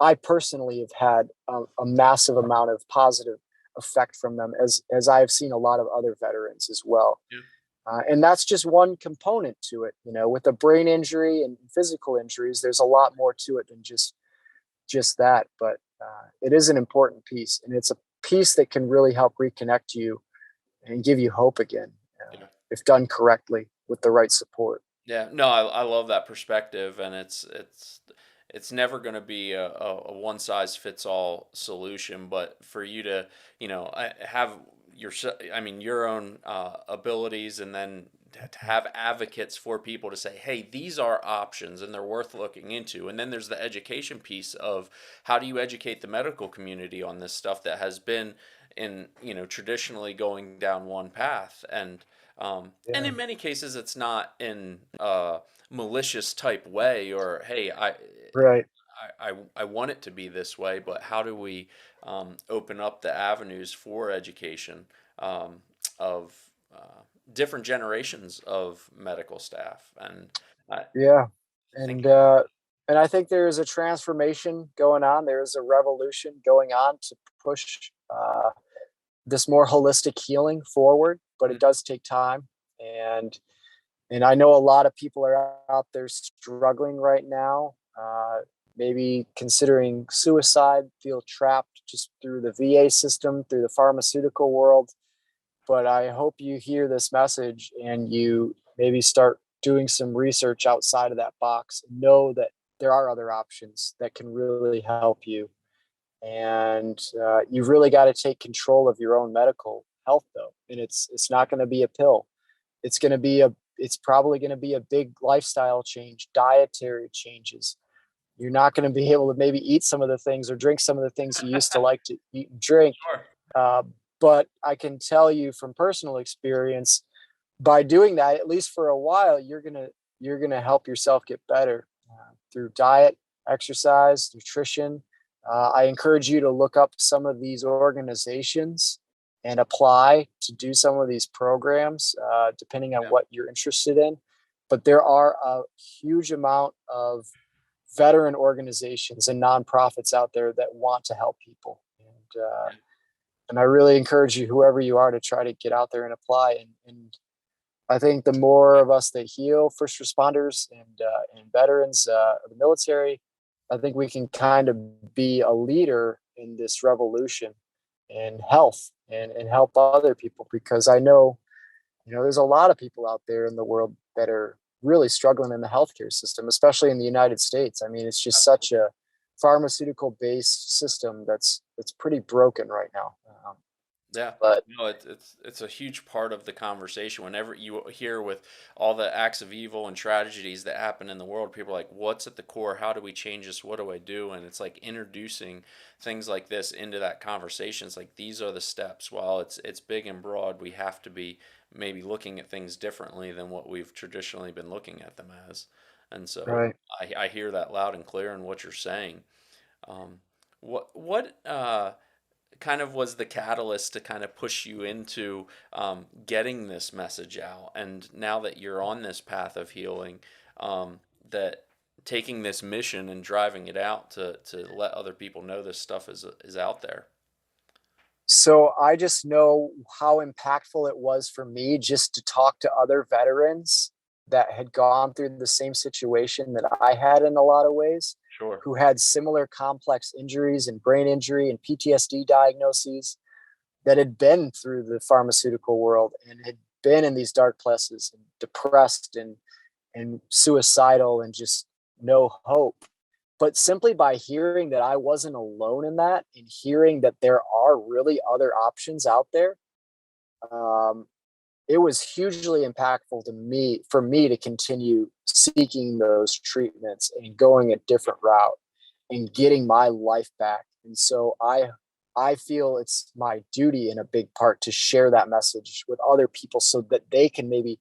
I personally have had a massive amount of positive effect from them, as I've seen a lot of other veterans as well. Yeah. And that's just one component to it. With a brain injury and physical injuries, there's a lot more to it than just that. But it is an important piece, and it's a piece that can really help reconnect you and give you hope again, Yeah. if done correctly with the right support. Yeah, no, I love that perspective, and it's never going to be a one size fits all solution, but for you to, have I mean, your own abilities, and then to have advocates for people to say, hey, these are options and they're worth looking into. And then there's the education piece of how do you educate the medical community on this stuff that has been in, traditionally going down one path. And Yeah. in many cases, it's not in a malicious type way, or hey, Right. I want it to be this way, but how do we open up the avenues for education of different generations of medical staff? And I Yeah. think, And I think there is a transformation going on. There is a revolution going on to push this more holistic healing forward, but it does take time. And and I know a lot of people are out there struggling right now, maybe considering suicide, feel trapped just through the VA system, through the pharmaceutical world. But I hope you hear this message and you maybe start doing some research outside of that box and know that there are other options that can really help you. And you've really got to take control of your own medical health, though. And it's not going to be a pill. It's probably going to be a big lifestyle change, dietary changes. You're not going to be able to maybe eat some of the things or drink some of the things you used to like to eat and drink. sure, Uh, but I can tell you from personal experience, by doing that, at least for a while, you're gonna help yourself get better through diet, exercise, nutrition. I encourage you to look up some of these organizations and apply to do some of these programs, depending on Yeah. what you're interested in. But there are a huge amount of veteran organizations and nonprofits out there that want to help people. Yeah. And I really encourage you, whoever you are, to try to get out there and apply. And I think the more of us that heal, first responders and veterans of the military, I think we can kind of be a leader in this revolution in health and help other people, because I know, there's a lot of people out there in the world that are really struggling in the healthcare system, especially in the United States. I mean, it's just such Absolutely. a pharmaceutical based system that's pretty broken right now. Yeah. But No, it's a huge part of the conversation. Whenever you hear with all the acts of evil and tragedies that happen in the world, people are like, "What's at the core? How do we change this? What do I do?" And it's like introducing things like this into that conversation. It's like these are the steps. While it's big and broad, we have to be maybe looking at things differently than what we've traditionally been looking at them as. And so right. I hear that loud and clear in what you're saying. Um, what kind of was the catalyst to kind of push you into getting this message out? And now that you're on this path of healing, that taking this mission and driving it out to let other people know this stuff is out there. So I just know how impactful it was for me just to talk to other veterans that had gone through the same situation that I had in a lot of ways, Sure. who had similar complex injuries and brain injury and PTSD diagnoses, that had been through the pharmaceutical world and had been in these dark places and depressed and suicidal and just no hope. But simply by hearing that I wasn't alone in that and hearing that there are really other options out there, um, it was hugely impactful to me, for me to continue seeking those treatments and going a different route and getting my life back. And so I feel it's my duty in a big part to share that message with other people so that they can maybe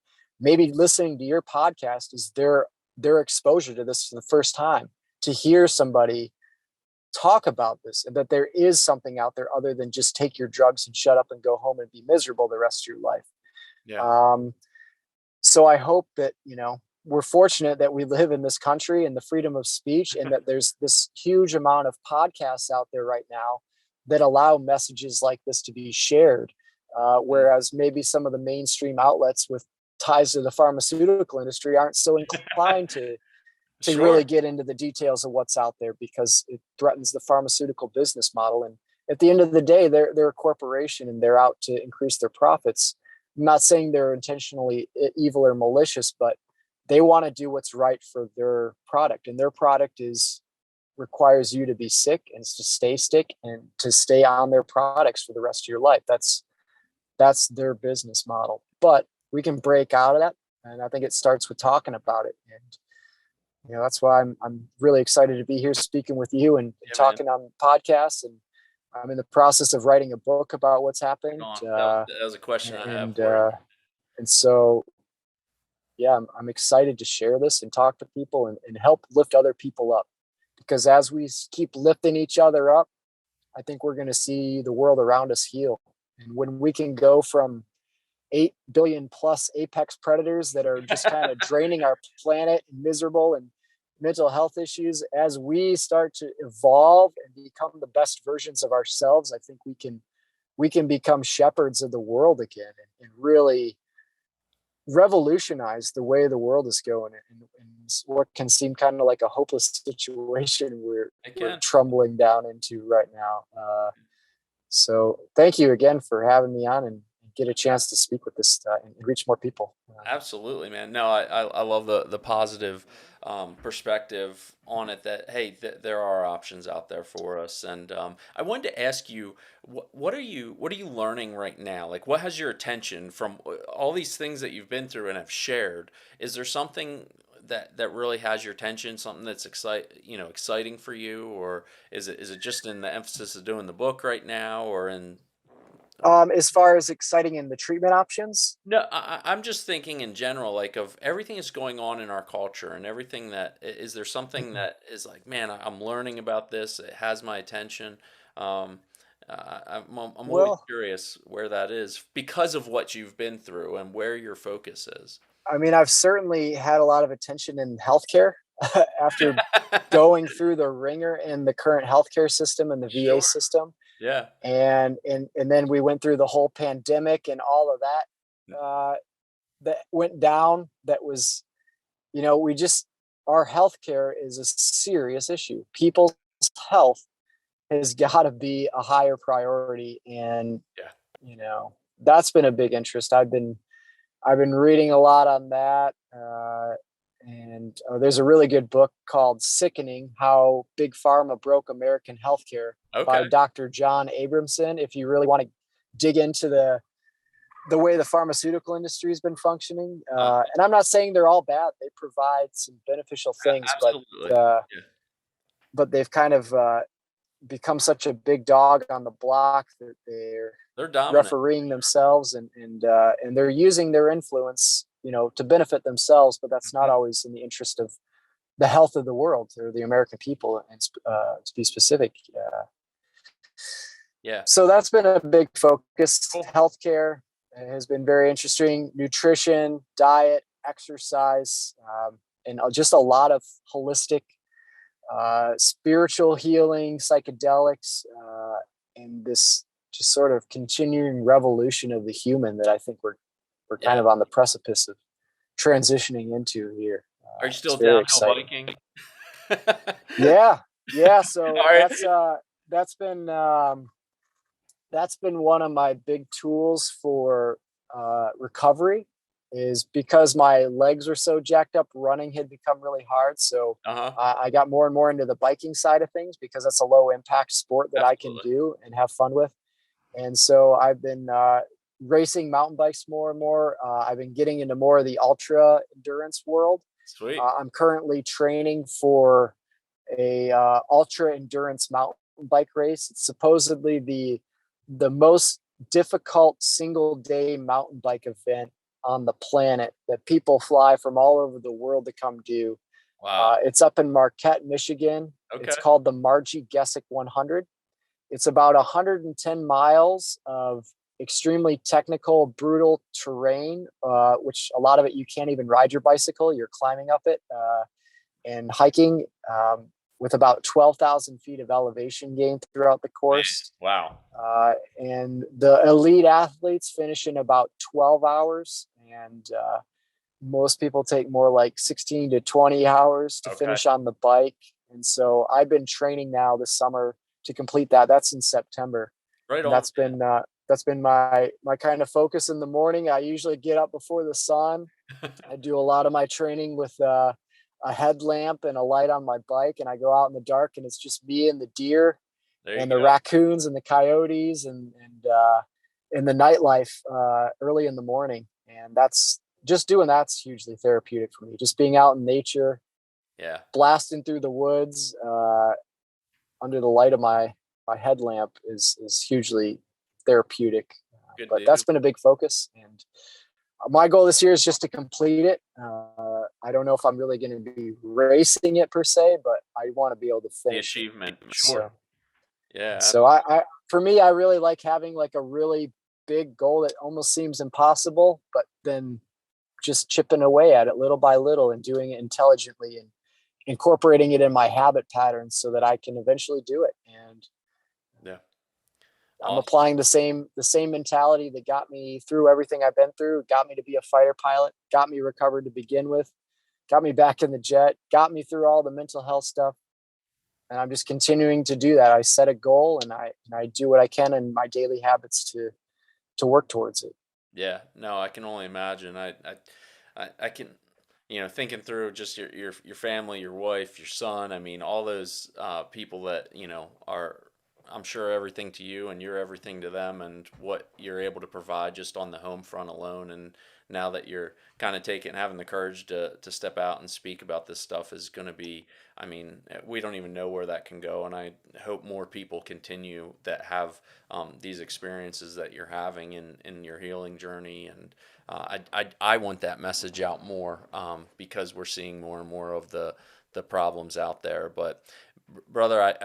listening to your podcast is their exposure to this for the first time, to hear somebody talk about this and that there is something out there other than just take your drugs and shut up and go home and be miserable the rest of your life. Yeah. um, so I hope that, we're fortunate that we live in this country and the freedom of speech, and that there's this huge amount of podcasts out there right now that allow messages like this to be shared. Mm. Whereas maybe some of the mainstream outlets with ties to the pharmaceutical industry aren't so inclined to really Sure. get into the details of what's out there because it threatens the pharmaceutical business model. And at the end of the day, they're a corporation and they're out to increase their profits. I'm not saying they're intentionally evil or malicious, but they want to do what's right for their product, and their product is requires you to be sick and to stay sick and to stay on their products for the rest of your life. That's their business model. But we can break out of that, and I think it starts with talking about it. And that's why I'm really excited to be here speaking with you and Yeah, man. talking on podcasts. And I'm in the process of writing a book about what's Right happened. on. That was a question I have And for you. and so yeah, I'm excited to share this and talk to people and help lift other people up, because as we keep lifting each other up, I think we're going to see the world around us heal. And when we can go from 8 billion plus apex predators that are just kind of draining our planet and miserable and mental health issues, as we start to evolve and become the best versions of ourselves, I think we can become shepherds of the world again, and really revolutionize the way the world is going, and what can seem kind of like a hopeless situation we're Again. trembling down into right now. So thank you again for having me on and get a chance to speak with this and reach more people. Absolutely, man. No, I love the positive perspective on it. That hey, there are options out there for us. And I wanted to ask you, what are you learning right now? Like, what has your attention from all these things that you've been through and have shared? Is there something that really has your attention? Something that's exciting for you, or is it just in the emphasis of doing the book right now, or in As far as exciting in the treatment options, No, I'm just thinking in general, like of everything that's going on in our culture and everything that is there something that is like, man, I'm learning about this. It has my attention. Um, I'm always well, curious where that is because of what you've been through and where your focus is. I mean, I've certainly had a lot of attention in healthcare after going through the ringer in the current healthcare system and the VA Sure. system. Yeah. And then we went through the whole pandemic and all of that that went down. That was, we just our healthcare is a serious issue. People's health has got to be a higher priority, and Yeah. that's been a big interest. I've been reading a lot on that. And there's a really good book called Sickening: How Big Pharma Broke American Healthcare by Okay. Dr. John Abramson. If you really want to dig into the way the pharmaceutical industry has been functioning, Uh, and I'm not saying they're all bad. They provide some beneficial things, Absolutely. uh, Yeah. but they've kind of become such a big dog on the block that they're They're dominant. refereeing themselves, and they're using their influence, to benefit themselves, but that's not Mhm. always in the interest of the health of the world or the American people, and to be specific. Yeah. So that's been a big focus. Cool. Healthcare has been very interesting. Nutrition, diet, exercise, and just a lot of holistic, spiritual healing, psychedelics, and this just sort of continuing revolution of the human that I think we're kind Yeah. of on the precipice of transitioning into here. Are you It's still very downhill exciting. biking? Yeah, yeah. So All right. that's been that's been one of my big tools for recovery, is because my legs were so jacked up. Running had become really hard, so Uh-huh. I got more and more into the biking side of things because that's a low impact sport that I can Absolutely. do and have fun with. And so I've been racing mountain bikes more and more. I've been getting into more of the ultra endurance world. Sweet. I'm currently training for a ultra endurance mountain bike race. It's supposedly the most difficult single day mountain bike event on the planet that people fly from all over the world to come do. Wow. It's up in Marquette, Michigan. It's Okay. called the Margie Gessick 100. It's about 110 miles of extremely technical, brutal terrain, which a lot of it you can't even ride your bicycle. You're climbing up it and hiking, with about 12,000 feet of elevation gain throughout the Man. course. Wow. And the elite athletes finish in about 12 hours. And most people take more like 16 to 20 hours to Okay. finish on the bike. And so I've been training now this summer to complete that. That's in September. Right And on, that's been my kind of focus in the morning. I usually get up before the sun. man. I do a lot of my training with a headlamp and a light on my bike, and I go out in the dark, and it's just me and the deer There you and the go. raccoons and the coyotes and the nightlife early in the morning. And that's just doing that's hugely therapeutic for me. Just being out in nature, Yeah. blasting through the woods under the light of my headlamp is hugely therapeutic. Good But deal. that's been a big focus, and my goal this year is just to complete it. I don't know if I'm really going to be racing it per se, but I want to be able to The finish it. achievement. Sure. So, Yeah. so for me, I really like having like a really big goal that almost seems impossible, but then just chipping away at it little by little and doing it intelligently and incorporating it in my habit patterns so that I can eventually do it. And Yeah. I'm Awesome. applying the same mentality that got me through everything I've been through, got me to be a fighter pilot, got me recovered to begin with, got me back in the jet, got me through all the mental health stuff. And I'm just continuing to do that. I set a goal, and I do what I can in my daily habits to work towards it. Yeah. No, I can only imagine. I can, thinking through just your family, your wife, your son. I mean, all those people that are I'm sure, everything to you, and you're everything to them, and what you're able to provide just on the home front alone. And now that you're kind of having the courage to step out and speak about this stuff is going to be, I mean, we don't even know where that can go. And I hope more people continue that have these experiences that you're having in your healing journey. And I want that message out more, because we're seeing more and more of the problems out there. But brother,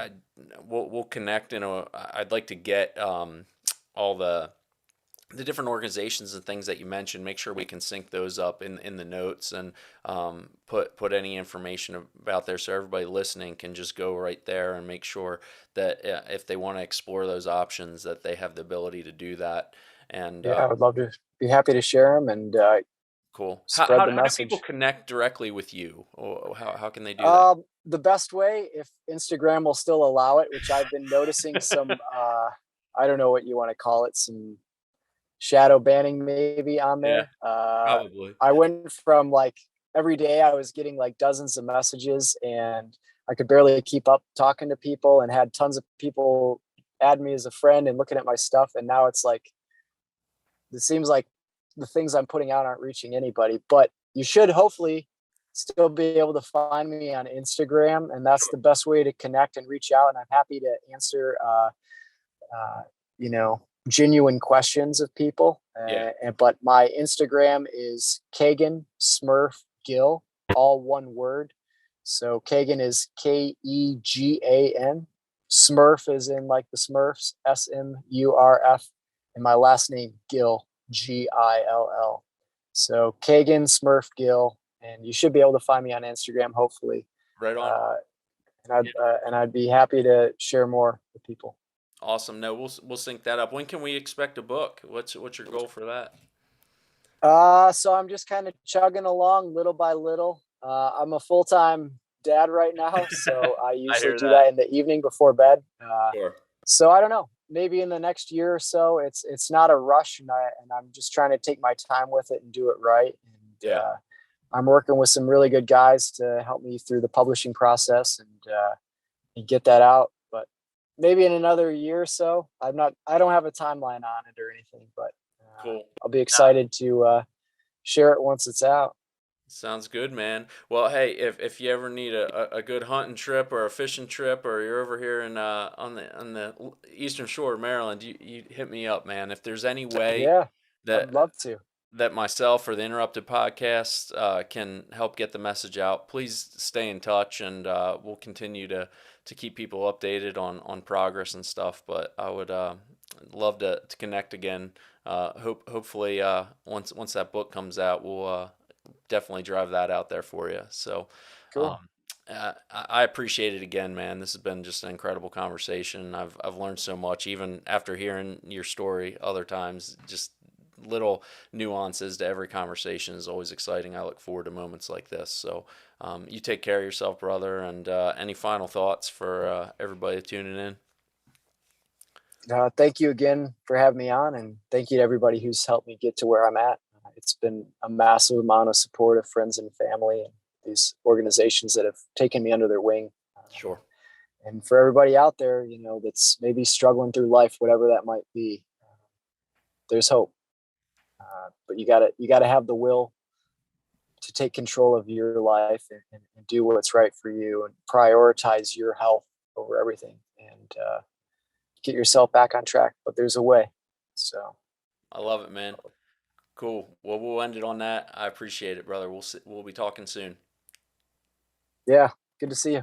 we'll connect I'd like to get all the different organizations and things that you mentioned. Make sure we can sync those up in the notes, and put any information about there so everybody listening can just go right there and make sure that if they want to explore those options, that they have the ability to do that. And Yeah, I would love to be happy to share them and cool. spread the How do people message. connect directly with you? Or how can they do that? The best way, if Instagram will still allow it, which I've been noticing some, I don't know what you want to call it, some shadow banning maybe on Yeah, there. probably. I went from like every day I was getting like dozens of messages and I could barely keep up talking to people and had tons of people add me as a friend and looking at my stuff. And now it's like, it seems like the things I'm putting out aren't reaching anybody, but you should hopefully still be able to find me on Instagram. And that's the best way to connect and reach out. And I'm happy to answer, uh, genuine questions of people. Yeah. But my Instagram is Kegan Smurf Gill, all one word. So Kegan is Kegan. Smurf is in like the Smurfs, Smurf, and my last name Gill, Gill. So Kegan Smurf Gill, and you should be able to find me on Instagram, hopefully. Right on. Uh, Yeah. and I'd be happy to share more with people. Awesome. No, we'll sync that up. When can we expect a book? What's your goal for that? So I'm just kind of chugging along little by little. I'm a full time dad right now, so I I usually hear do that. that in the evening before bed. Sure. So I don't know. Maybe in the next year or so. It's not a rush, and I'm just trying to take my time with it and do it right. And Yeah. I'm working with some really good guys to help me through the publishing process and get that out. But maybe in another year or so. I don't have a timeline on it or anything, but Cool. I'll be excited to share it once it's out. Sounds good, man. Well, hey, if you ever need a good hunting trip or a fishing trip, or you're over here in on the eastern shore of Maryland, you hit me up, man. If there's any way Yeah, I'd that love to. myself or the Interrupted podcast can help get the message out, please stay in touch, and we'll continue to keep people updated on progress and stuff. But I would love to connect again. Hopefully, once that book comes out, we'll definitely drive that out there for you. So, um, Cool. I appreciate it again, man. This has been just an incredible conversation. I've learned so much, even after hearing your story other times. Just little nuances to every conversation is always exciting. I look forward to moments like this. So, you take care of yourself, brother. And any final thoughts for everybody tuning in? Thank you again for having me on, and thank you to everybody who's helped me get to where I'm at. It's been a massive amount of support of friends and family and these organizations that have taken me under their wing. Sure. And for everybody out there, that's maybe struggling through life, whatever that might be, there's hope. But you gotta have the will to take control of your life and do what's right for you and prioritize your health over everything and get yourself back on track. But there's a way. So I love it, man. Cool. Well, we'll end it on that. I appreciate it, brother. We'll be talking soon. yeah, good to see you.